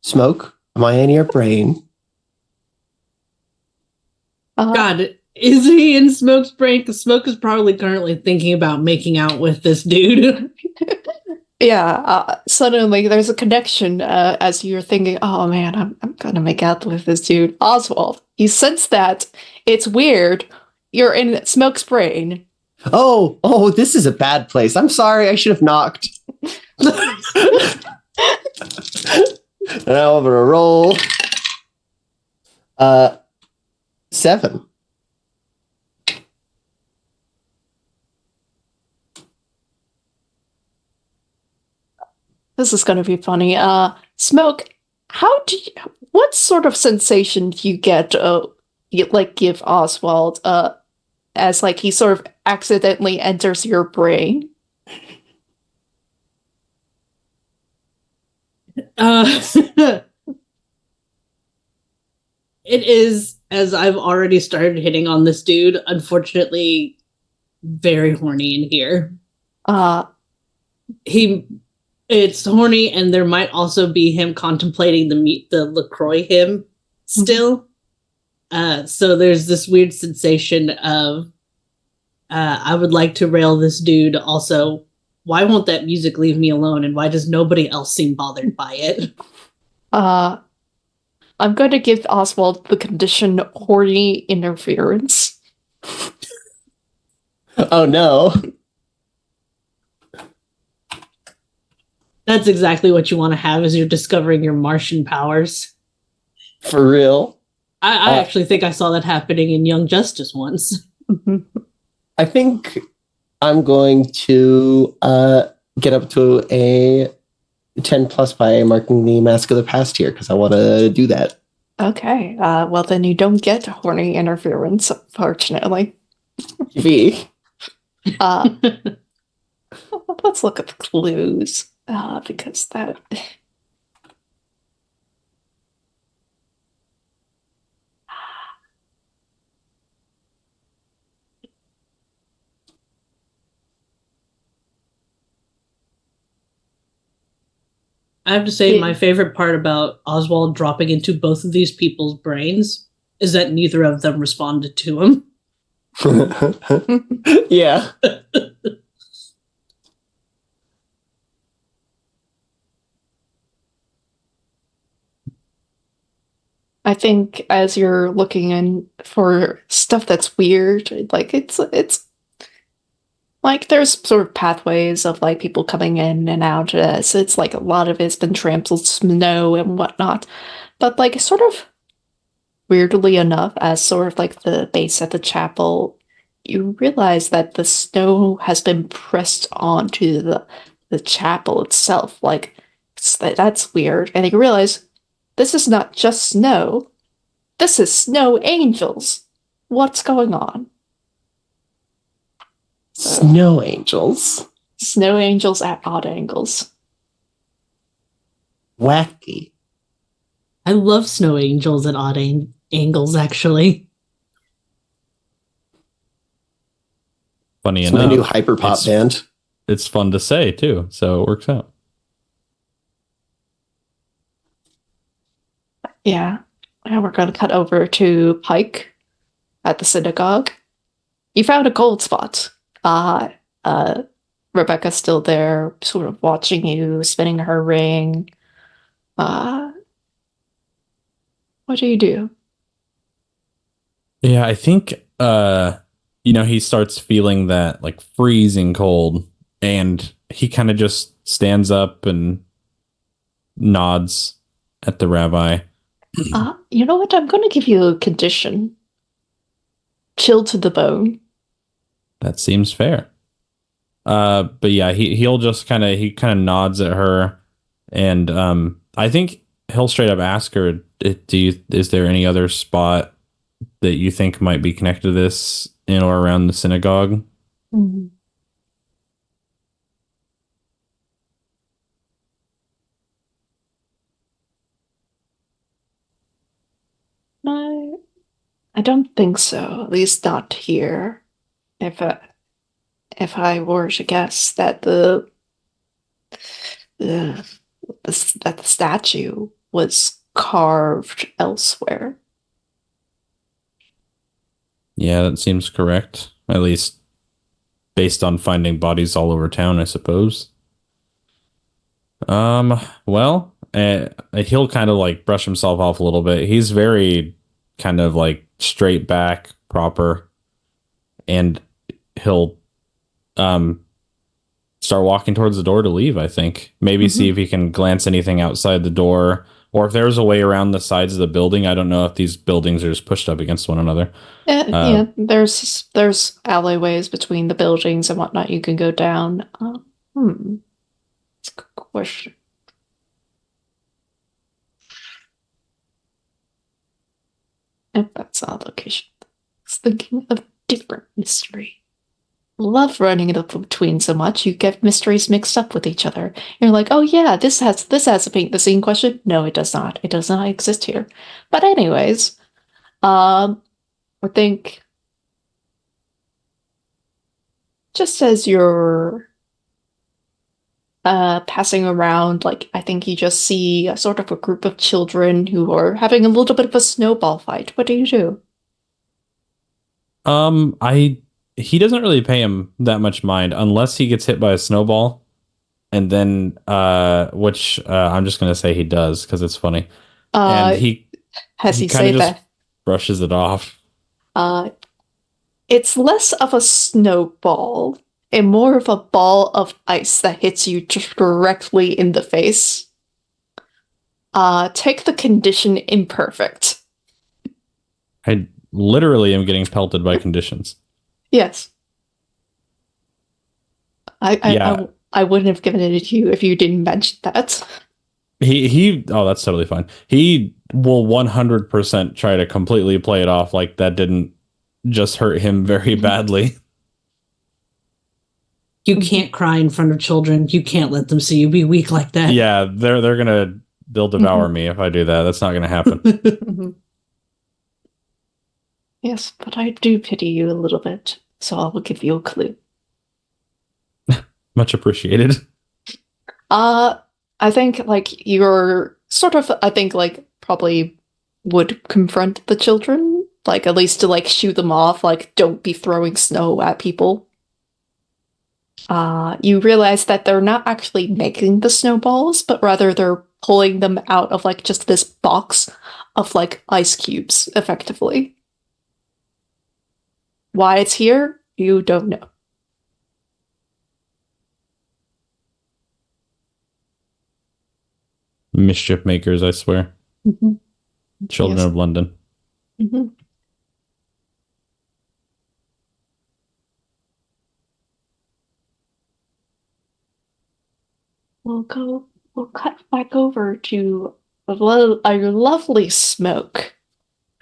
Smoke, am I in your brain? God, is he in Smoke's brain? Because Smoke is probably currently thinking about making out with this dude. Yeah, suddenly there's a connection as you're thinking, oh man, I'm gonna make out with this dude. Oswald, you sense that. It's weird. You're in Smoke's brain. Oh, this is a bad place. I'm sorry, I should have knocked. Now I'm gonna roll. 7. This is going to be funny. Smoke, what sort of sensation do you get, give Oswald, as like he sort of accidentally enters your brain? It is, as I've already started hitting on this dude, unfortunately, very horny in here. It's horny, and there might also be him contemplating the LaCroix hymn still. So there's this weird sensation of I would like to rail this dude. Also, why won't that music leave me alone? And why does nobody else seem bothered by it? I'm going to give Oswald the condition horny interference. Oh no. That's exactly what you want to have as you're discovering your Martian powers. For real. I actually think I saw that happening in Young Justice once. I think I'm going to get up to a 10 plus by marking the Mask of the Past here because I want to do that. Okay, well then you don't get horny interference, unfortunately. V. Let's look at the clues, because that... I have to say, my favorite part about Oswald dropping into both of these people's brains is that neither of them responded to him. Yeah. I think as you're looking in for stuff that's weird, like it's like there's sort of pathways of like people coming in and out. So it's like a lot of it's been trampled snow and whatnot. But like sort of weirdly enough, as sort of like the base at the chapel, you realize that the snow has been pressed onto the chapel itself. Like that's weird. And you realize this is not just snow. This is snow angels. What's going on? Snow angels. Snow angels at odd angles. Wacky. I love snow angels at odd angles, actually. Funny It's enough, my new hyperpop band. It's fun to say too, so it works out. Yeah. Now we're going to cut over to Pike at the synagogue. You found a cold spot. Rebecca's still there, sort of watching you, spinning her ring. What do you do? Yeah, I think he starts feeling that like freezing cold, and he kind of just stands up and nods at the rabbi. You know what? I'm going to give you a condition. Chill to the bone. That seems fair. But yeah, he'll just kind of nods at her, and I think he'll straight up ask her, is there any other spot that you think might be connected to this in or around the synagogue? Mm-hmm. No, I don't think so. At least not here. If I were to guess that that the statue was carved elsewhere. Yeah, that seems correct. At least based on finding bodies all over town, I suppose. Well, he'll kind of like brush himself off a little bit. He's very kind of like straight back, proper, and he'll start walking towards the door to leave, I think. Maybe see if he can glance anything outside the door, or if there's a way around the sides of the building. I don't know if these buildings are just pushed up against one another. Yeah, there's alleyways between the buildings and whatnot you can go down. That's a good question. If that's our location. I was thinking of a different mystery. Love running it up between so much, you get mysteries mixed up with each other. You're like, oh yeah, this has a paint the scene question. No, it does not. It does not exist here. But anyways, I think just as you're passing around, like I think you just see a sort of a group of children who are having a little bit of a snowball fight. What do you do? He doesn't really pay him that much mind unless he gets hit by a snowball, and then which I'm just gonna say he does because it's funny. And Has he kind of say just that? brushes it off. It's less of a snowball and more of a ball of ice that hits you directly in the face. Take the condition imperfect. I literally am getting pelted by conditions. Yes. Yeah. I wouldn't have given it to you if you didn't mention that. Oh, that's totally fine. He will 100% try to completely play it off like that didn't just hurt him very badly. You can't cry in front of children. You can't let them see you be weak like that. Yeah, they'll devour me if I do that. That's not gonna happen. Mhm. Yes, but I do pity you a little bit, so I will give you a clue. Much appreciated. I think like you're sort of probably would confront the children, like at least to like shoot them off, like don't be throwing snow at people. You realize that they're not actually making the snowballs, but rather they're pulling them out of like just this box of like ice cubes, effectively. Why it's here, you don't know. Mischief makers, I swear. Mm-hmm. Children Yes. of London. Mm-hmm. We'll cut back over to a lovely Smoke,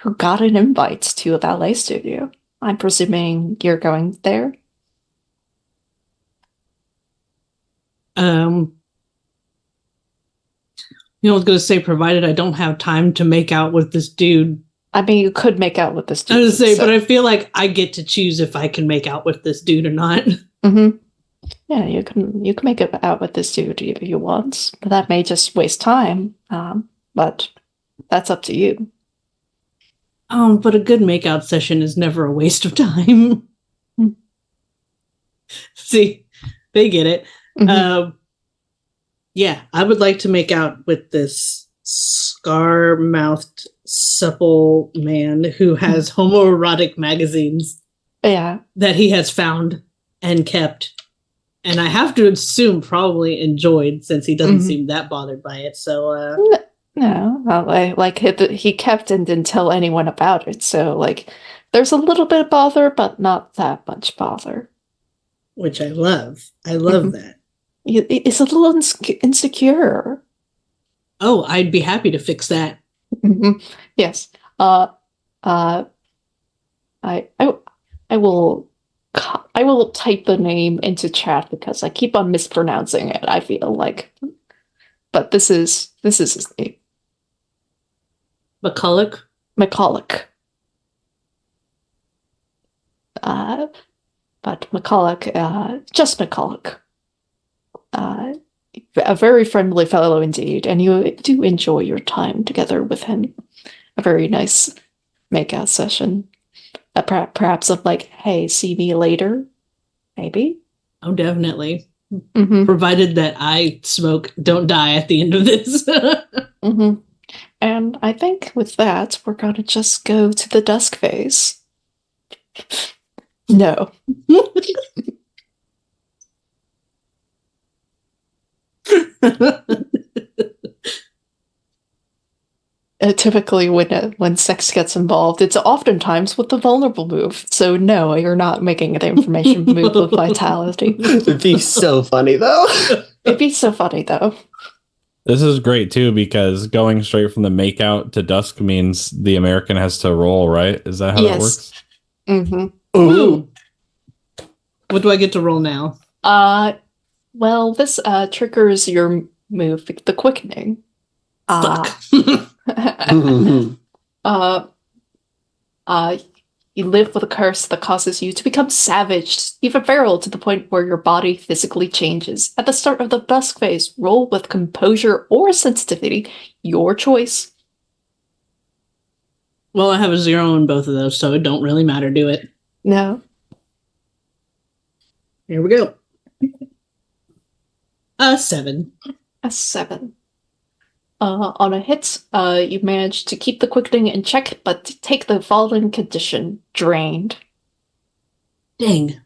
who got an invite to a ballet studio. I'm presuming you're going there? I was going to say, provided I don't have time to make out with this dude. I mean, you could make out with this dude. I was going to say, but I feel like I get to choose if I can make out with this dude or not. Mm-hmm. Yeah, you can make it out with this dude if you want, but that may just waste time. But that's up to you. But a good makeout session is never a waste of time. See, they get it. Mm-hmm. Yeah, I would like to make out with this scar-mouthed, supple man who has homoerotic magazines. Yeah, that he has found and kept, and I have to assume probably enjoyed, since he doesn't seem that bothered by it. So, no, like he kept and didn't tell anyone about it. So like, there's a little bit of bother, but not that much bother. Which I love. I love that. It's a little insecure. Oh, I'd be happy to fix that. Yes. I will type the name into chat because I keep on mispronouncing it. I feel like, but this is his name. McCulloch. But McCulloch, just McCulloch. A very friendly fellow indeed, and you do enjoy your time together with him. A very nice makeout session. Perhaps of like, hey, see me later, maybe. Oh, definitely. Mm-hmm. Provided that I don't die at the end of this. Mm-hmm. And I think with that, we're gonna just go to the dusk phase. No. Typically, when sex gets involved, it's oftentimes with the vulnerable move. So no, you're not making the information move with vitality. It'd be so funny, though. It'd be so funny, though. This is great, too, because going straight from the makeout to dusk means the American has to roll, right? Is that how that works? Mm-hmm. Ooh. What do I get to roll now? Well, this triggers your move, the quickening. Fuck. You live with a curse that causes you to become savage, even feral, to the point where your body physically changes. At the start of the dusk phase, roll with composure or sensitivity, your choice. Well, I have a 0 in both of those, so it don't really matter, do it? No. Here we go. A 7. A 7. On a hit, you manage to keep the quickening in check, but take the following condition: drained. Dang.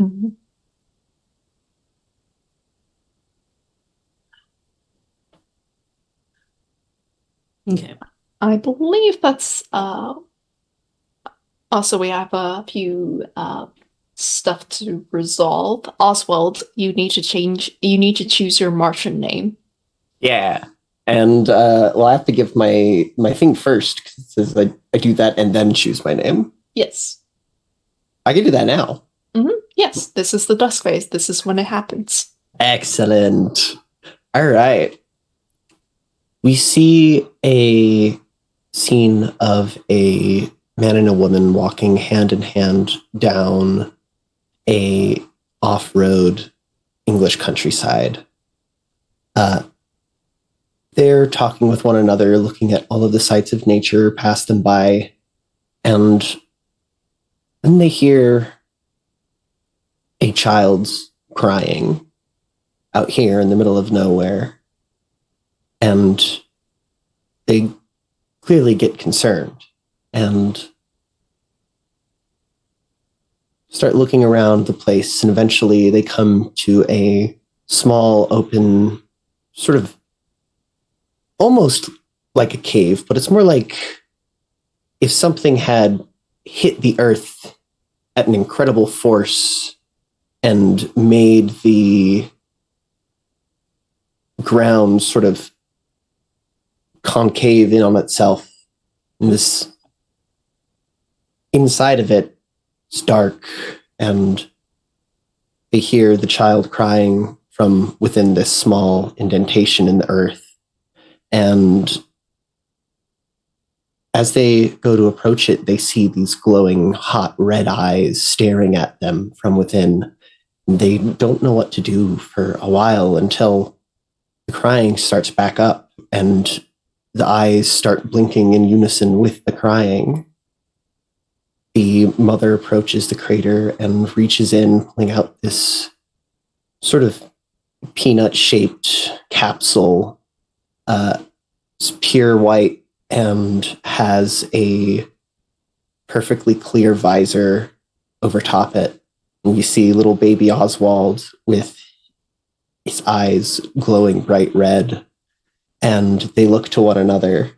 Mhm. Okay. I believe that's also we have a few stuff to resolve. Oswald, you need to choose your Martian name. Yeah. And well, I have to give my thing first because it says I do that and then choose my name. Yes. I can do that now. Yes, this is the dusk phase. This is when it happens. Excellent. All right. We see a scene of a man and a woman walking hand in hand down a off-road English countryside. They're talking with one another, looking at all of the sights of nature pass them by, and then they hear a child's crying out here in the middle of nowhere, and they clearly get concerned and start looking around the place, and eventually they come to a small open, sort of almost like a cave, but it's more like if something had hit the earth at an incredible force and made the ground sort of concave in on itself. And this inside of it is dark, and they hear the child crying from within this small indentation in the earth. And as they go to approach it, they see these glowing hot red eyes staring at them from within. They don't know what to do for a while until the crying starts back up and the eyes start blinking in unison with the crying. The mother approaches the crater and reaches in, pulling out this sort of peanut-shaped capsule. It's pure white and has a perfectly clear visor over top it. And you see little baby Oswald with his eyes glowing bright red, and they look to one another.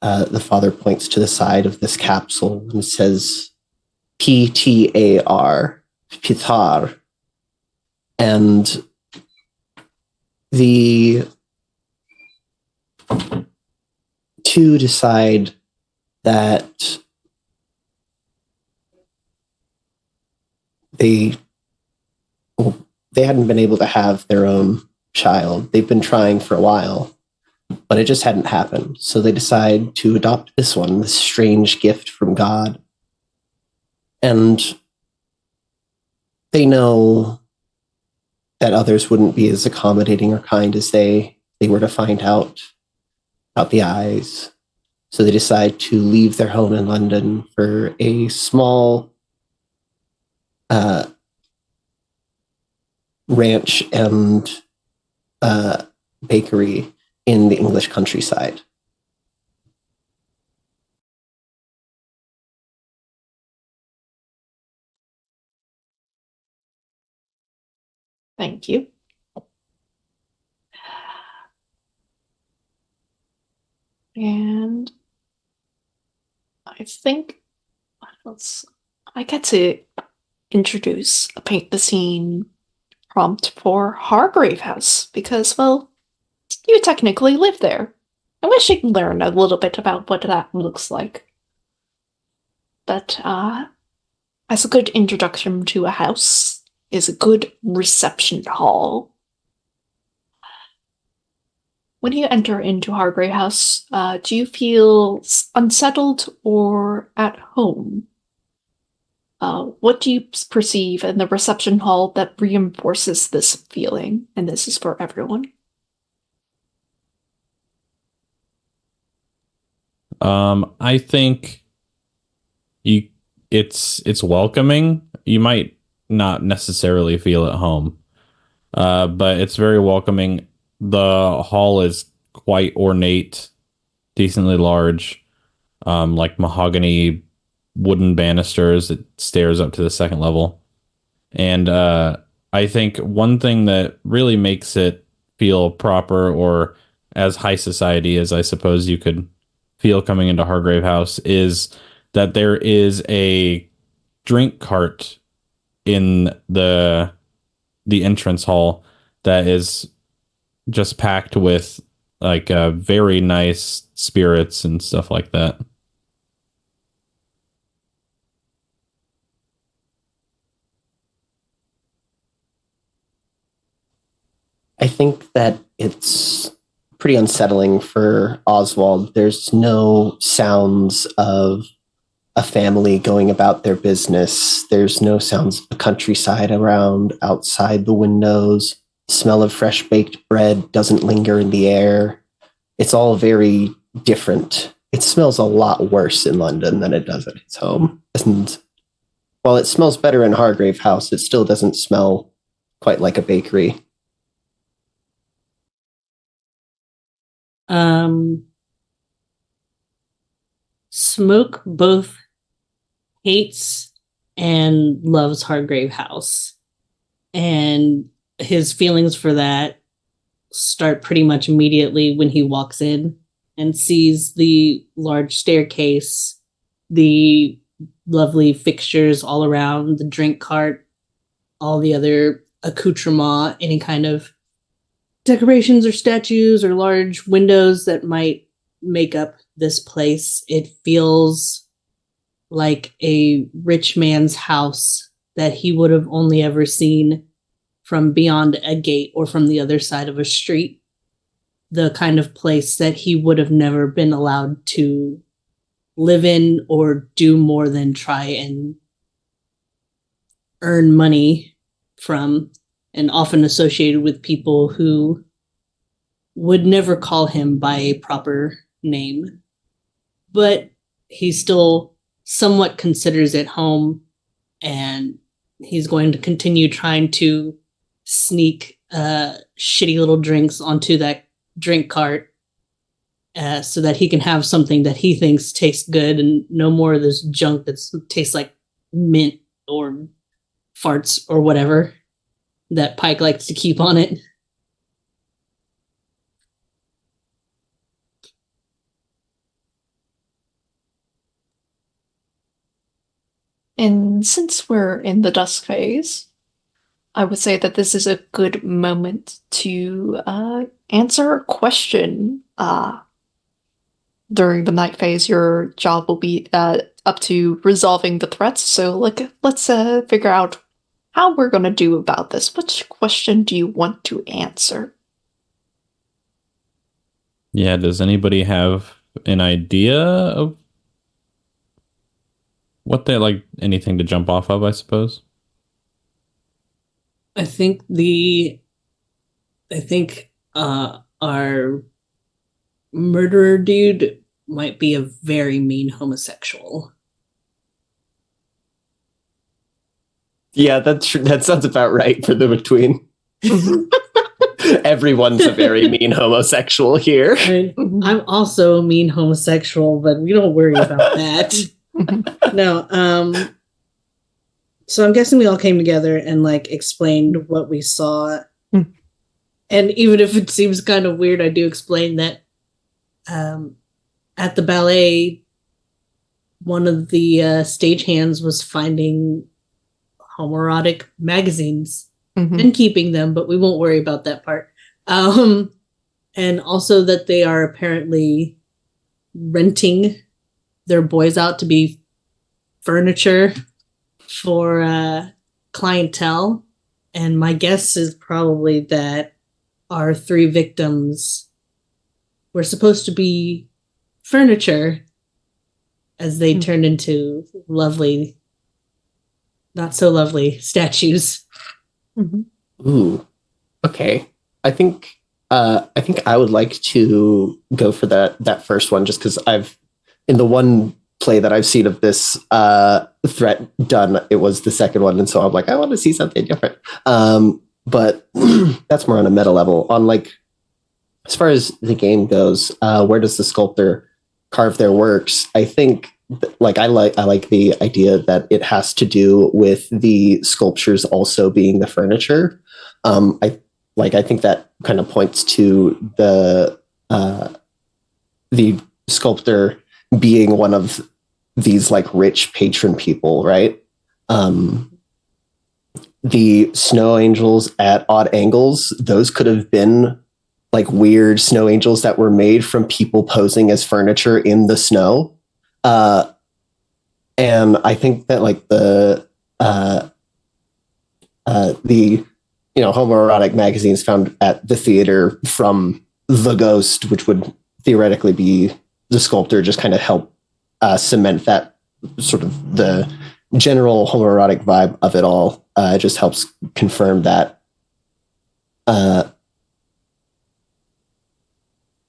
The father points to the side of this capsule and says, PTAR, Pitar. And the two decide that they hadn't been able to have their own child. They've been trying for a while, but it just hadn't happened. So they decide to adopt this one, this strange gift from God. And they know that others wouldn't be as accommodating or kind as they were to find out about the eyes. So they decide to leave their home in London for a small ranch and bakery in the English countryside. Thank you. And I think I get to paint the scene prompt for Hargrave House because, well, you technically live there. I wish you can learn a little bit about what that looks like. But as a good introduction to a house is a good reception hall. When you enter into Hargrave House, do you feel unsettled or at home? What do you perceive in the reception hall that reinforces this feeling? And this is for everyone. I think it's welcoming. You might not necessarily feel at home, but it's very welcoming. The hall is quite ornate, decently large, like mahogany wooden banisters that stairs up to the second level. And I think one thing that really makes it feel proper, or as high society as I suppose you could feel coming into Hargrave House, is that there is a drink cart in the entrance hall that is just packed with like very nice spirits and stuff like that. I think that it's pretty unsettling for Oswald. There's no sounds of a family going about their business. There's no sounds of the countryside around outside the windows. The smell of fresh baked bread doesn't linger in the air. It's all very different. It smells a lot worse in London than it does at its home. And while it smells better in Hargrave House, it still doesn't smell quite like a bakery. Smoke both hates and loves Hargrave House. And his feelings for that start pretty much immediately when he walks in and sees the large staircase, the lovely fixtures all around, the drink cart, all the other accoutrement, any kind of decorations or statues or large windows that might make up this place. It feels like a rich man's house that he would have only ever seen from beyond a gate or from the other side of a street. The kind of place that he would have never been allowed to live in or do more than try and earn money from, and often associated with people who would never call him by a proper name. But he still somewhat considers it home, and he's going to continue trying to sneak shitty little drinks onto that drink cart so that he can have something that he thinks tastes good and no more of this junk that tastes like mint or farts or whatever that Pike likes to keep on it. And since we're in the dusk phase, I would say that this is a good moment to answer a question. During the night phase, your job will be up to resolving the threats. So, let's figure out how we're going to do about this. Which question do you want to answer? Yeah, does anybody have an idea of what they like, anything to jump off of, I suppose? I think our murderer dude might be a very mean homosexual. Yeah, that sounds about right for the between. Everyone's a very mean homosexual here. I mean, I'm also a mean homosexual, but we don't worry about that. No, so I'm guessing we all came together and like explained what we saw. And even if it seems kind of weird, I do explain that at the ballet, one of the stagehands was finding homoerotic magazines and keeping them, but we won't worry about that part. And also that they are apparently renting their boys out to be furniture for clientele. And my guess is probably that our 3 victims were supposed to be furniture as they turned into lovely, not so lovely statues. Ooh, okay. I think I would like to go for that first one, just because I've, in the one play that I've seen of this threat done, it was the second one, and so I'm like, I want to see something different. But that's more on a meta level. On like, as far as the game goes, where does the sculptor carve their works? I think like I like the idea that it has to do with the sculptures also being the furniture. I think that kind of points to the sculptor being one of these like rich patron people, right? The snow angels at odd angles, those could have been like weird snow angels that were made from people posing as furniture in the snow. And I think that like the homoerotic magazines found at the theater from the ghost, which would theoretically be the sculptor, just kind of help cement that sort of the general homoerotic vibe of it all. It just helps confirm that.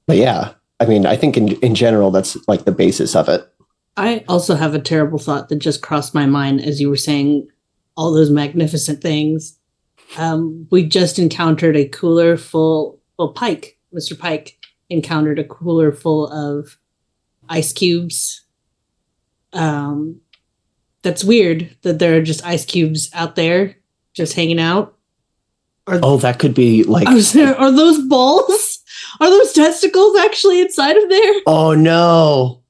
But yeah, I mean, I think in general, that's like the basis of it. I also have a terrible thought that just crossed my mind as you were saying all those magnificent things. We just encountered a cooler full, Pike, Mr. Pike encountered a cooler full of ice cubes. That's weird that there are just ice cubes out there just hanging out. That could be like... Are those balls? Are those testicles actually inside of there? Oh, no.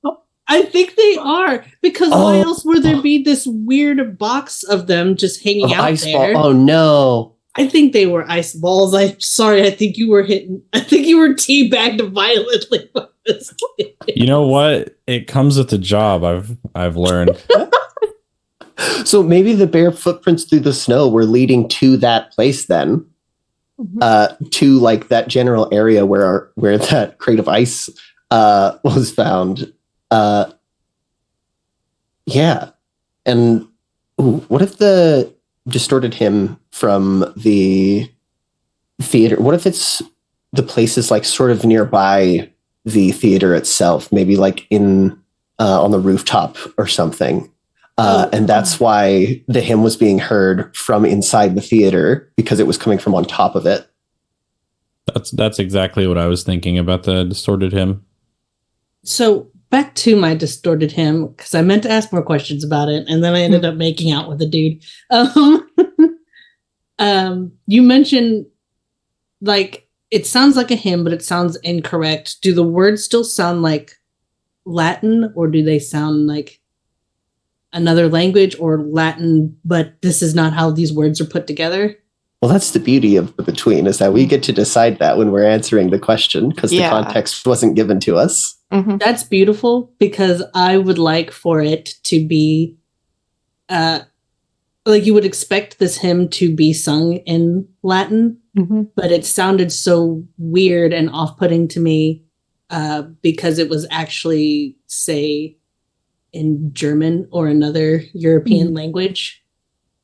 I think they are. Because why else would there be this weird box of them just hanging out ice there? Ball. Oh, no. I think they were ice balls. I'm sorry. I think you were teabagged violently by this kid. You know what? It comes with the job, I've learned. So maybe the bare footprints through the snow were leading to that place then. Mm-hmm. To like that general area where that crate of ice was found. Yeah. And what if the distorted him from the theater? What if it's the places like sort of nearby the theater itself, maybe like in on the rooftop or something? And that's why the hymn was being heard from inside the theater, because it was coming from on top of it. That's exactly what I was thinking about the distorted hymn. So back to my distorted hymn, because I meant to ask more questions about it, and then I ended up making out with a dude. You mentioned like it sounds like a hymn, but it sounds incorrect. Do the words still sound like Latin, or do they sound like another language, or Latin, but this is not how these words are put together? Well, that's the beauty of the Between, is that we get to decide that when we're answering the question, because the context wasn't given to us. Mm-hmm. That's beautiful, because I would like for it to be like you would expect this hymn to be sung in Latin, but it sounded so weird and off-putting to me because it was actually, say, in German or another European language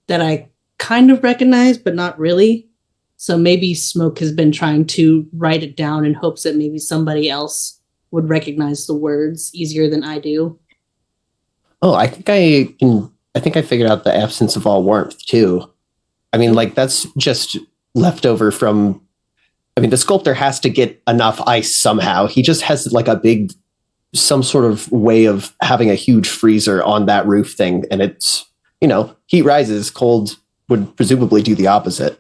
that I kind of recognize, but not really. So maybe Smoke has been trying to write it down in hopes that maybe somebody else would recognize the words easier than I do. Oh, I think I figured out the absence of all warmth too. I mean, like that's just leftover from, I mean, the sculptor has to get enough ice somehow. He just has like some sort of way of having a huge freezer on that roof thing. And it's, heat rises, cold would presumably do the opposite.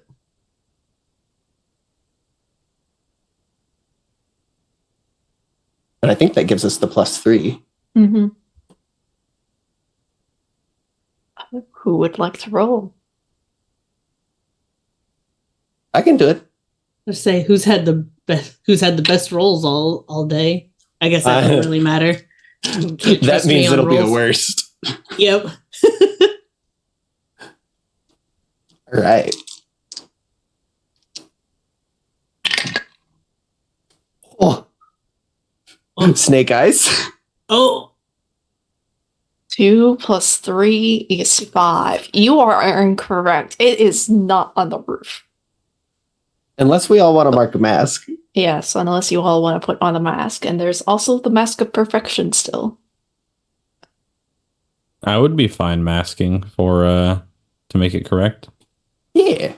And I think that gives us the +3. Mm-hmm. Who would like to roll? I can do it. Let's say who's had the best rolls all day. I guess that doesn't really matter. That means it'll be the worst. Yep. All right. Oh. Snake eyes. Oh. 2 + 3 is 5. You are incorrect. It is not on the roof. Unless we all want to mark a mask. Yes, unless you all want to put on the mask. And there's also the Mask of Perfection still. I would be fine masking for to make it correct. Yeah.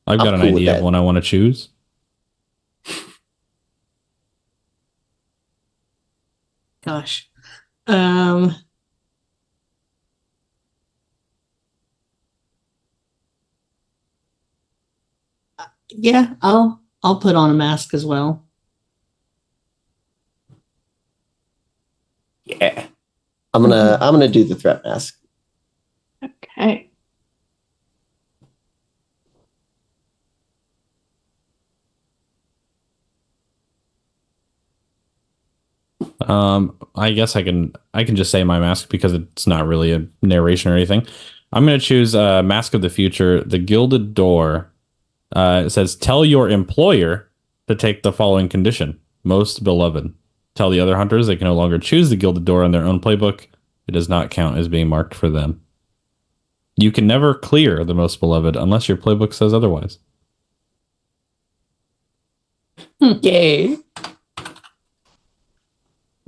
I've got an cool with idea of that. one I want to choose. Gosh. Yeah, I'll put on a mask as well. Yeah. I'm gonna do the threat mask. Okay. I guess I can just say my mask because it's not really a narration or anything. I'm going to choose Mask of the Future, the Gilded Door. It says, tell your employer to take the following condition. Most beloved. Tell the other hunters they can no longer choose the Gilded Door on their own playbook. It does not count as being marked for them. You can never clear the most beloved unless your playbook says otherwise. Yay.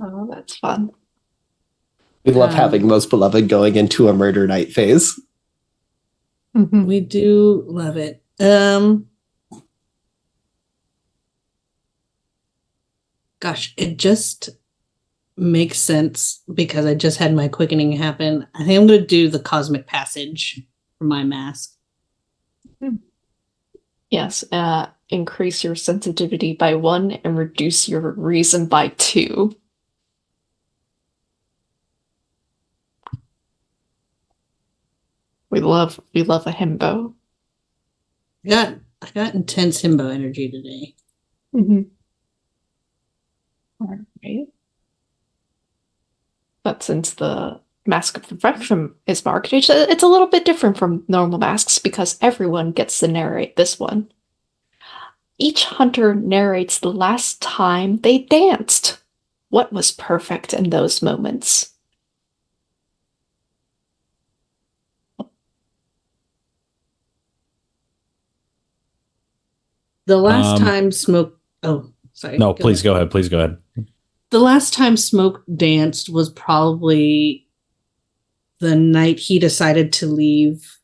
Oh, that's fun. We love having most beloved going into a murder night phase. Mhm. We do love it. Gosh, it just makes sense because I just had my quickening happen. I think I'm going to do the cosmic passage for my mask. Yes, increase your sensitivity by 1 and reduce your reason by 2. We love a himbo. I got intense himbo energy today. Mm-hmm. All right. But since the Mask of Perfection is marked, it's a little bit different from normal masks because everyone gets to narrate this one. Each hunter narrates the last time they danced. What was perfect in those moments? The last time Smoke... Oh, sorry. No, please go ahead. Please go ahead. The last time Smoke danced was probably the night he decided to leave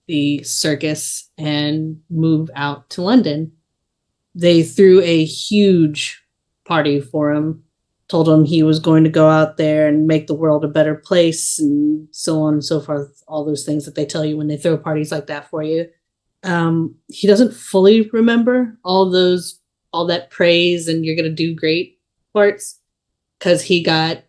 the circus and move out to London. They threw a huge party for him, told him he was going to go out there and make the world a better place, and so on and so forth. All those things that they tell you when they throw parties like that for you. He doesn't fully remember all that praise and you're going to do great parts because he got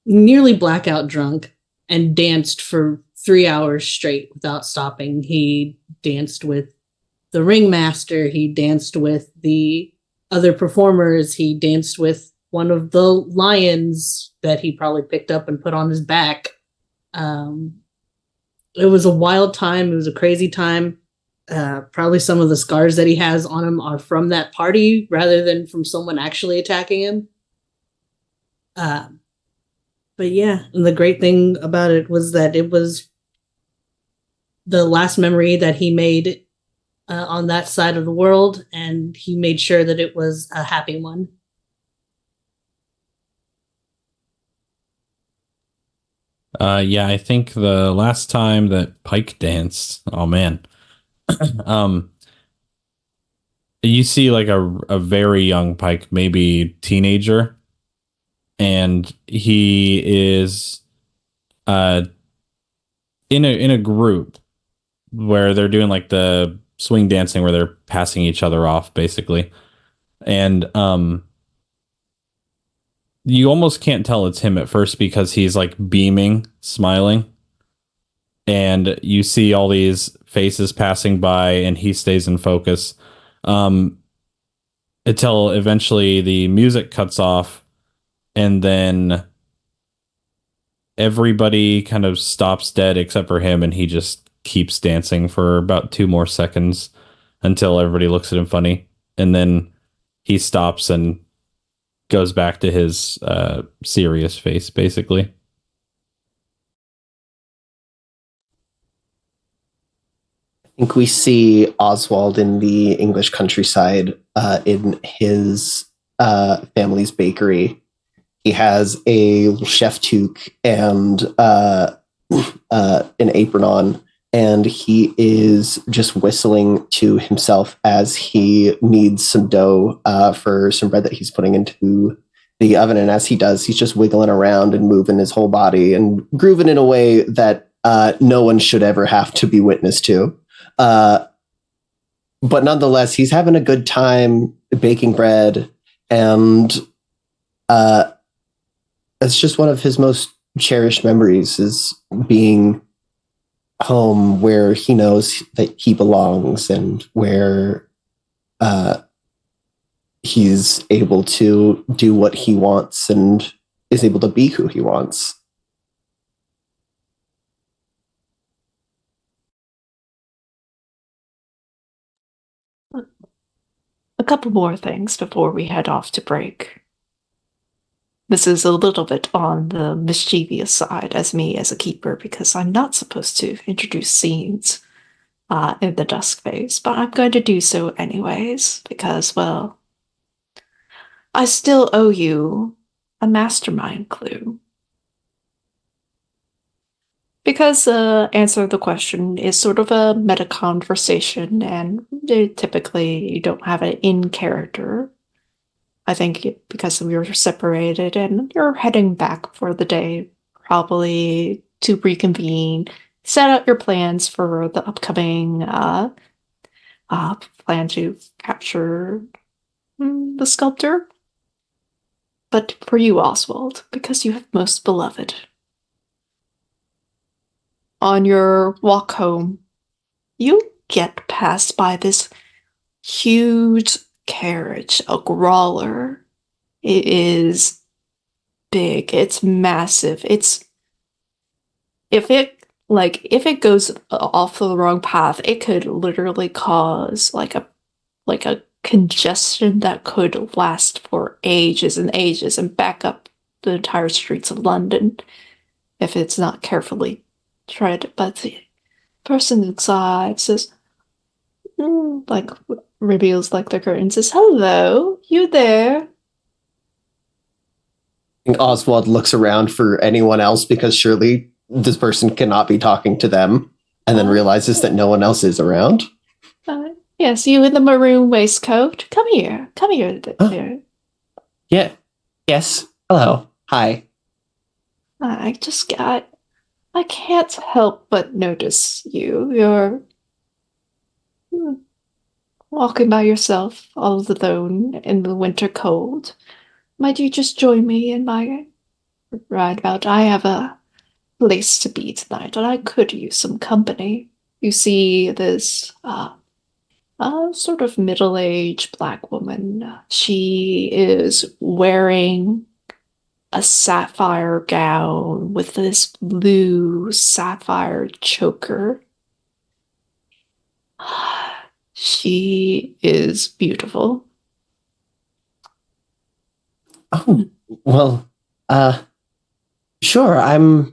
nearly blackout drunk and danced for 3 hours straight without stopping. He danced with the ringmaster. He danced with the other performers. He danced with one of the lions that he probably picked up and put on his back. It was a wild time. It was a crazy time. Probably some of the scars that he has on him are from that party rather than from someone actually attacking him. But yeah, and the great thing about it was that it was the last memory that he made on that side of the world, and he made sure that it was a happy one. Yeah, I think the last time that Pike danced, oh man. You see like a very young Pike, maybe teenager, and he is in a group where they're doing like the swing dancing where they're passing each other off basically. And you almost can't tell it's him at first because he's like beaming, smiling. And you see all these faces passing by and he stays in focus. Until eventually the music cuts off and then everybody kind of stops dead except for him and he just keeps dancing for about 2 more seconds until everybody looks at him funny. And then he stops and goes back to his serious face, basically. I think we see Oswald in the English countryside in his family's bakery. He has a chef toque and an apron on, and he is just whistling to himself as he kneads some dough for some bread that he's putting into the oven. And as he does, he's just wiggling around and moving his whole body and grooving in a way that no one should ever have to be witness to. But nonetheless, he's having a good time baking bread, and it's just one of his most cherished memories, is being home where he knows that he belongs and where he's able to do what he wants and is able to be who he wants. A couple more things before we head off to break. This is a little bit on the mischievous side as me as a keeper, because I'm not supposed to introduce scenes in the dusk phase, but I'm going to do so anyways, because, well, I still owe you a mastermind clue. Because answer the question is sort of a meta conversation, and typically you don't have it in character. I think because we were separated and you're heading back for the day, probably to reconvene, set out your plans for the upcoming plan to capture the sculptor. But for you, Oswald, because you have most beloved. On your walk home, you get passed by this huge carriage, a growler. It is big, it's massive. If it goes off the wrong path, it could literally cause like a congestion that could last for ages and ages and back up the entire streets of London if it's not carefully tried. But the person inside says, like, reveals like the curtain, says, "Hello, you there?" And Oswald looks around for anyone else, because surely this person cannot be talking to them, and then realizes that no one else is around. Yes, you in the maroon waistcoat. Come here there. Yeah. Yes. Hello. Hi. I can't help but notice you. You're walking by yourself all alone in the winter cold. Might you just join me in my ride about? I have a place to be tonight, and I could use some company. You see this sort of middle-aged black woman. She is wearing a sapphire gown with this blue sapphire choker. She is beautiful. Oh, well, sure,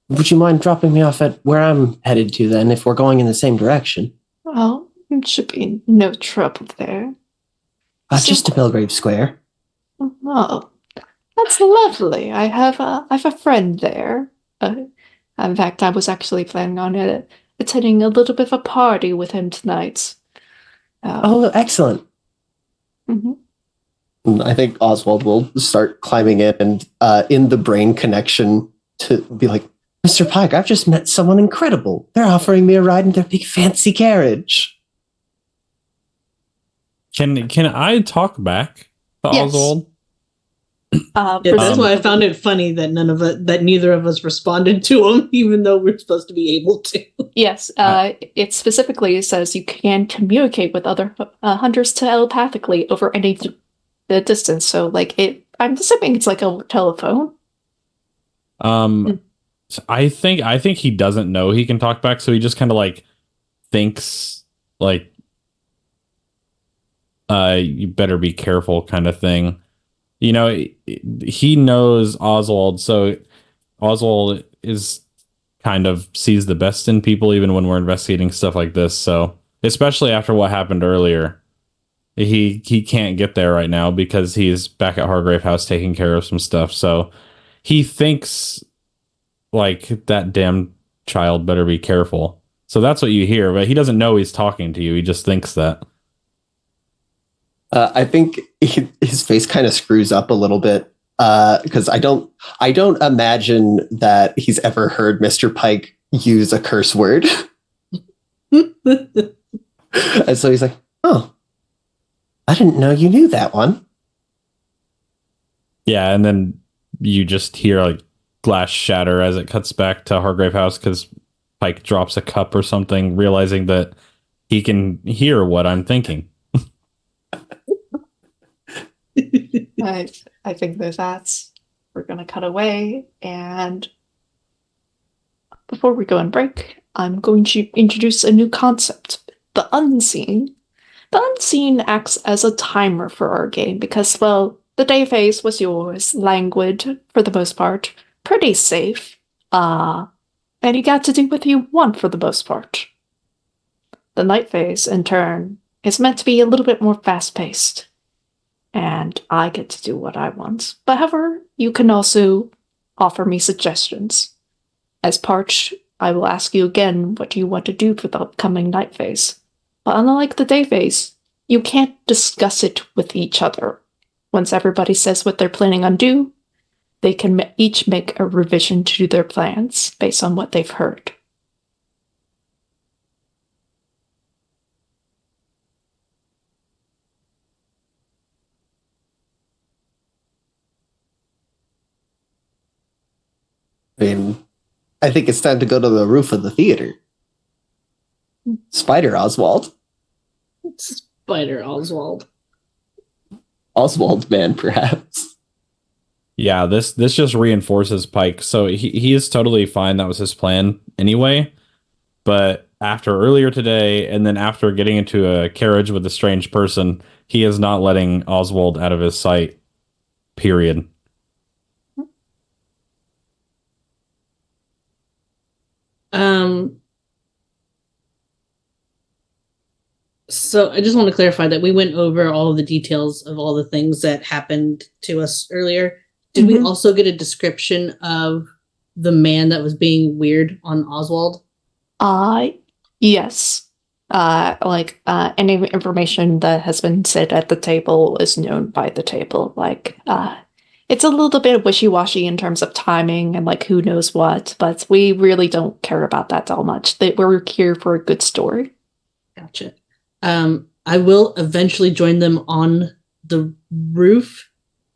would you mind dropping me off at where I'm headed to then, if we're going in the same direction? Well, it should be no trouble there. Just to Belgrave Square. Oh, that's lovely. I have a friend there. In fact, I was actually planning on attending a little bit of a party with him tonight. Oh, excellent. Mm-hmm. I think Oswald will start climbing in, and in the brain connection to be like, "Mr. Pike, I've just met someone incredible. They're offering me a ride in their big fancy carriage." Can I talk back to Yes. Oswald? That's why I found it funny that neither of us responded to him, even though we're supposed to be able to. Yes, it specifically says you can communicate with other hunters telepathically over any the distance. So, like, I'm assuming it's like a telephone. I think he doesn't know he can talk back, so he just kind of like thinks like, you better be careful, kind of thing. You know, he knows Oswald, so Oswald is kind of sees the best in people, even when we're investigating stuff like this. So, especially after what happened earlier, he can't get there right now because he's back at Hargrave House taking care of some stuff. So he thinks like that damn child better be careful. So that's what you hear, but he doesn't know he's talking to you. He just thinks that. I think his face kind of screws up a little bit because I don't imagine that he's ever heard Mr. Pike use a curse word. And so he's like, "Oh, I didn't know you knew that one." Yeah, and then you just hear like glass shatter as it cuts back to Hargrave House because Pike drops a cup or something, realizing that he can hear what I'm thinking. I think that's we're gonna cut away, and before we go on break, I'm going to introduce a new concept, the unseen. The unseen acts as a timer for our game because, well, the day phase was yours, languid for the most part, pretty safe, and you got to do what you want for the most part. The night phase, in turn, is meant to be a little bit more fast-paced, and I get to do what I want. But however, you can also offer me suggestions. As Parch, I will ask you again what you want to do for the upcoming night phase. But unlike the day phase, you can't discuss it with each other. Once everybody says what they're planning on do, they can each make a revision to their plans based on what they've heard. I mean, I think it's time to go to the roof of the theater. Spider Oswald. Spider Oswald. Oswald man, perhaps. Yeah, this just reinforces Pike. So he is totally fine. That was his plan anyway. But after earlier today, and then after getting into a carriage with a strange person, he is not letting Oswald out of his sight. Period. So I just want to clarify that we went over all the details of all the things that happened to us earlier. Did we also get a description of the man that was being weird on Oswald? Yes. Any information that has been said at the table is known by the table. It's a little bit wishy-washy in terms of timing and who knows what, but we really don't care about that all much. We're here for a good story. Gotcha. I will eventually join them on the roof.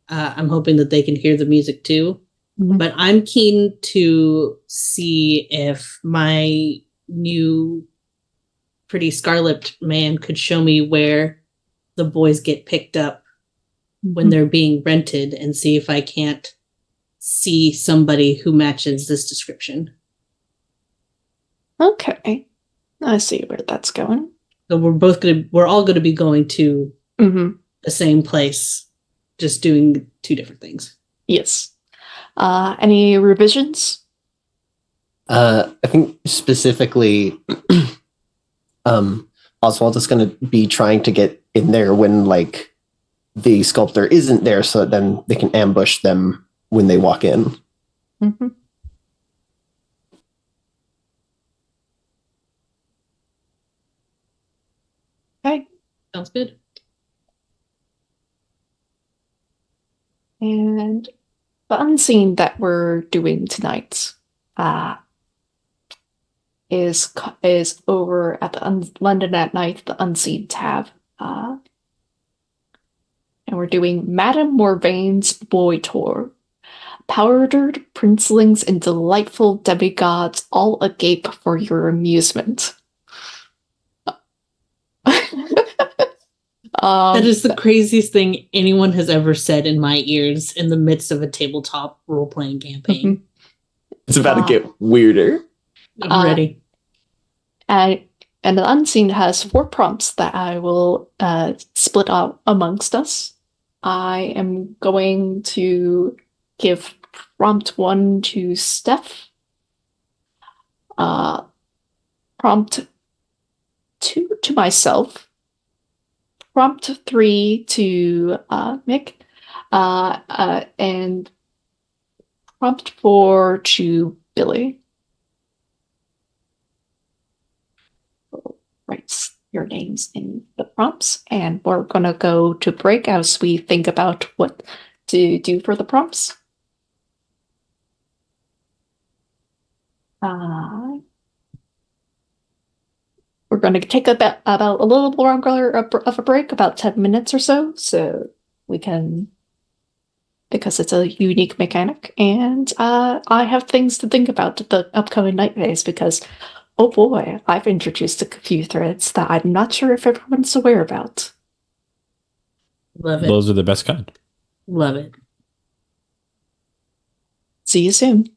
I'm hoping that they can hear the music too. Mm-hmm. But I'm keen to see if my new pretty scar-lipped man could show me where the boys get picked up when they're being rented and see if I can't see somebody who matches this description. Okay. I see where that's going. So we're all gonna be going to the same place, just doing two different things. Yes. Any revisions? I think specifically Oswald is gonna be trying to get in there when the sculptor isn't there, so then they can ambush them when they walk in. Mm-hmm. Okay. Sounds good. And the unseen that we're doing tonight is over at the London at Night, the Unseen tab. And we're doing Madame Morvaine's Boy Tour. Powdered princelings and delightful demigods all agape for your amusement. That is the craziest thing anyone has ever said in my ears in the midst of a tabletop role-playing campaign. It's about to get weirder. I'm ready. And the Unseen has 4 prompts that I will split out amongst us. I am going to give prompt 1 to Steph. Prompt 2 to myself. prompt 3 to Mick, and prompt 4 to Billy. Writes your names in the prompts, and we're gonna go to break as we think about what to do for the prompts. We're going to take about a little longer of a break, about 10 minutes or so we can, because it's a unique mechanic, and I have things to think about the upcoming night phase, because, oh boy, I've introduced a few threads that I'm not sure if everyone's aware about. Love it. Those are the best kind. Love it. See you soon.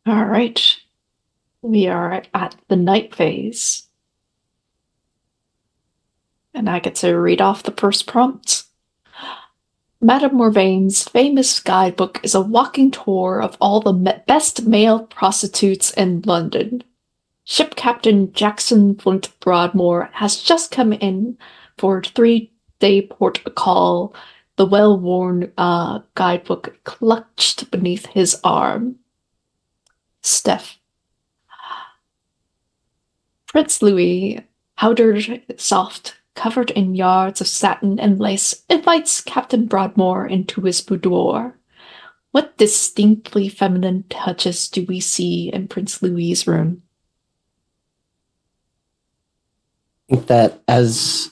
All right. We are at the night phase. And I get to read off the first prompt. Madame Morvaine's famous guidebook is a walking tour of all the best male prostitutes in London. Ship Captain Jackson Flint Broadmoor has just come in for a 3-day port call, the well-worn guidebook clutched beneath his arm. Steph. Prince Louis, powdered soft, covered in yards of satin and lace, invites Captain Broadmoor into his boudoir. What distinctly feminine touches do we see in Prince Louis's room? I think that as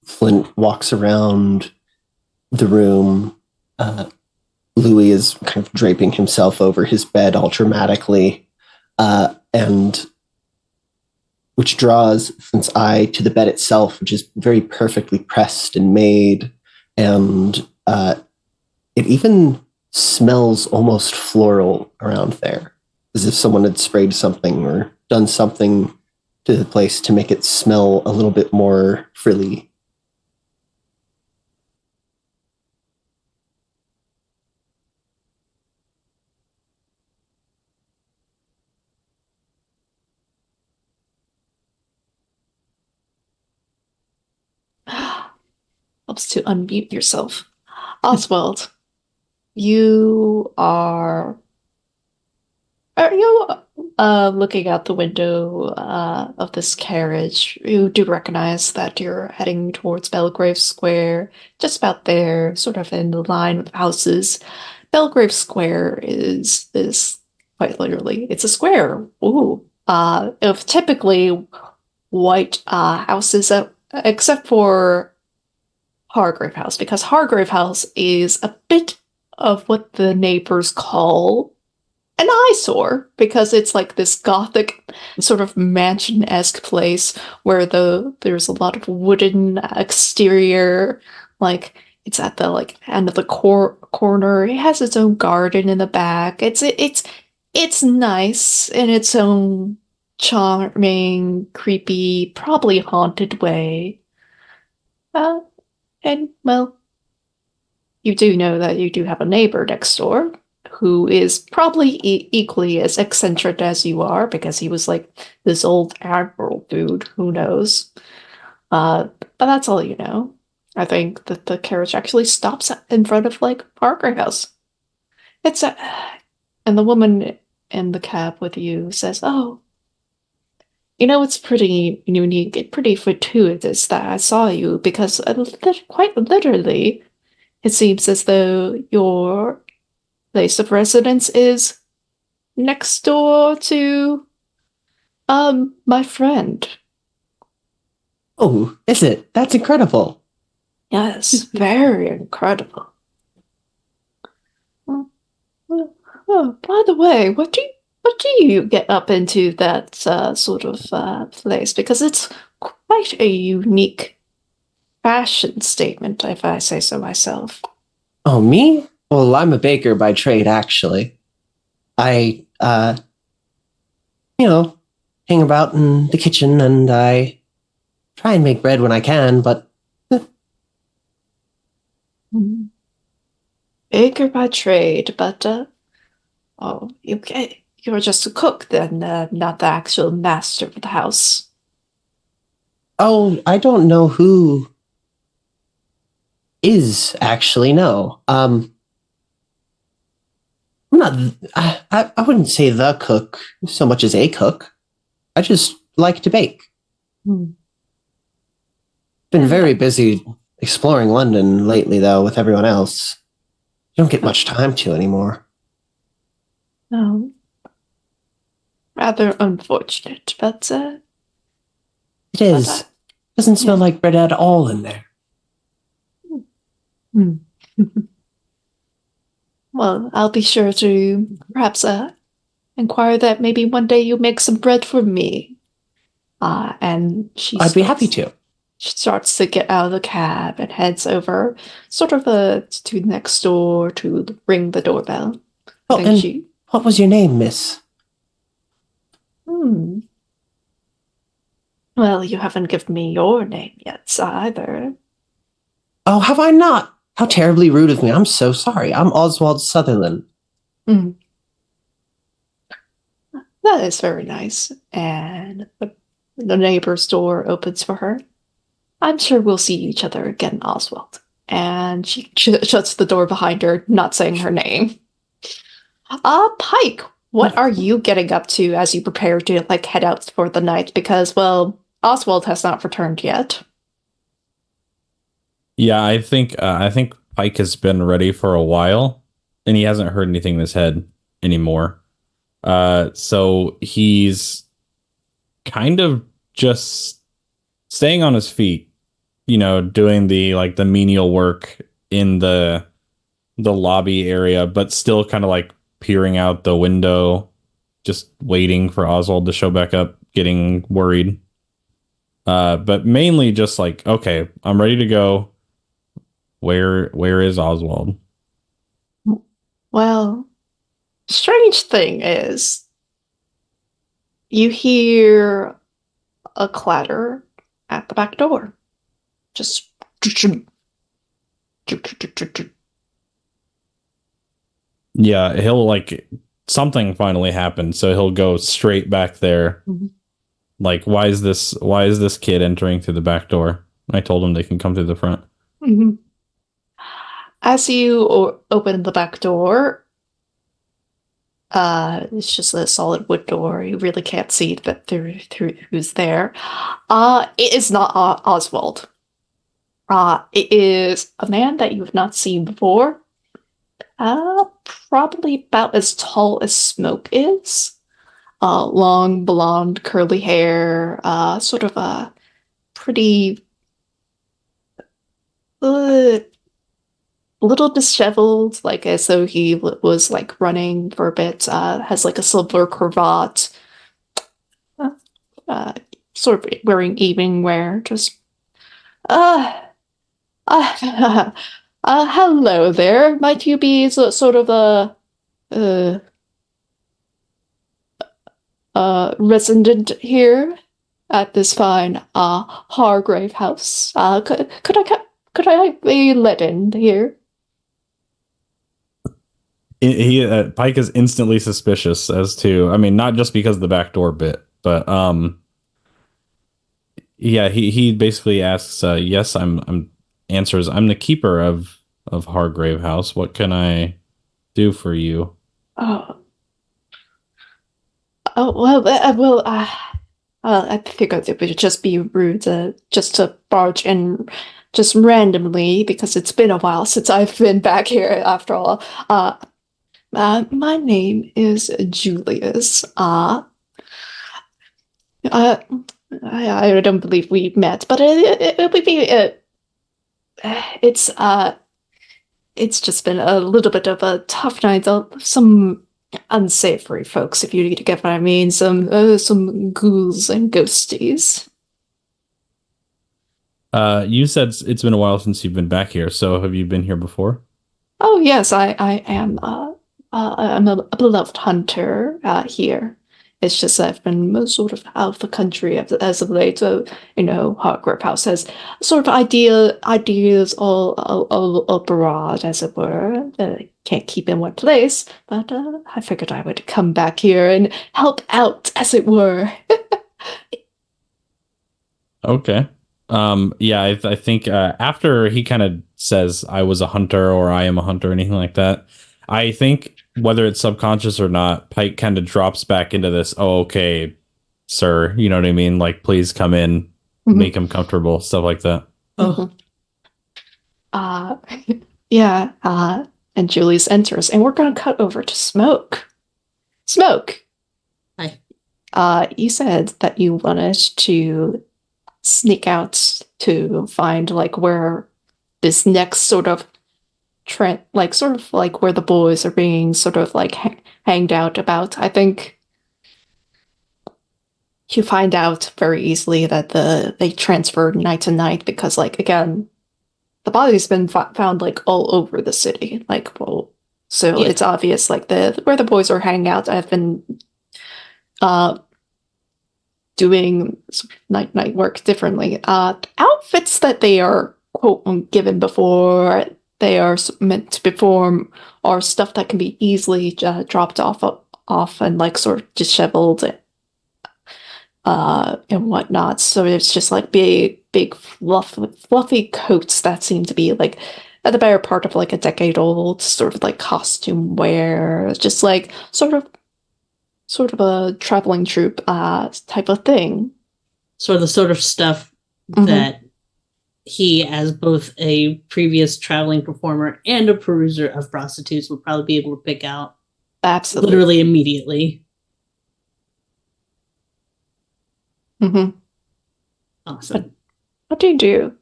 Flint walks around the room, Louis is kind of draping himself over his bed all dramatically, and which draws Flint's eye to the bed itself, which is very perfectly pressed and made, and it even smells almost floral around there, as if someone had sprayed something or done something to the place to make it smell a little bit more frilly. Helps to unmute yourself. Oswald, you are you looking out the window of this carriage? You do recognize that you're heading towards Belgrave Square, just about there, sort of in the line of houses. Belgrave Square is quite literally, it's a square. Ooh. Of typically white houses, except for Hargrave House, because Hargrave House is a bit of what the neighbors call an eyesore, because it's like this gothic sort of mansion-esque place where there's a lot of wooden exterior, like it's at the end of the corner. It has its own garden in the back. It's nice in its own charming, creepy, probably haunted way. And, well, you do know that you do have a neighbor next door who is probably equally as eccentric as you are, because he was like this old admiral dude, who knows. But that's all you know. I think that the carriage actually stops in front of, Parker House. And the woman in the cab with you says, "Oh, it's pretty unique and pretty fortuitous that I saw you, because quite literally, it seems as though your place of residence is next door to, my friend." Oh, is it? That's incredible. Yes, very incredible. Oh, by the way, what do you get up into that sort of place? Because it's quite a unique fashion statement, if I say so myself. Oh, me? Well, I'm a baker by trade, actually. I, hang about in the kitchen, and I try and make bread when I can, but... Baker by trade, but, you're just a cook then, not the actual master of the house. Oh, I don't know who is actually, no. I'm not, I wouldn't say the cook so much as a cook. I just like to bake. Been very busy exploring London lately, though, with everyone else. You don't get much time to anymore. No. Rather unfortunate, but, it is. Doesn't smell like bread at all in there. Well, I'll be sure to perhaps inquire that maybe one day you make some bread for me. And I'd be happy to. She starts to get out of the cab and heads over, sort of to next door to ring the doorbell. Oh, think and she. what was your name, miss? Hmm. Well, you haven't given me your name yet either. Oh, have I not? How terribly rude of me. I'm so sorry. I'm Oswald Sutherland. Hmm. That is very nice. And the neighbor's door opens for her. I'm sure we'll see each other again, Oswald. And she shuts the door behind her, not saying her name. Pike, what are you getting up to as you prepare to like head out for the night? Because, well, Oswald has not returned yet. Yeah, I think Pike has been ready for a while, and he hasn't heard anything in his head anymore. So he's kind of just staying on his feet, doing the menial work in the lobby area, but still kind of like peering out the window, just waiting for Oswald to show back up, getting worried. But mainly just like, okay, I'm ready to go. Where is Oswald? Well, strange thing is, you hear a clatter at the back door. Just. Yeah, he'll like something finally happened, so he'll go straight back there. Mhm. Like, why is this kid entering through the back door? I told him they can come through the front. Mhm. As you open the back door, it's just a solid wood door. You really can't see that through who's there. It is not Oswald. It is a man that you have not seen before. Probably about as tall as Smoke is. Long, blonde, curly hair. Sort of a pretty little disheveled, like as though he was like running for a bit. Has like a silver cravat. Uh, Sort of wearing evening wear. Just uh, uh, hello there. Might you be sort of a uh, resident here at this fine Hargrave house? Could I be let in here? Pike is instantly suspicious as to, I mean, not just because of the backdoor bit, but yeah, he basically asks, yes, I'm answers, I'm the keeper of Hargrave House. What can I do for you? Oh, well, I figured it would just be rude just to barge in just randomly because it's been a while since I've been back here after all. My name is Julius. Uh, I don't believe we met, but it would be it's it's just been a little bit of a tough night. Some unsavory folks, if you get what I mean. Some ghouls and ghosties. You said it's been a while since you've been back here, so have you been here before? Oh yes, I am. I'm a beloved hunter here. It's just I've been most sort of out of the country as of late. So Hargrave House has sort of ideas all abroad, as it were. Can't keep in one place, but I figured I would come back here and help out, as it were. Okay. Yeah, I think after he kind of says I was a hunter or I am a hunter or anything like that, I think whether it's subconscious or not, Pike kind of drops back into this, oh, okay, sir, you know what I mean? Like, please come in, make him comfortable, stuff like that. Oh, Uh, yeah. And Julius enters, and we're gonna cut over to Smoke. Smoke. Hi. You said that you wanted to sneak out to find like where this next sort of trend, like sort of like where the boys are being sort of like hanged out about. I think you find out very easily that they transferred night to night because like again, the body's been found like all over the city. Like, well, So Yeah. it's obvious, like, where the boys are hanging out. I've been doing night work differently. Outfits that they are, quote, given before they are meant to perform are stuff that can be easily dropped off and, like, sort of disheveled and whatnot. So it's just like big fluffy coats that seem to be like at the better part of like a decade old, sort of like costume wear, just like sort of a traveling troupe type of thing. So the sort of stuff that he, as both a previous traveling performer and a peruser of prostitutes, would probably be able to pick out Absolutely. literally immediately. Awesome. What do you do?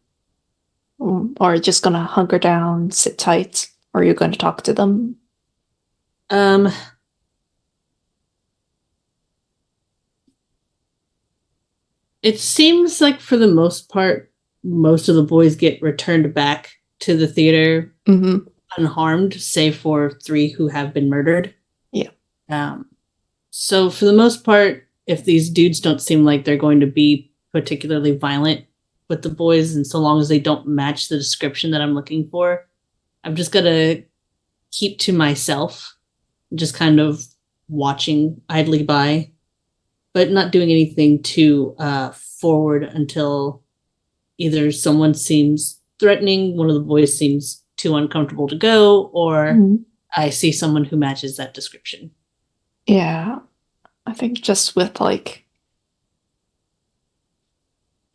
Or are you just gonna hunker down, sit tight, or are you going to talk to them? It seems like for the most part, most of the boys get returned back to the theater unharmed, save for 3 who have been murdered. Yeah. So for the most part, if these dudes don't seem like they're going to be particularly violent with the boys, and so long as they don't match the description that I'm looking for, I'm just gonna keep to myself, just kind of watching idly by, but not doing anything too forward until either someone seems threatening, one of the boys seems too uncomfortable to go, or I see someone who matches that description. Yeah. I think just with, like,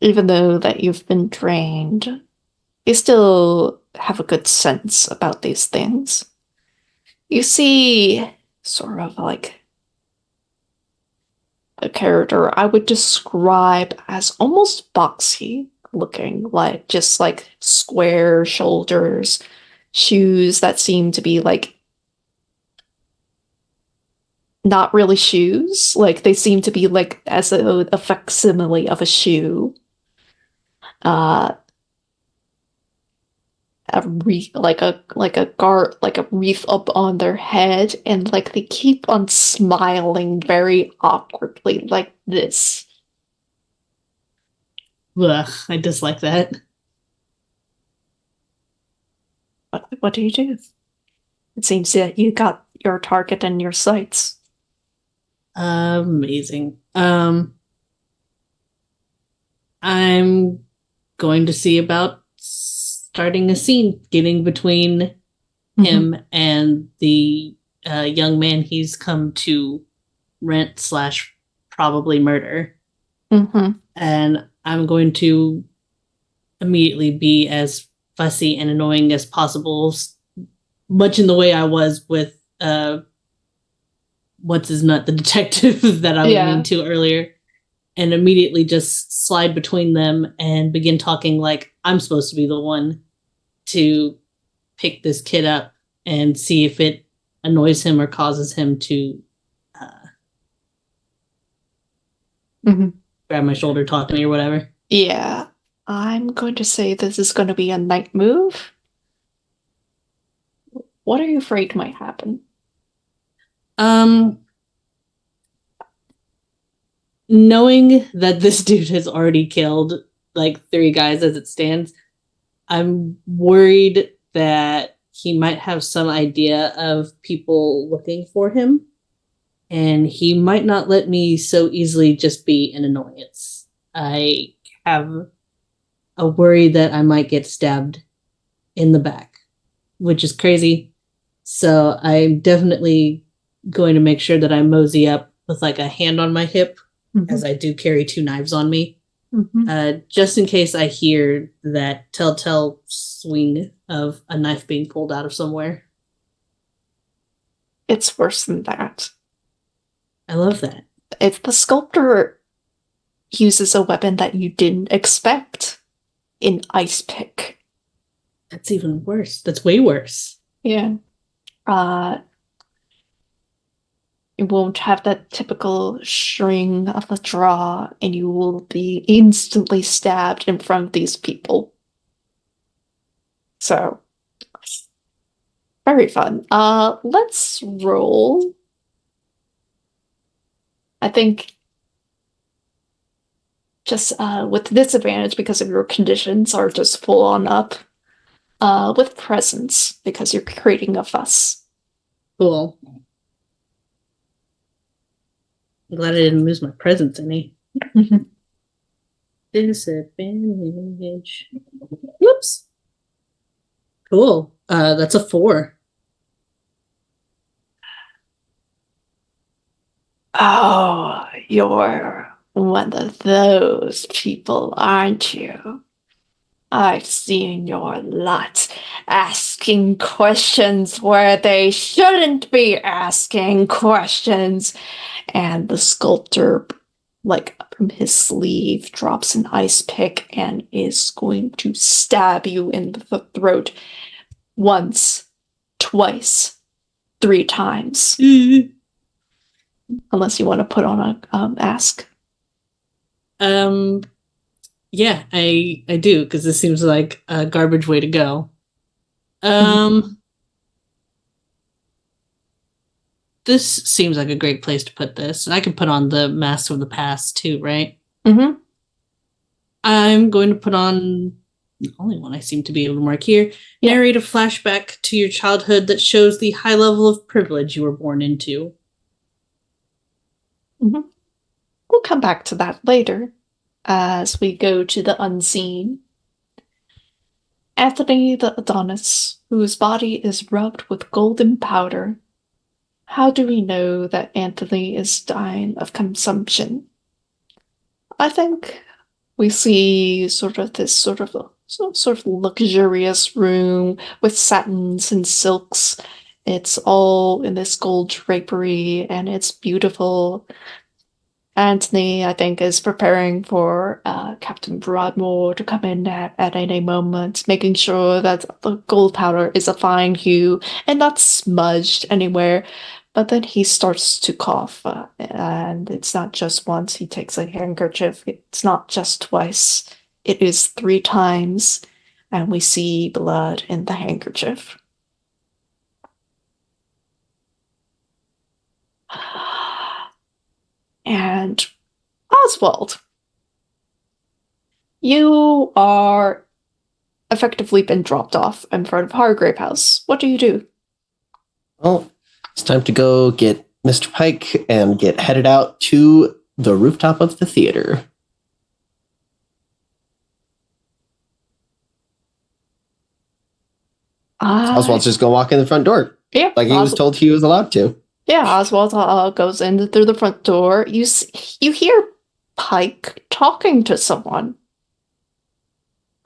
even though that you've been drained, you still have a good sense about these things. You see sort of like a character I would describe as almost boxy looking, like just like square shoulders, shoes that seem to be like not really shoes, like they seem to be like as a facsimile of a shoe. A wreath, like a wreath up on their head, and like they keep on smiling very awkwardly like this. Ugh, I dislike that. What do you do? It seems that you got your target in your sights. Amazing. I'm going to see about starting a scene, getting between him and the young man he's come to rent / probably murder. And I'm going to immediately be as fussy and annoying as possible, much in the way I was with what's his nut, the detective that I was mean to earlier, and immediately just slide between them and begin talking like I'm supposed to be the one to pick this kid up and see if it annoys him or causes him to grab my shoulder, talk to me, or whatever. Yeah, I'm going to say this is going to be a night move. What are you afraid might happen? Knowing that this dude has already killed like 3 guys as it stands, I'm worried that he might have some idea of people looking for him, and he might not let me so easily just be an annoyance. I have a worry that I might get stabbed in the back, which is crazy. So I'm definitely going to make sure that I mosey up with like a hand on my hip, as I do carry 2 knives on me, just in case I hear that telltale swing of a knife being pulled out of somewhere. It's worse than that. I love that. If the sculptor uses a weapon that you didn't expect, an ice pick. That's even worse. That's way worse. Yeah. You won't have that typical string of a draw, and you will be instantly stabbed in front of these people. So, Very fun. Let's roll. I think just with disadvantage because of your conditions are just full on up. With presence because you're creating a fuss. Cool. I'm glad I didn't lose my presence any. Disadvantage. Whoops. Cool. That's a 4. Oh, you're one of those people, aren't you? I've seen your lot asking questions where they shouldn't be asking questions. And the sculptor, like from his sleeve, drops an ice pick and is going to stab you in the throat once, twice, 3 times. Unless you want to put on a ask. Yeah, I do, because this seems like a garbage way to go. This seems like a great place to put this. And I can put on the Mask of the Past too, right? Mm-hmm. I'm going to put on the only one I seem to be able to mark here. Yeah. Narrate a flashback to your childhood that shows the high level of privilege you were born into. Mm-hmm. We'll come back to that later as we go to the unseen. Anthony the Adonis, whose body is rubbed with golden powder. How do we know that Anthony is dying of consumption? I think we see sort of luxurious room with satins and silks. It's all in this gold drapery and it's beautiful. Anthony, I think, is preparing for Captain Broadmoor to come in at any moment, making sure that the gold powder is a fine hue and not smudged anywhere. But then he starts to cough, and it's not just once. He takes a handkerchief. It's not just twice. It is 3 times, and we see blood in the handkerchief. And Oswald, you are effectively been dropped off in front of Hargrave House. What do you do? Well, it's time to go get Mr. Pike and get headed out to the rooftop of the theater. Oswald's just gonna walk in the front door. Yeah, like he was told he was allowed to. Yeah, Oswald goes in through the front door. You hear Pike talking to someone.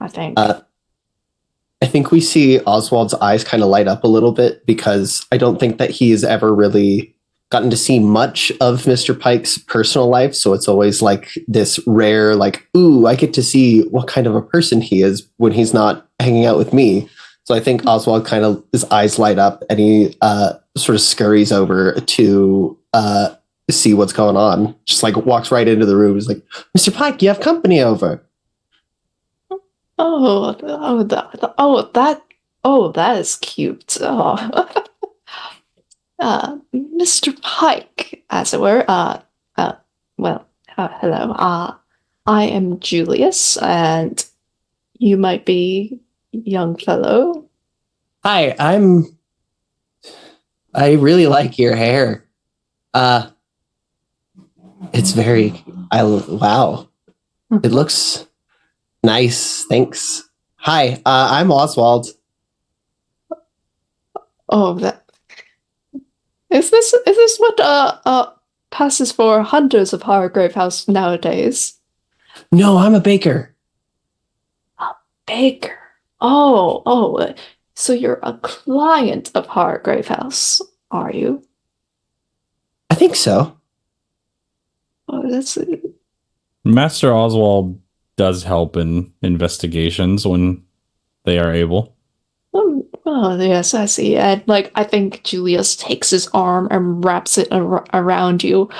I think. I think we see Oswald's eyes kind of light up a little bit because I don't think that he has ever really gotten to see much of Mr. Pike's personal life. So it's always like this rare, like, ooh, I get to see what kind of a person he is when he's not hanging out with me. So I think Oswald kind of, his eyes light up and he sort of scurries over to see what's going on. Just like walks right into the room. He's like, Mr. Pike, you have company over. That is cute. Oh. Mr. Pike, as it were. Hello. I am Julius, and you might be young fellow. Hi, I really like your hair. It's wow. It looks nice. Thanks. Hi, I'm Oswald. Oh, is this what passes for hunters of Hargrave House nowadays? No, I'm a baker. A baker. Oh, so you're a client of Hargrave House, are you? I think so. Oh, that's Master Oswald does help in investigations when they are able. Oh, yes, I see. And I think Julius takes his arm and wraps it around you.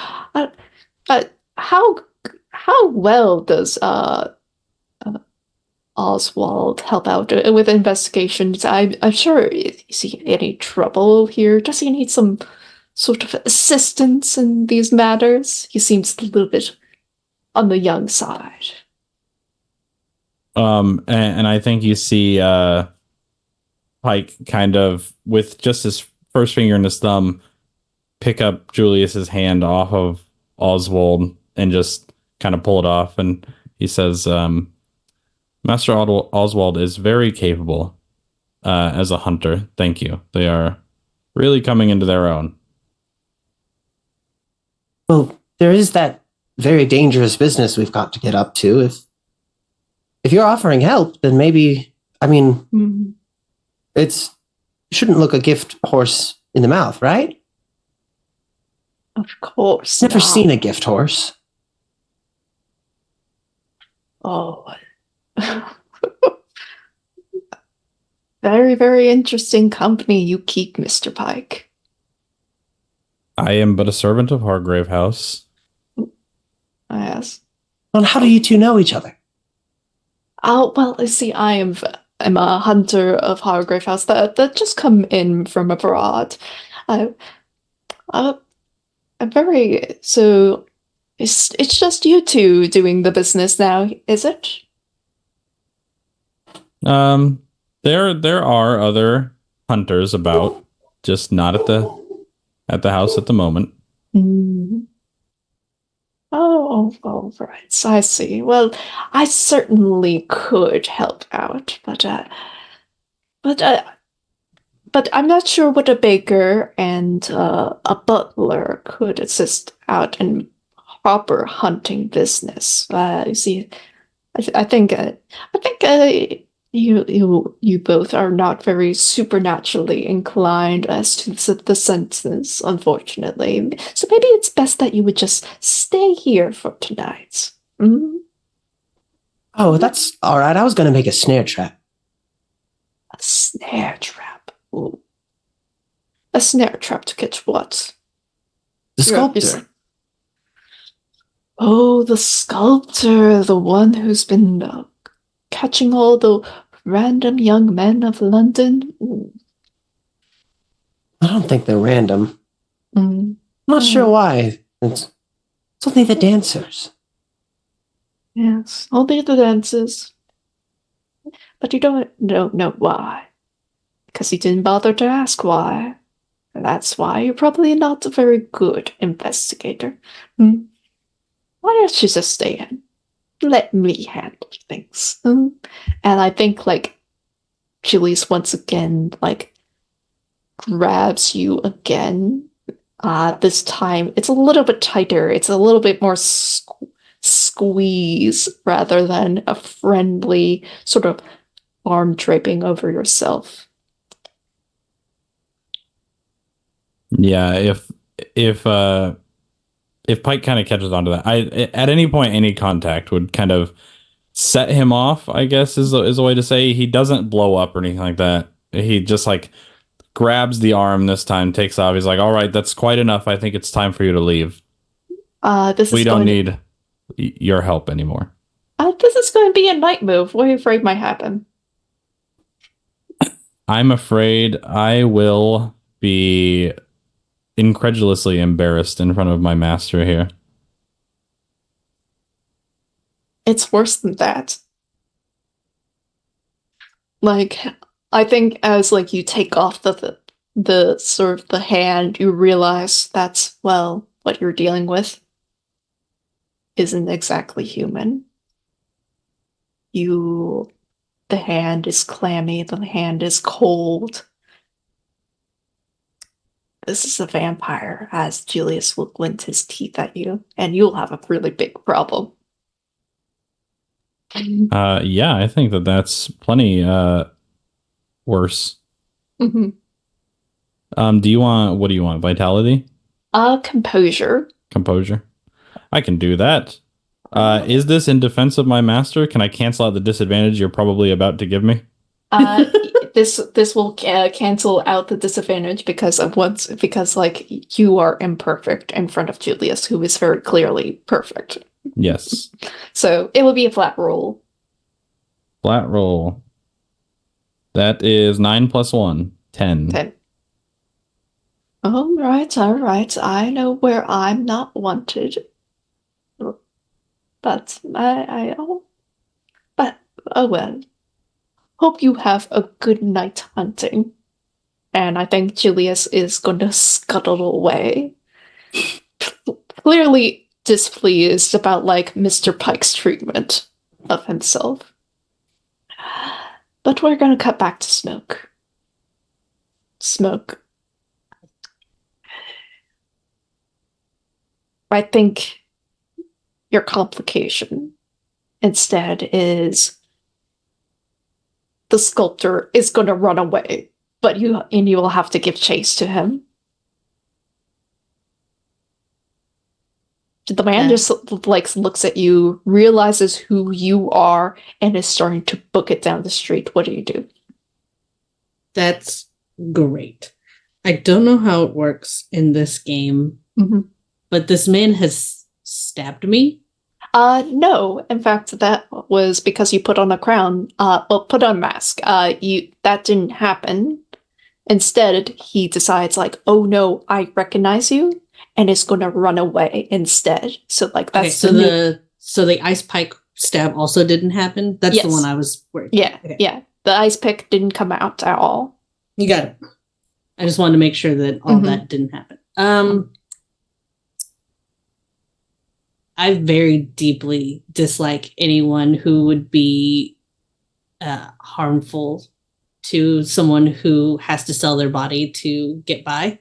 How well does Oswald help out with investigations? I'm sure. Is he any trouble here? Does he need some sort of assistance in these matters? He seems a little bit on the young side. And I think you see Pike kind of with just his first finger and his thumb pick up Julius's hand off of Oswald and just kind of pull it off, and he says, Master Oswald is very capable as a hunter. Thank you. They are really coming into their own. Well, there is that very dangerous business we've got to get up to. If you're offering help, then maybe, I mean, it shouldn't look a gift horse in the mouth, right? Of course. Never seen a gift horse. Oh. Very, very interesting company you keep, Mr. Pike. I am but a servant of Hargrave House. Yes. Well, how do you two know each other? Oh, well, you see, I'm a hunter of Hargrave House that just come in from abroad. I'm very, so it's just you two doing the business now, is it? There are other hunters about, just not at the house at the moment. Oh, right. So I see. Well, I certainly could help out, but I'm not sure what a baker and a butler could assist out in proper hunting business. You see, I think you both are not very supernaturally inclined as to the senses, unfortunately. So maybe it's best that you would just stay here for tonight. Mm-hmm. Oh, that's all right. I was going to make a snare trap. A snare trap? Ooh. A snare trap to catch what? The sculptor. Oh, the sculptor, the one who's been catching all the random young men of London. Ooh. I don't think they're random. I'm not sure why. It's only the dancers. Yes, only the dancers. But you don't know why. Because you didn't bother to ask why. And that's why you're probably not a very good investigator. Why don't you just stay in? Let me handle things. And I think, like, Julius once again, like, grabs you again. This time, it's a little bit tighter. It's a little bit more squeeze rather than a friendly sort of arm draping over yourself. Yeah, if Pike kind of catches on to that, at any point any contact would kind of set him off, I guess is a way to say. He doesn't blow up or anything like that. He just like grabs the arm this time, takes off. He's like, "All right, that's quite enough. I think it's time for you to leave. We don't need your help anymore." This is going to be a night move. What are you afraid might happen? I'm afraid I will be incredulously embarrassed in front of my master here. It's worse than that. Like, I think as like you take off the sort of the hand, you realize that's, well, what you're dealing with isn't exactly human. The hand is clammy, the hand is cold. This is a vampire, as Julius will glint his teeth at you, and you'll have a really big problem. Yeah, I think that's plenty worse. Mm-hmm. What do you want? Vitality? Composure. Composure. I can do that. Is this in defense of my master? Can I cancel out the disadvantage you're probably about to give me? This will cancel out the disadvantage because like you are imperfect in front of Julius, who is very clearly perfect. Yes. So it will be a flat roll. Flat roll. That is 9 plus 1. 10. 10. All right, all right. I know where I'm not wanted. But but oh well. Hope you have a good night hunting. And I think Julius is going to scuttle away. Clearly displeased about like Mr. Pike's treatment of himself. But we're gonna cut back to Smoke. Smoke. I think your complication instead is the sculptor is going to run away, but you will have to give chase to him. The man just like looks at you, realizes who you are, and is starting to book it down the street. What do you do? That's great. I don't know how it works in this game, but this man has stabbed me. No. In fact, that was because you put on a crown. Put on a mask. That didn't happen. Instead, he decides like, oh no, I recognize you. And is going to run away instead. So like that's okay, so the ice pick stab also didn't happen. That's the one I was worried. Yeah, yeah. The ice pick didn't come out at all. You got it. I just wanted to make sure that all that didn't happen. I very deeply dislike anyone who would be harmful to someone who has to sell their body to get by.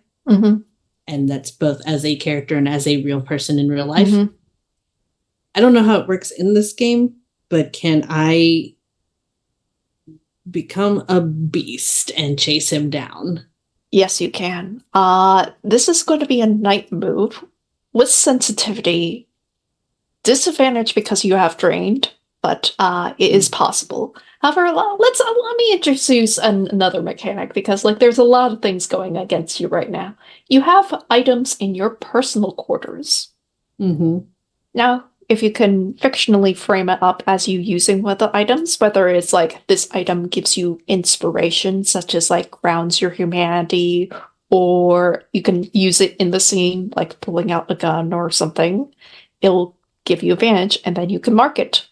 And that's both as a character and as a real person in real life. I don't know how it works in this game, but can I become a beast and chase him down? Yes, you can. This is going to be a night move with sensitivity. Disadvantage because you have drained, but it is possible. However, let me introduce another mechanic because like there's a lot of things going against you right now. You have items in your personal quarters. Now, if you can fictionally frame it up as you using one of the items, whether it's like this item gives you inspiration, such as like grounds your humanity, or you can use it in the scene, like pulling out a gun or something, it'll give you advantage, and then you can mark it.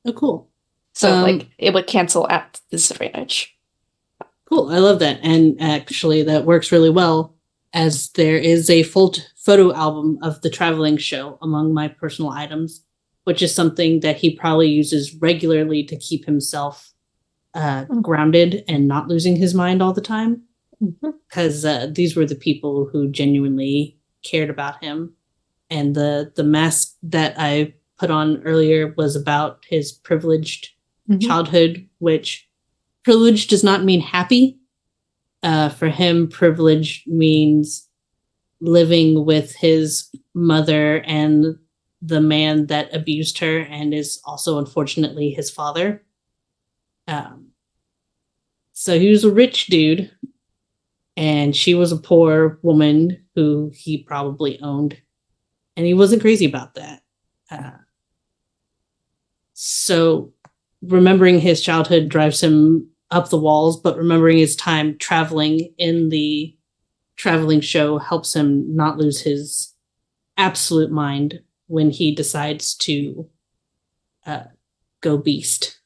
Oh, cool. So, like, it would cancel at disadvantage. Cool. I love that. And actually, that works really well, as there is a full photo album of the traveling show among my personal items, which is something that he probably uses regularly to keep himself grounded and not losing his mind all the time. Because these were the people who genuinely cared about him. And the mask that I put on earlier was about his privileged childhood, which privilege does not mean happy. For him, privilege means living with his mother and the man that abused her and is also, unfortunately, his father. So he was a rich dude, and she was a poor woman who he probably owned. And he wasn't crazy about that. So remembering his childhood drives him up the walls, but remembering his time traveling in the traveling show helps him not lose his absolute mind when he decides to go beast.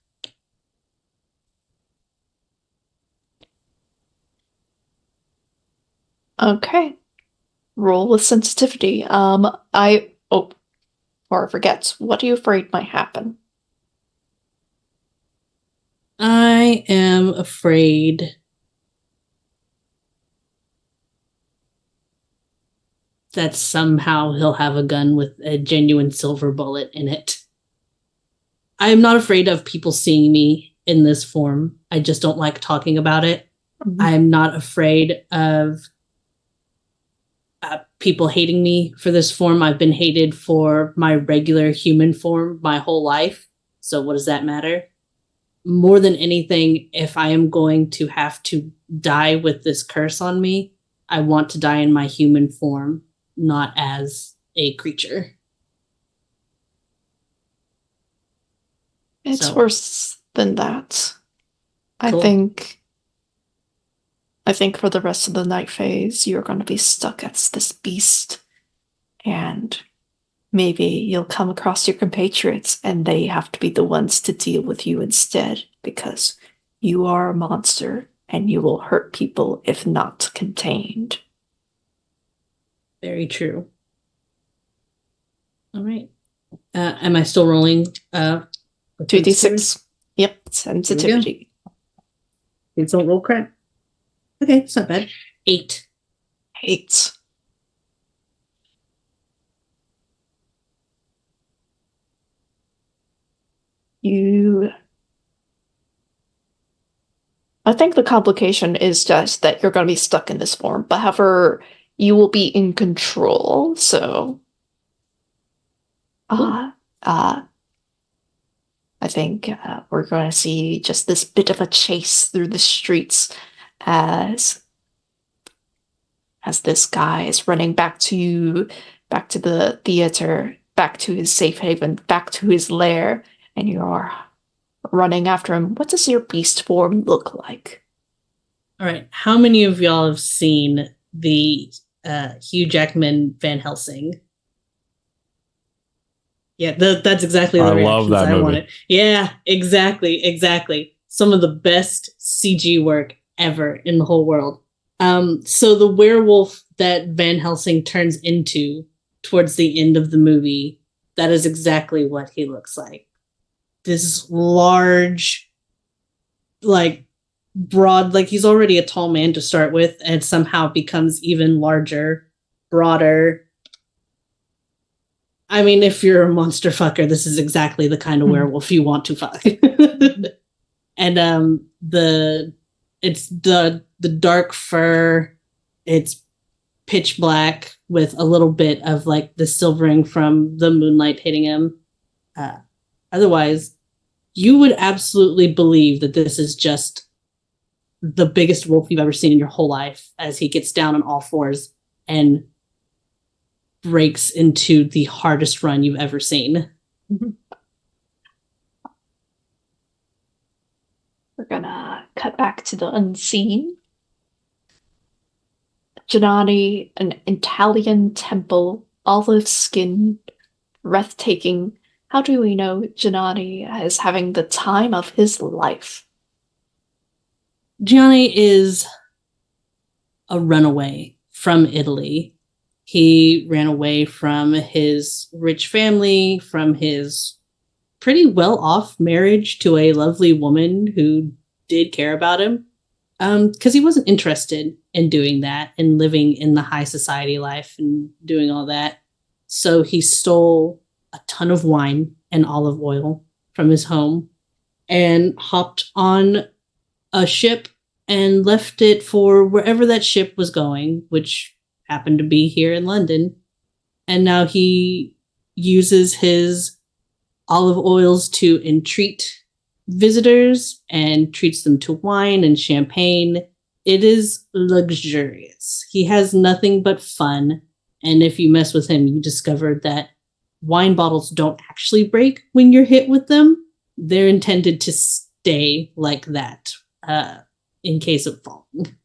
Okay. Roll with sensitivity. Before I forget, what are you afraid might happen? I am afraid that somehow he'll have a gun with a genuine silver bullet in it. I am not afraid of people seeing me in this form. I just don't like talking about it. I'm not afraid of people hating me for this form. I've been hated for my regular human form my whole life. So what does that matter? More than anything, if I am going to have to die with this curse on me, I want to die in my human form, not as a creature. It's So- worse than that. Cool. I think for the rest of the night phase, you're going to be stuck as this beast. And maybe you'll come across your compatriots and they have to be the ones to deal with you instead because you are a monster and you will hurt people if not contained. Very true. All right. Am I still rolling? 2d6. Yep, sensitivity. Please don't roll crap. Okay, it's not bad. 8. 8. I think the complication is just that you're going to be stuck in this form, but however, you will be in control, so I think we're going to see just this bit of a chase through the streets as this guy is running back to the theater, back to his safe haven, back to his lair, and you're running after him. What does your beast form look like? All right. How many of y'all have seen the Hugh Jackman Van Helsing? Yeah, that's exactly the I love reactions that I movie. wanted. Yeah, exactly. Some of the best CG work ever in the whole world. So the werewolf that Van Helsing turns into towards the end of the movie, that is exactly what he looks like. This large, like broad, like he's already a tall man to start with, and somehow becomes even larger, broader. I mean, if you're a monster fucker, this is exactly the kind of werewolf you want to fuck. And it's the dark fur. It's pitch black with a little bit of like the silvering from the moonlight hitting him. Otherwise, you would absolutely believe that this is just the biggest wolf you've ever seen in your whole life as he gets down on all fours and breaks into the hardest run you've ever seen. We're gonna cut back to the unseen. Janani, an Italian temple, olive skin, breathtaking. How do we know Janani is having the time of his life? Gianni is a runaway from Italy. He ran away from his rich family, from his pretty well-off marriage to a lovely woman who did care about him, because he wasn't interested in doing that and living in the high society life and doing all that. So he stole a ton of wine and olive oil from his home and hopped on a ship and left it for wherever that ship was going, which happened to be here in London. And now he uses his olive oils to entreat visitors and treats them to wine and champagne. It is luxurious. He has nothing but fun. And if you mess with him, you discover that wine bottles don't actually break when you're hit with them. They're intended to stay like that in case of falling.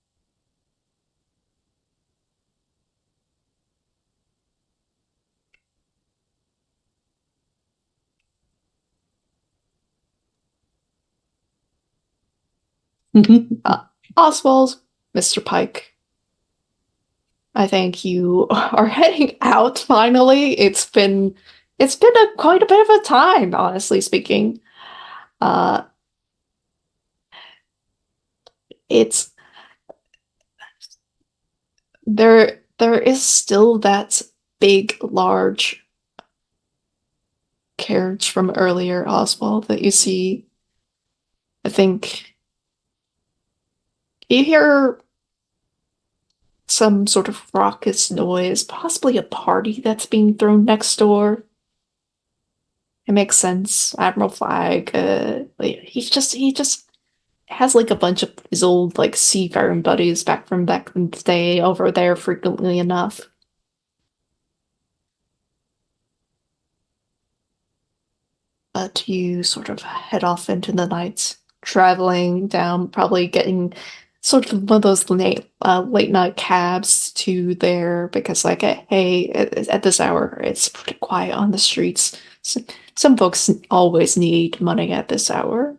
Oswald, Mr. Pike, I think you are heading out finally. It's been quite a bit of a time, honestly speaking. It's there is still that big, large carriage from earlier, Oswald, that you see. I think you hear some sort of raucous noise, possibly a party that's being thrown next door. It makes sense. Admiral Flag, he just has like a bunch of his old like seafaring buddies back from back in the day over there frequently enough. but you sort of head off into the night, traveling down, probably getting sort of one of those late night cabs to there because, like, hey, at this hour, it's pretty quiet on the streets. So, some folks always need money at this hour,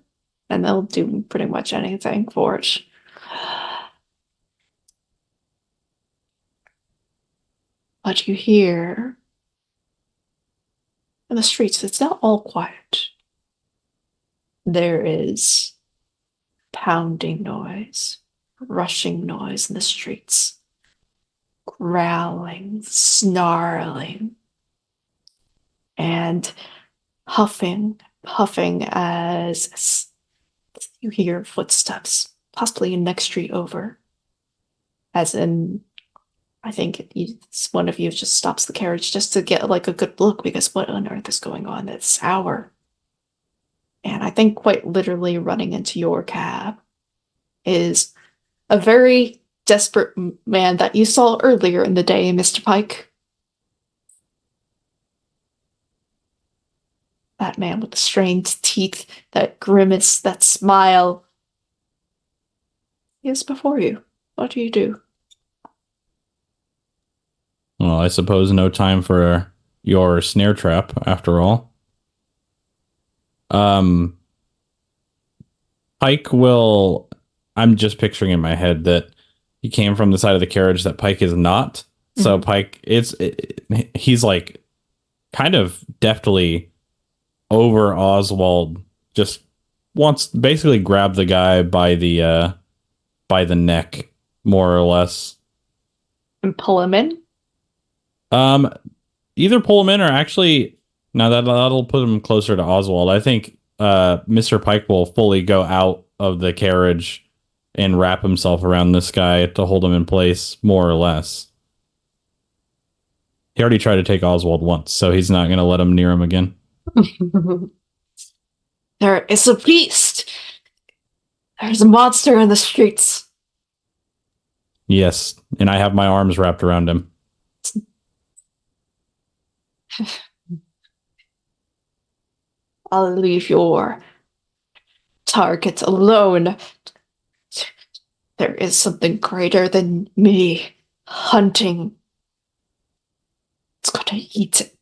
and they'll do pretty much anything for it. But you hear in the streets, it's not all quiet. There is pounding noise, rushing noise in the streets, growling, snarling, and puffing as you hear footsteps, possibly in next street over. As in, I think one of you just stops the carriage just to get like a good look, because what on earth is going on at this hour? And I think quite literally running into your cab is a very desperate man that you saw earlier in the day, Mr. Pike. That man with the strained teeth, that grimace, that smile. He is before you. What do you do? Well, I suppose no time for your snare trap, after all. Pike will... I'm just picturing in my head that he came from the side of the carriage that Pike is not. Mm-hmm. So Pike, he's like kind of deftly over Oswald, just wants basically grab the guy by the neck, more or less. And pull him in? Either pull him in or actually... Now that'll put him closer to Oswald. I think Mr. Pike will fully go out of the carriage and wrap himself around this guy to hold him in place, more or less. He already tried to take Oswald once, so he's not going to let him near him again. There is a beast. There's a monster in the streets. Yes, and I have my arms wrapped around him. I'll leave your target alone. There is something greater than me hunting. It's gonna eat it.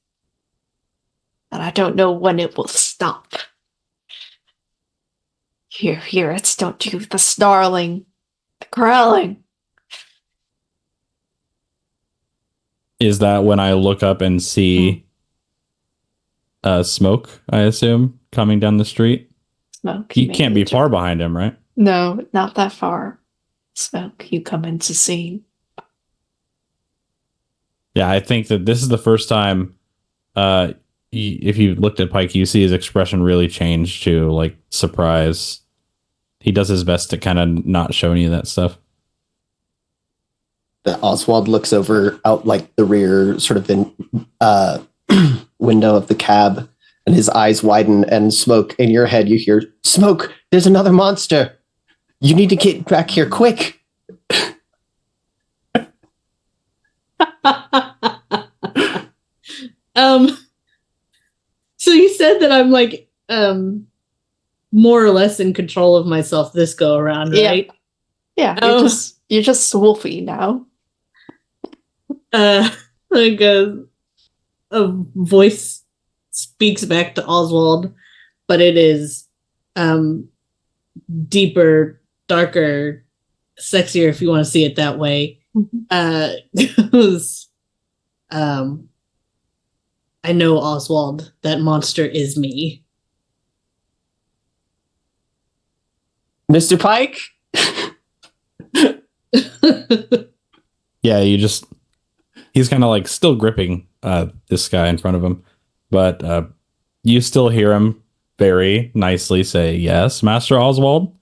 And I don't know when it will stop. Here, it's don't do the snarling, the growling. Is that when I look up and see smoke, I assume, coming down the street? Smoke. He can't be far behind him, right? No, not that far. Smoke, you come into scene. Yeah, I think that this is the first time, if you looked at Pike, you see his expression really change to, like, surprise. He does his best to kind of not show any of that stuff. Oswald looks over out, like, the rear sort of window of the cab, and his eyes widen, and Smoke, in your head, you hear, "Smoke, there's another monster. You need to get back here quick." So you said that I'm like more or less in control of myself this go around, right? Yeah, you're just Wolfie now. Like a voice speaks back to Oswald, but it is deeper, darker, sexier, if you want to see it that way. Goes, I know, Oswald, that monster is me. Mr. Pike? Yeah, he's kind of like still gripping this guy in front of him, but you still hear him very nicely say, "Yes, Master Oswald."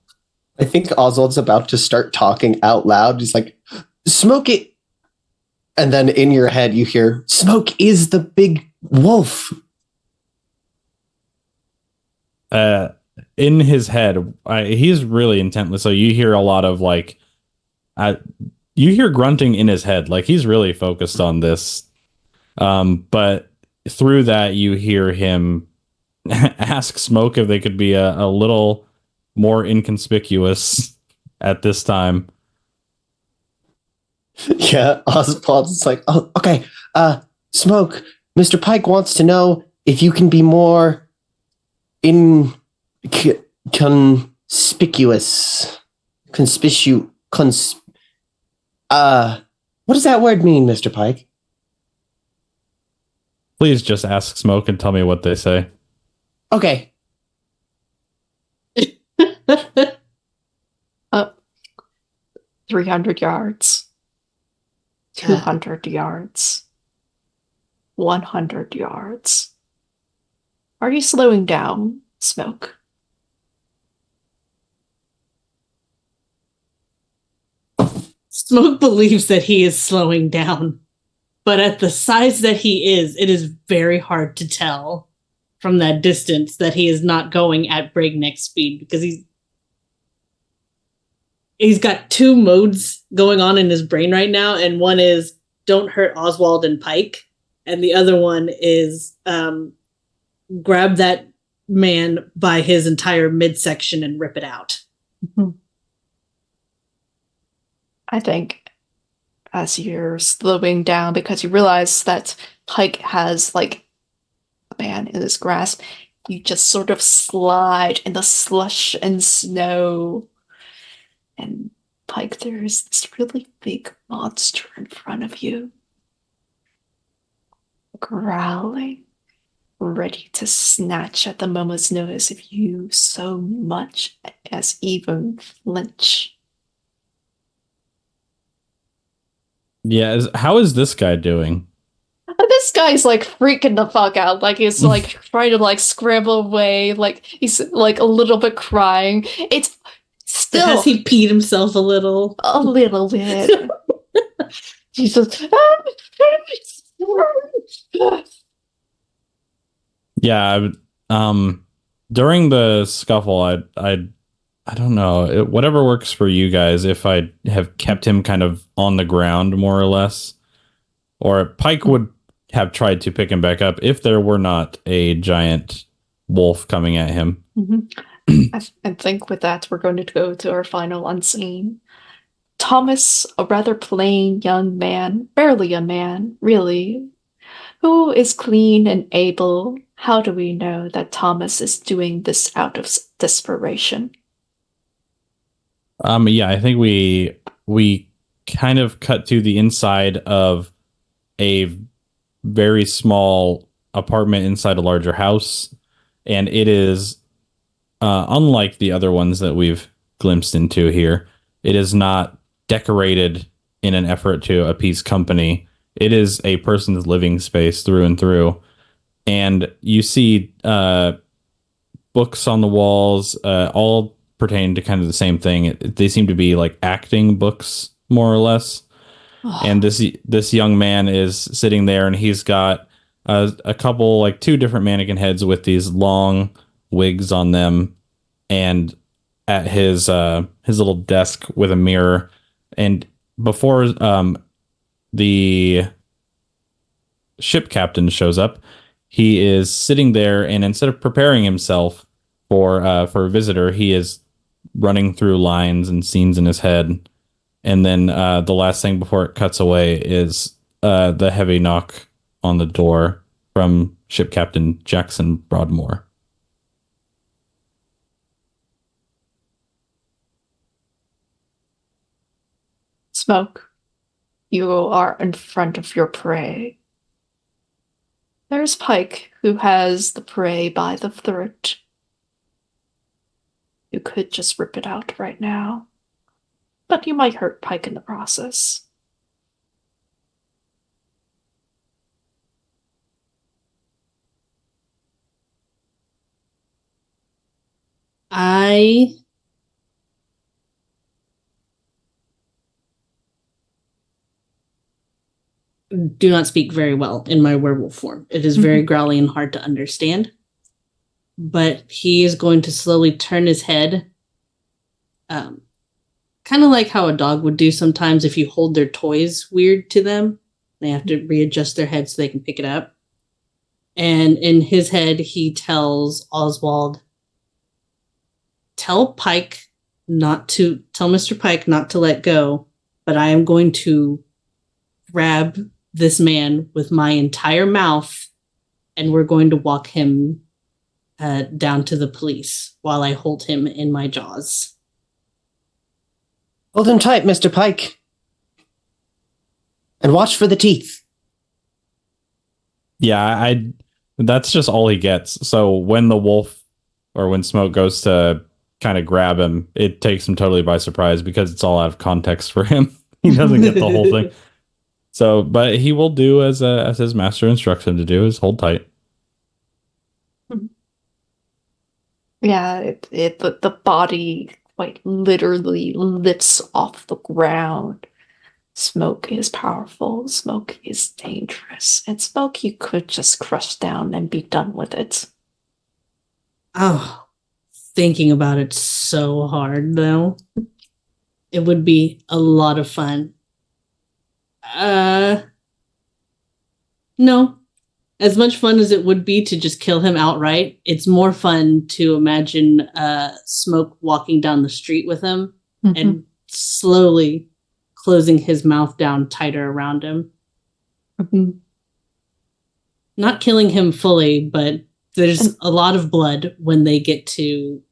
I think Oswald's about to start talking out loud. He's like, "Smoke it." And then in your head, you hear, "Smoke is the big wolf." In his head, he's really intently. So you hear a lot of like, you hear grunting in his head. Like he's really focused on this. But through that, you hear him ask Smoke if they could be a little more inconspicuous at this time. Yeah, Oswald's like, oh, okay. Smoke, Mr. Pike wants to know if you can be more conspicuous. What does that word mean, Mr. Pike? Please just ask Smoke and tell me what they say. Okay. 300 yards. 200 yards. 100 yards. Are you slowing down, Smoke? Smoke believes that he is slowing down, but at the size that he is, it is very hard to tell from that distance that he is not going at breakneck speed, because he's got two modes going on in his brain right now, and one is don't hurt Oswald and Pike, and the other one is grab that man by his entire midsection and rip it out. Mm-hmm. I think as you're slowing down, because you realize that Pike has like a man in his grasp, you just sort of slide in the slush and snow. And Pike, there is this really big monster in front of you, growling, ready to snatch at the moment's notice if you so much as even flinch. Yeah, how is this guy doing? This guy's like freaking the fuck out. Like he's like trying to like scramble away. Like he's like a little bit crying. It's still. Has he peed himself a little? A little bit. He's just. Yeah, during the scuffle, I don't know, whatever works for you guys. If I have kept him kind of on the ground more or less, or Pike would have tried to pick him back up if there were not a giant wolf coming at him. Mm-hmm. I think with that, we're going to go to our final unseen. Thomas, a rather plain young man, barely a man, really, who is clean and able. How do we know that Thomas is doing this out of desperation? Yeah, I think we kind of cut to the inside of a very small apartment inside a larger house, and it is unlike the other ones that we've glimpsed into here. It is not decorated in an effort to appease company. It is a person's living space through and through, and you see books on the walls, all pertain to kind of the same thing. They seem to be like acting books, more or less. And this young man is sitting there, and he's got a couple, like two different mannequin heads with these long wigs on them, and at his little desk with a mirror. And before the ship captain shows up, he is sitting there, and instead of preparing himself for a visitor, he is running through lines and scenes in his head. And then the last thing before it cuts away is the heavy knock on the door from Ship Captain Jackson Broadmoor. Smoke, you are in front of your prey. There's Pike, who has the prey by the throat. You could just rip it out right now, but you might hurt Pike in the process. I do not speak very well in my werewolf form. It is very growly and hard to understand. But he is going to slowly turn his head, kind of like how a dog would do sometimes if you hold their toys weird to them. They have to readjust their head so they can pick it up. And in his head, he tells Oswald, tell Mr. Pike not to let go, but I am going to grab this man with my entire mouth, and we're going to walk him down to the police while I hold him in my jaws. Hold him tight, Mr. Pike. And watch for the teeth. Yeah, that's just all he gets. So when the wolf or when Smoke goes to kind of grab him, it takes him totally by surprise because it's all out of context for him. He doesn't get the whole thing. So, but he will do as his master instructs him to do, is hold tight. Yeah, the body quite literally lifts off the ground. Smoke is powerful. Smoke is dangerous. And Smoke you could just crush down and be done with it. Oh, thinking about it so hard, though. It would be a lot of fun. No. As much fun as it would be to just kill him outright, it's more fun to imagine Smoke walking down the street with him and slowly closing his mouth down tighter around him. Not killing him fully, but there's a lot of blood when they get to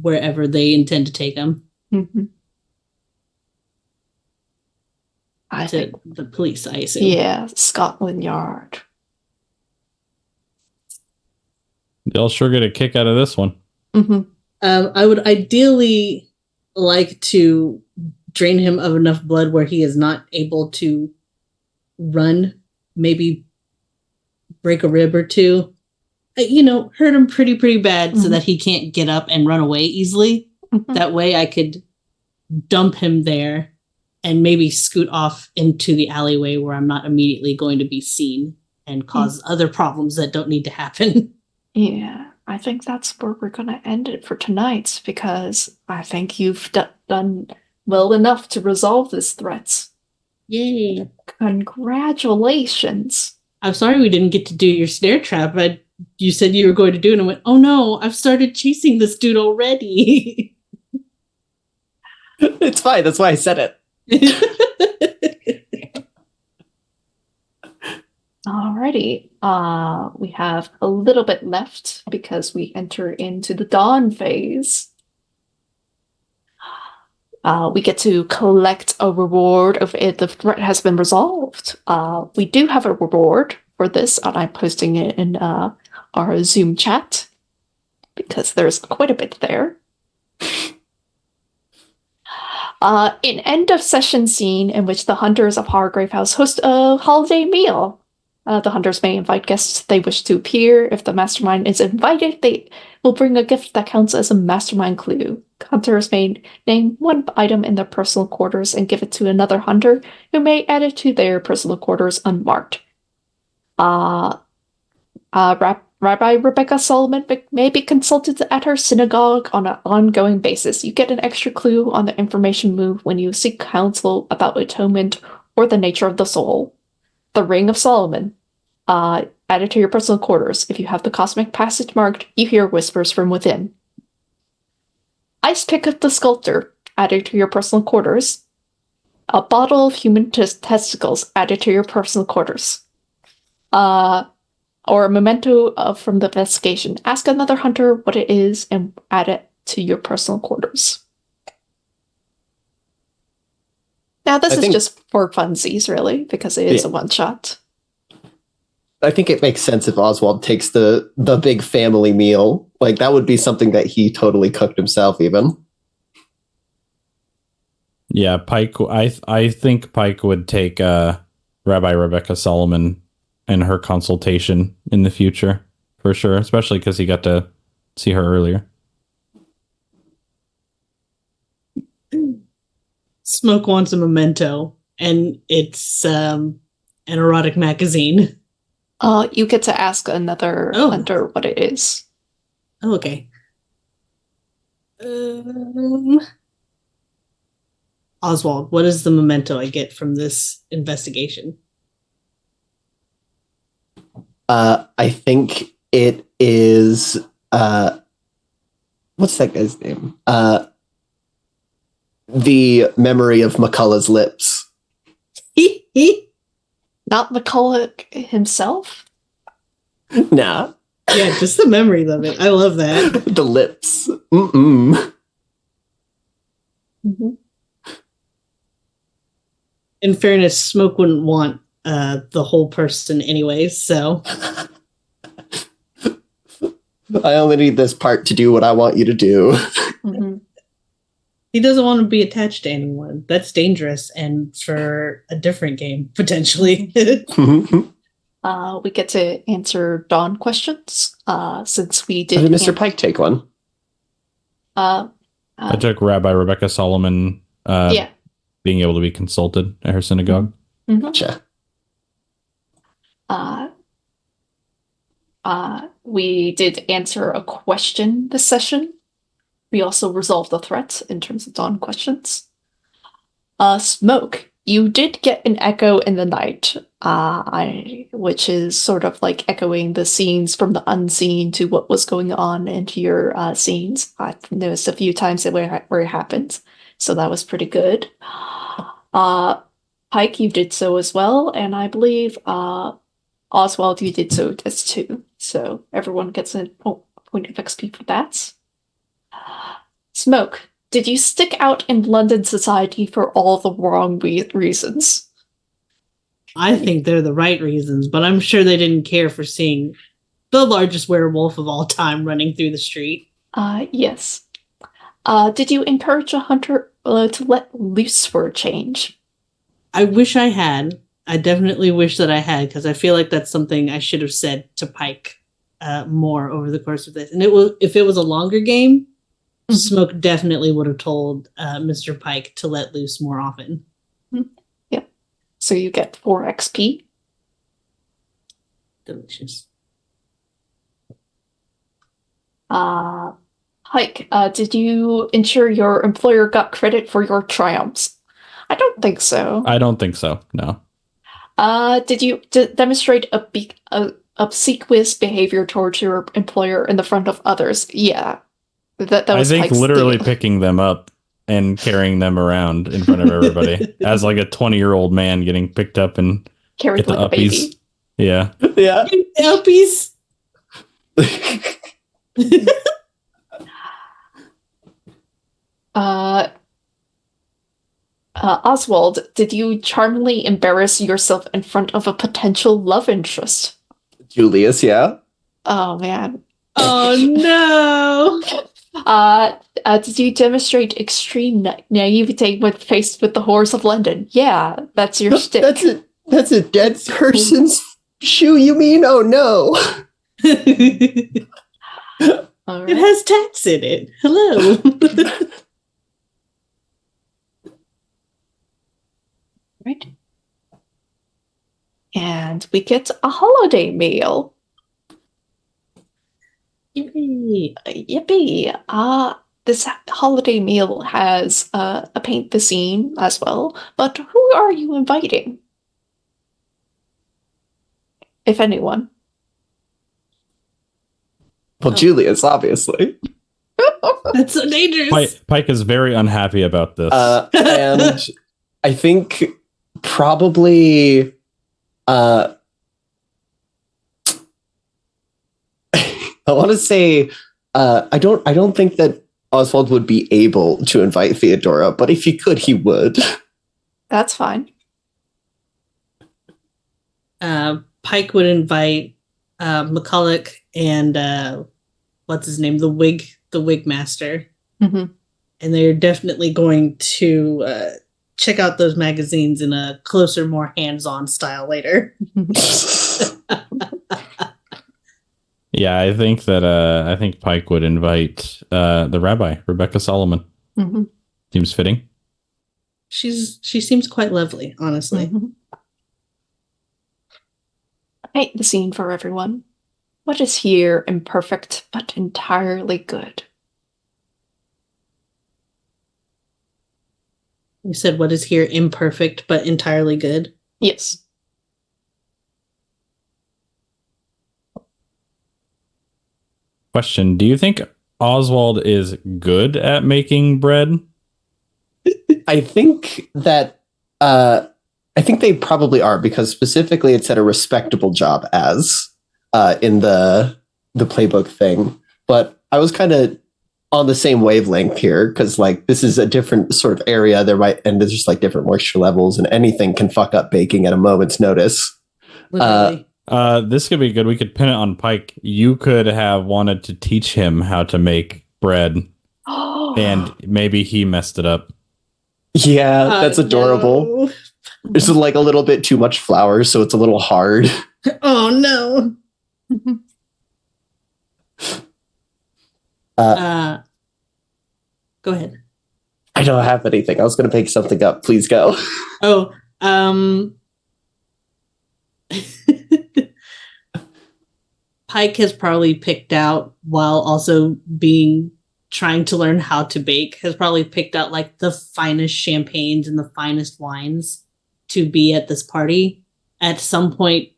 wherever they intend to take him. I to think the police, I assume. Yeah, Scotland Yard. They'll sure get a kick out of this one. I would ideally like to drain him of enough blood where he is not able to run, maybe break a rib or two. Hurt him pretty bad so that he can't get up and run away easily. That way I could dump him there and maybe scoot off into the alleyway where I'm not immediately going to be seen and cause other problems that don't need to happen. Yeah, I think that's where we're going to end it for tonight, because I think you've done well enough to resolve this threat. Yay. Congratulations. I'm sorry we didn't get to do your snare trap. You said you were going to do it, and I went, oh no, I've started chasing this dude already. It's fine. That's why I said it. Alrighty. We have a little bit left because we enter into the dawn phase. We get to collect a reward if the threat has been resolved. We do have a reward for this, and I'm posting it in our Zoom chat because there's quite a bit there. An end of session scene in which the hunters of Hargrave House host a holiday meal. The hunters may invite guests they wish to appear. If the mastermind is invited, they will bring a gift that counts as a mastermind clue. Hunters may name one item in their personal quarters and give it to another hunter, who may add it to their personal quarters unmarked. Rabbi Rebecca Solomon may be consulted at her synagogue on an ongoing basis. You get an extra clue on the information move when you seek counsel about atonement or the nature of the soul. The Ring of Solomon. Added to your personal quarters. If you have the cosmic passage marked, you hear whispers from within. Ice Pick of the Sculptor. Added to your personal quarters. A bottle of human testicles. Added to your personal quarters. Or a memento from the investigation. Ask another hunter what it is and add it to your personal quarters. Now, this is just for funsies, really, because it is a one-shot. I think it makes sense if Oswald takes the big family meal. Like, that would be something that he totally cooked himself, even. Yeah, Pike. I think Pike would take Rabbi Rebecca Solomon and her consultation in the future, for sure, especially because he got to see her earlier. Smoke wants a memento, and it's an erotic magazine. You get to ask another hunter what it is. Oh, okay. Oswald, what is the memento I get from this investigation? I think it is what's that guy's name? The memory of McCullough's lips. Not McCullough himself? Nah. Yeah, just the memory of it. I love that. The lips. Mm-mm. Mm-hmm. In fairness, Smoke wouldn't want the whole person anyway, so. I only need this part to do what I want you to do. Mm-hmm. He doesn't want to be attached to anyone. That's dangerous, and for a different game, potentially. We get to answer Dawn questions, since we did... How did Mr. Pike take one? I took Rabbi Rebecca Solomon yeah. being able to be consulted at her synagogue. Mm-hmm. Gotcha. We did answer a question this session. We also resolved the threats in terms of Dawn questions. Smoke, you did get an echo in the night, which is sort of like echoing the scenes from the unseen to what was going on into your scenes. I've noticed a few times where it happened, so that was pretty good. Pike, you did so as well, and I believe Oswald, you did so as too. So everyone gets a point of XP for that. Smoke, did you stick out in London society for all the wrong reasons? I think they're the right reasons, but I'm sure they didn't care for seeing the largest werewolf of all time running through the street. Yes. Did you encourage a hunter to let loose for a change? I wish I had. I definitely wish that I had, because I feel like that's something I should have said to Pike more over the course of this. And if it was a longer game, Mm-hmm. Smoke definitely would have told Mr. Pike to let loose more often. Mm-hmm. Yeah. So you get 4 XP. Delicious. Pike, did you ensure your employer got credit for your triumphs? I don't think so. I don't think so, no. Did you demonstrate obsequious behavior towards your employer in the front of others? Yeah. That was I think Pike's literally deal. picking them up and carrying them around in front of everybody as like a 20-year-old man getting picked up and Carried get the like a uppies. baby. Yeah. Yeah. Helpies! Oswald, did you charmingly embarrass yourself in front of a potential love interest? Julius, yeah. Oh, man. Oh, no! Did you demonstrate extreme naivete when faced with the horrors of London? Yeah, that's your shtick. That's a dead person's shoe, you mean? Oh, no. All right. It has tax in it. Hello. Right. And we get a holiday meal. Yippee. Yippee. This holiday meal has a paint the scene as well, but who are you inviting? If anyone. Well, Julius, obviously. That's so dangerous. Pike is very unhappy about this. And I think probably I want to say I don't think that Oswald would be able to invite Theodora, but if he could, he would. That's fine. Pike would invite McCulloch and what's his name, the wig master, Mm-hmm. and they're definitely going to check out those magazines in a closer, more hands-on style later. Yeah, I think Pike would invite the rabbi, Rebecca Solomon. Mm-hmm. Seems fitting. She seems quite lovely, honestly. Mm-hmm. Paint the scene for everyone. What is here imperfect but entirely good? You said what is here imperfect but entirely good? Yes. Question: do you think Oswald is good at making bread? I think that I think they probably are, because specifically it said a respectable job as in the playbook thing. But I was kind of on the same wavelength here, because like this is a different sort of area. And there's just like different moisture levels, and anything can fuck up baking at a moment's notice. Literally. This could be good. We could pin it on Pike. You could have wanted to teach him how to make bread, and maybe he messed it up. Yeah, that's adorable. No. There's like a little bit too much flour, so it's a little hard. Oh no. Go ahead. I don't have anything. I was going to pick something up. Please go. Oh, Pike has probably picked out, while also trying to learn how to bake, has probably picked out like the finest champagnes and the finest wines to be at this party. At some point,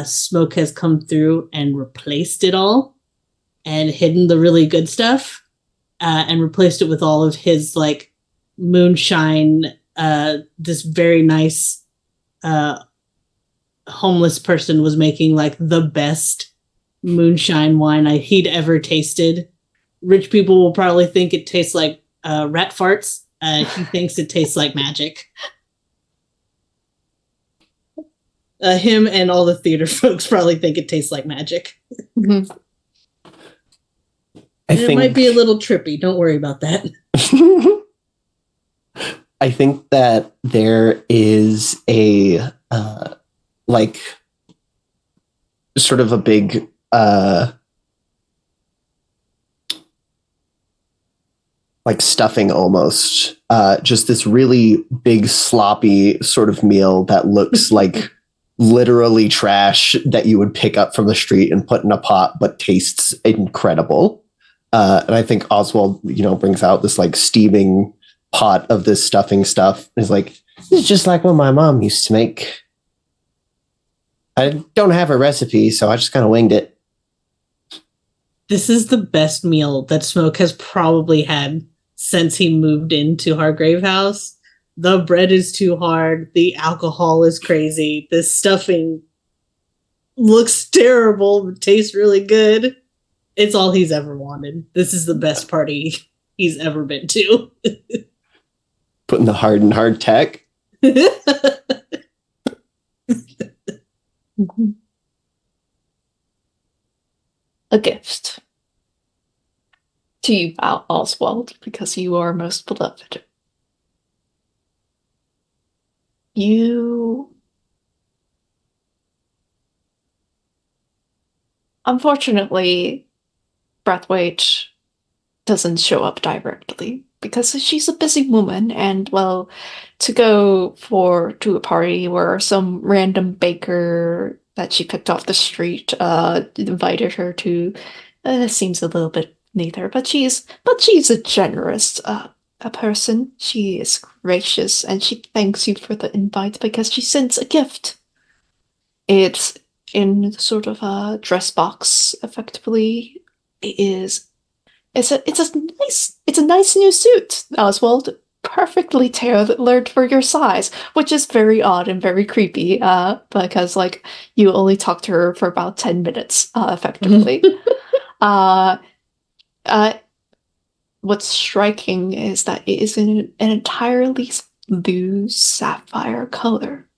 Smoke has come through and replaced it all and hidden the really good stuff, and replaced it with all of his like moonshine. This very nice homeless person was making like the best moonshine wine he'd ever tasted. Rich people will probably think it tastes like rat farts. He thinks it tastes like magic. Him and all the theater folks probably think it tastes like magic. Mhm. It might be a little trippy. Don't worry about that. I think that there is a like sort of a big like stuffing almost. Just this really big sloppy sort of meal that looks like literally trash that you would pick up from the street and put in a pot, but tastes incredible. And I think Oswald, brings out this like steaming pot of this stuffing stuff. It's like, it's just like what my mom used to make. I don't have a recipe, so I just kind of winged it. This is the best meal that Smoke has probably had since he moved into Hargrave House. The bread is too hard. The alcohol is crazy. The stuffing looks terrible, but tastes really good. It's all he's ever wanted. This is the best party he's ever been to. Putting the hard in hard tech. A gift to you, Oswald, because you are most beloved. You, unfortunately, Brathwaite doesn't show up directly because she's a busy woman, and well, to go to a party where some random baker that she picked off the street invited her to seems a little bit neither. But she's a generous a person. She is gracious, and she thanks you for the invite because she sends a gift. It's in sort of a dress box, effectively. It's a nice new suit, Oswald. Perfectly tailored for your size, which is very odd and very creepy, because like you only talked to her for about 10 minutes, effectively. What's striking is that it is in an entirely blue sapphire color.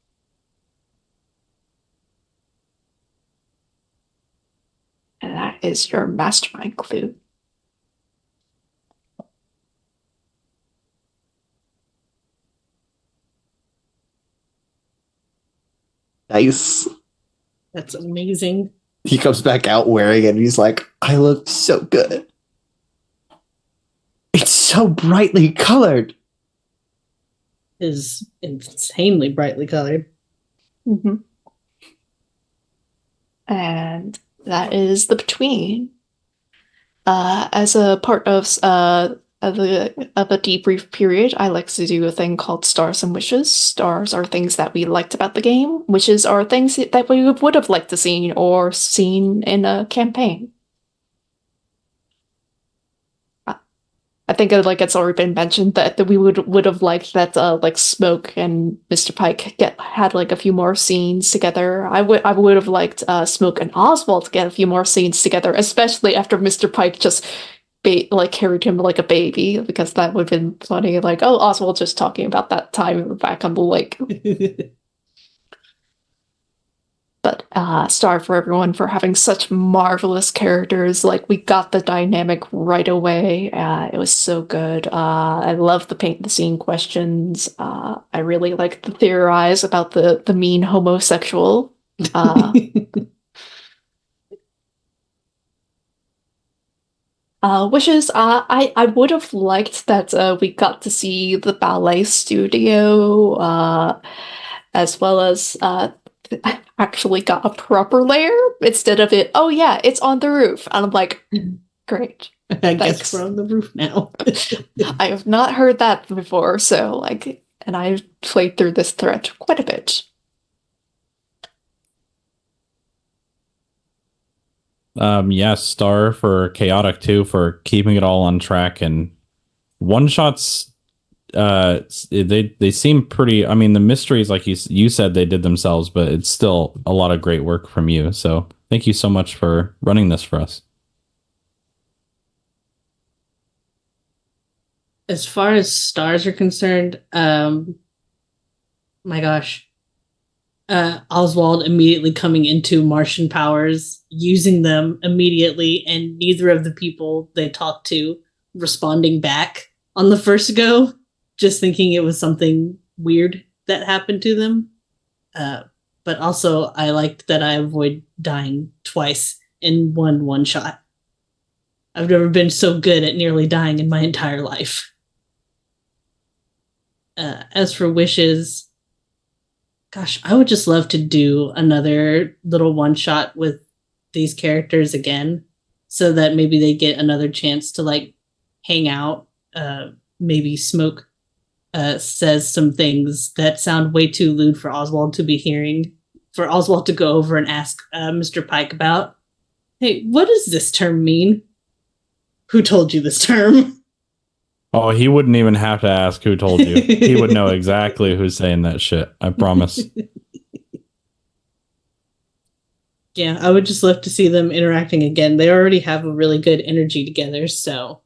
And that is your mastermind clue. Nice. That's amazing. He comes back out wearing it and he's like, I look so good. It's so brightly colored. Is insanely brightly colored. Mm-hmm. And that is the between. As a part of a debrief period, I like to do a thing called stars and wishes. Stars are things that we liked about the game. Wishes are things that we would have liked to see or seen in a campaign. I think it's already been mentioned that we would have liked that like Smoke and Mr. Pike had like a few more scenes together. I would have liked Smoke and Oswald to get a few more scenes together, especially after Mr. Pike just carried him like a baby, because that would have been funny. Like, oh, Oswald just talking about that time back on the lake. But star for everyone for having such marvelous characters. Like, we got the dynamic right away. It was so good. I love the paint the scene questions. I really like the theorize about the mean homosexual. Wishes, I would have liked that we got to see the ballet studio, as well as actually got a proper layer instead of it. Oh yeah, it's on the roof, and I'm like, great. I guess we're on the roof now. I have not heard that before, so like, and I've played through this threat quite a bit. Yes, star for Chaotic too for keeping it all on track, and one shots. They seem pretty. I mean, the mysteries, like you said, they did themselves, but it's still a lot of great work from you. So thank you so much for running this for us. As far as stars are concerned, my gosh. Oswald immediately coming into Martian powers, using them immediately, and neither of the people they talked to responding back on the first go, just thinking it was something weird that happened to them. But also, I liked that I avoid dying twice in one shot. I've never been so good at nearly dying in my entire life. As for wishes, gosh, I would just love to do another little one shot with these characters again, so that maybe they get another chance to like hang out. Maybe Smoke says some things that sound way too lewd for Oswald to be hearing, for Oswald to go over and ask Mr. Pike about, hey, what does this term mean? Who told you this term? Oh, he wouldn't even have to ask who told you. He would know exactly who's saying that shit. I promise. Yeah, I would just love to see them interacting again. They already have a really good energy together, so.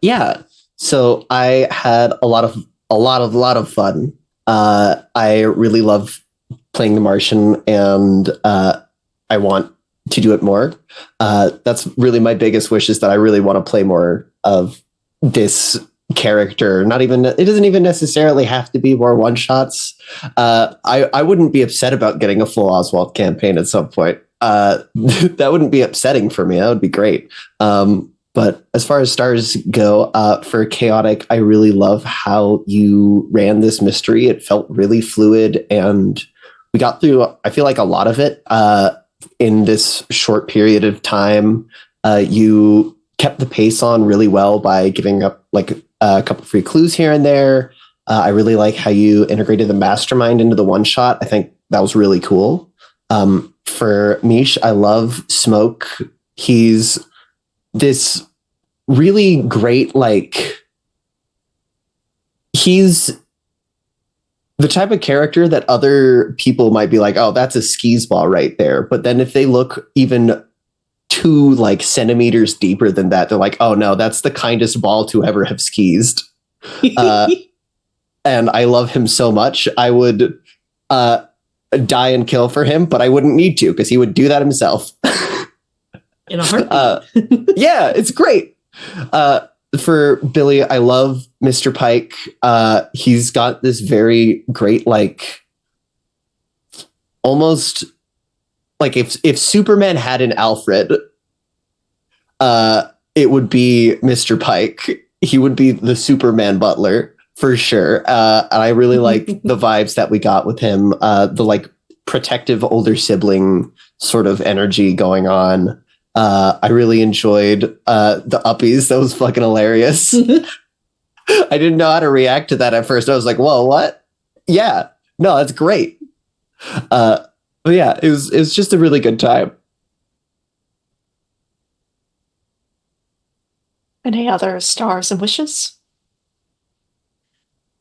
Yeah. So I had a lot of fun. I really love playing the Martian, and I want to do it more. That's really my biggest wish, is that I really want to play more of this character. It doesn't even necessarily have to be more one shots. I wouldn't be upset about getting a full Oswald campaign at some point. That wouldn't be upsetting for me. That would be great. But as far as stars go, for Chaotic, I really love how you ran this mystery. It felt really fluid, and we got through, I feel like, a lot of it in this short period of time. You kept the pace on really well by giving up like a couple free clues here and there. I really like how you integrated the mastermind into the one shot. I think that was really cool. For Miche, I love Smoke. He's this really great, like, he's the type of character that other people might be like, oh, that's a skis ball right there. But then if they look even 2 like centimeters deeper than that, they're like, oh no, that's the kindest ball to ever have skised. And I love him so much. I would die and kill for him, but I wouldn't need to, because he would do that himself. In a heartbeat. Yeah, it's great. For Billy, I love Mr. Pike. He's got this very great, like, almost like if Superman had an Alfred, it would be Mr. Pike. He would be the Superman butler for sure. And I really like the vibes that we got with him. The like protective older sibling sort of energy going on. I really enjoyed the uppies. That was fucking hilarious. I didn't know how to react to that at first. I was like, whoa, what? Yeah, no, that's great. But yeah, it was just a really good time. Any other stars and wishes?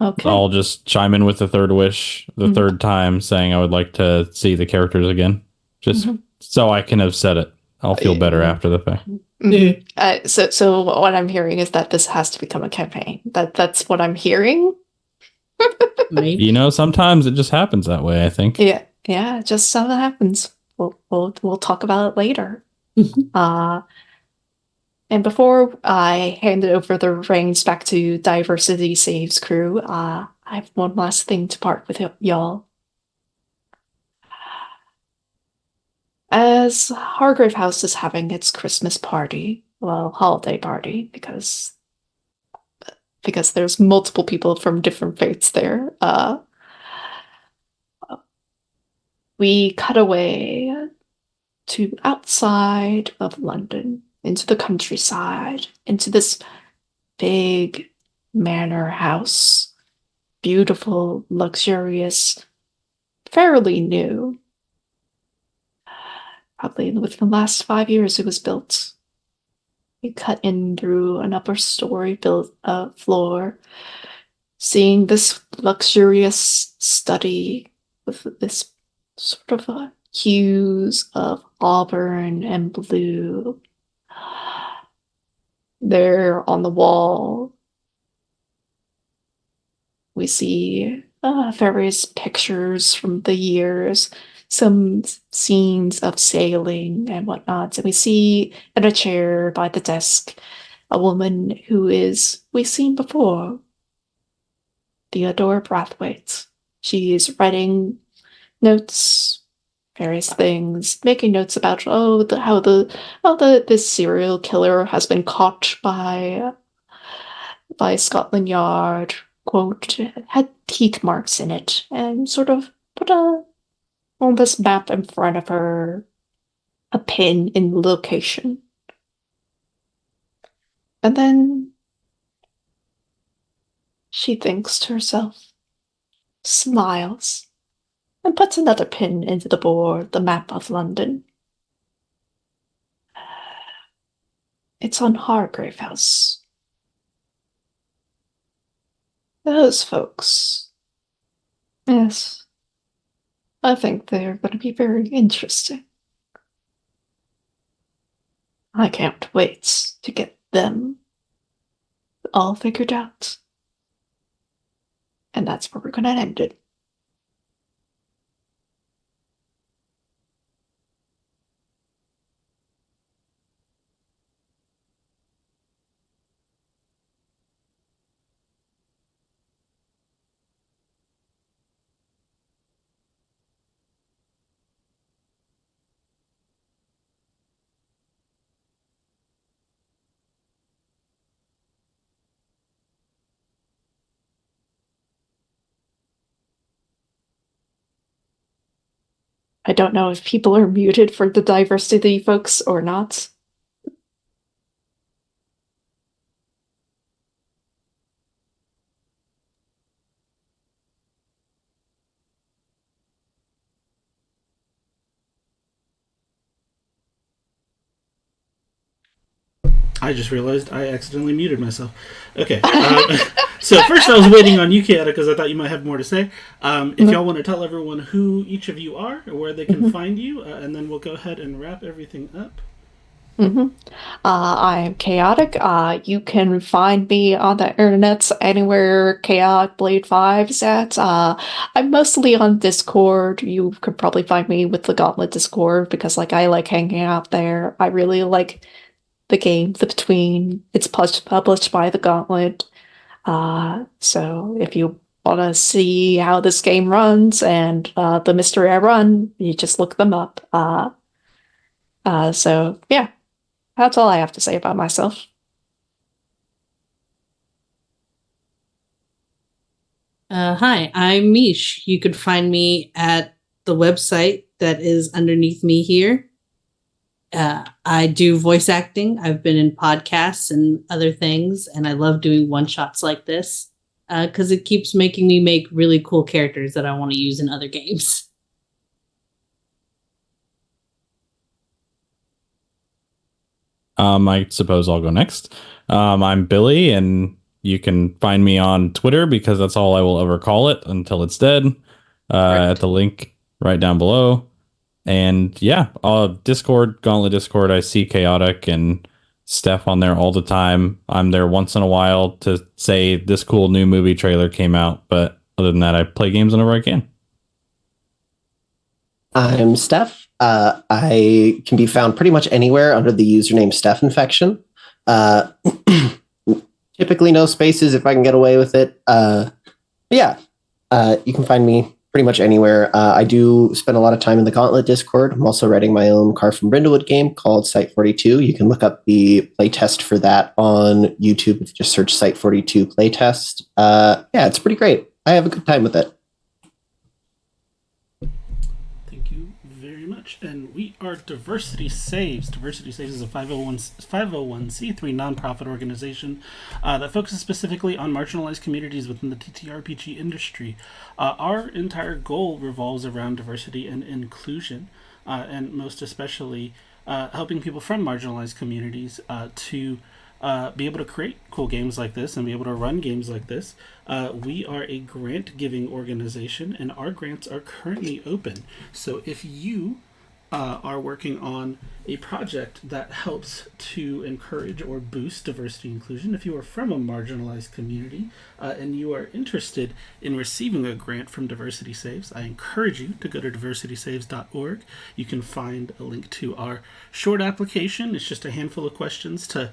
Okay. I'll just chime in with the third wish, the third time, saying I would like to see the characters again, just so I can have said it. I'll feel better after the fact. So what I'm hearing is that this has to become a campaign. That's what I'm hearing. Maybe. You know, sometimes it just happens that way, I think. Yeah, just so that happens. We'll talk about it later. And before I hand over the reins back to Diversity Saves crew, I have one last thing to part with y'all. As Hargrave House is having its Christmas party, well, holiday party, because there's multiple people from different faiths there, we cut away to outside of London, into the countryside, into this big manor house. Beautiful, luxurious, fairly new. Probably within the last 5 years it was built. We cut in through an upper story built floor, seeing this luxurious study with this sort of hues of auburn and blue. There on the wall, we see various pictures from the years, some scenes of sailing and whatnot. And we see in a chair by the desk a woman who we've seen before, Theodore Brathwaite. She is writing notes, various things, making notes about how this serial killer has been caught by Scotland Yard. Quote, had teeth marks in it, and sort of put on this map in front of her, a pin in the location. And then she thinks to herself, smiles, and puts another pin into the board, the map of London. It's on Hargrave House. Those folks. Yes. I think they're going to be very interesting. I can't wait to get them all figured out. And that's where we're going to end it. I don't know if people are muted for the diversity folks or not. I just realized I accidentally muted myself. Okay. So first I was waiting on you, Kiara, because I thought you might have more to say. If y'all want to tell everyone who each of you are, or where they can find you, and then we'll go ahead and wrap everything up. I'm Chaotic. You can find me on the internet anywhere Chaotic Blade 5 is at. I'm mostly on Discord. You could probably find me with the Gauntlet Discord because I like hanging out there. I really like the game, The Between. It's published by the Gauntlet. So if you want to see how this game runs and the mystery I run, you just look them up. So yeah, that's all I have to say about myself. Hi, I'm Miche. You could find me at the website that is underneath me here. I do voice acting. I've been in podcasts and other things, and I love doing one-shots like this because it keeps making me make really cool characters that I want to use in other games. I suppose I'll go next. I'm Billy, and you can find me on Twitter because that's all I will ever call it until it's dead. At the link right down below. And yeah, Discord, Gauntlet Discord, I see Chaotic and Steph on there all the time. I'm there once in a while to say this cool new movie trailer came out, but other than that, I play games whenever I can. I'm Steph. I can be found pretty much anywhere under the username Steph Infection. Typically no spaces if I can get away with it. You can find me pretty much anywhere. I do spend a lot of time in the Gauntlet Discord. I'm also writing my own Car from Brindlewood game called Site 42. You can look up the playtest for that on YouTube if you just search Site 42 playtest. It's pretty great. I have a good time with it. Thank you very much. And we are Diversity Saves. Diversity Saves is a 501c3 nonprofit organization that focuses specifically on marginalized communities within the TTRPG industry. Our entire goal revolves around diversity and inclusion, and most especially helping people from marginalized communities to be able to create cool games like this and be able to run games like this. We are a grant-giving organization, and our grants are currently open. So if you are working on a project that helps to encourage or boost diversity and inclusion, if you are from a marginalized community and you are interested in receiving a grant from Diversity Saves, I encourage you to go to diversitysaves.org. You can find a link to our short application. It's just a handful of questions to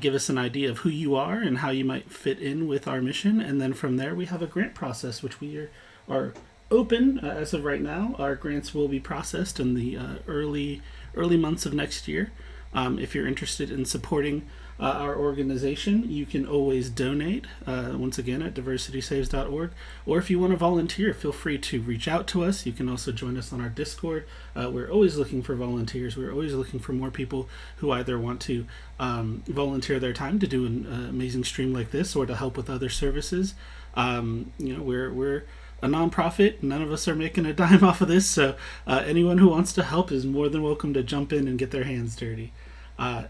give us an idea of who you are and how you might fit in with our mission. And then from there, we have a grant process, which we are open as of right now. Our grants will be processed in the early months of next year. If you're interested in supporting our organization, you can always donate, once again, at diversitysaves.org. Or if you want to volunteer, feel free to reach out to us. You can also join us on our Discord. We're always looking for volunteers. We're always looking for more people who either want to volunteer their time to do an amazing stream like this or to help with other services. We're a nonprofit. None of us are making a dime off of this, so anyone who wants to help is more than welcome to jump in and get their hands dirty.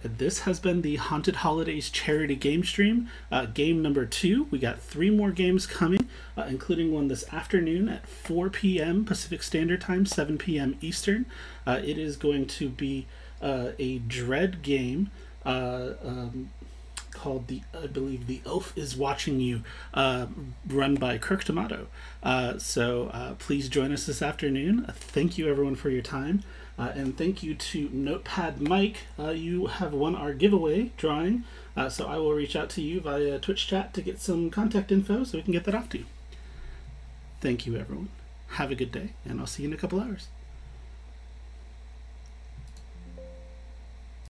This has been the Haunted Holidays charity game stream, game number 2. We got 3 more games coming, including one this afternoon at 4 p.m. Pacific Standard Time, 7 p.m. Eastern. It is going to be a Dread game called The Elf is Watching You, run by Kirk D'Amato. So please join us this afternoon. Thank you everyone for your time. And thank you to Notepad Mike. You have won our giveaway drawing. So I will reach out to you via Twitch chat to get some contact info so we can get that off to you. Thank you everyone. Have a good day, and I'll see you in a couple hours.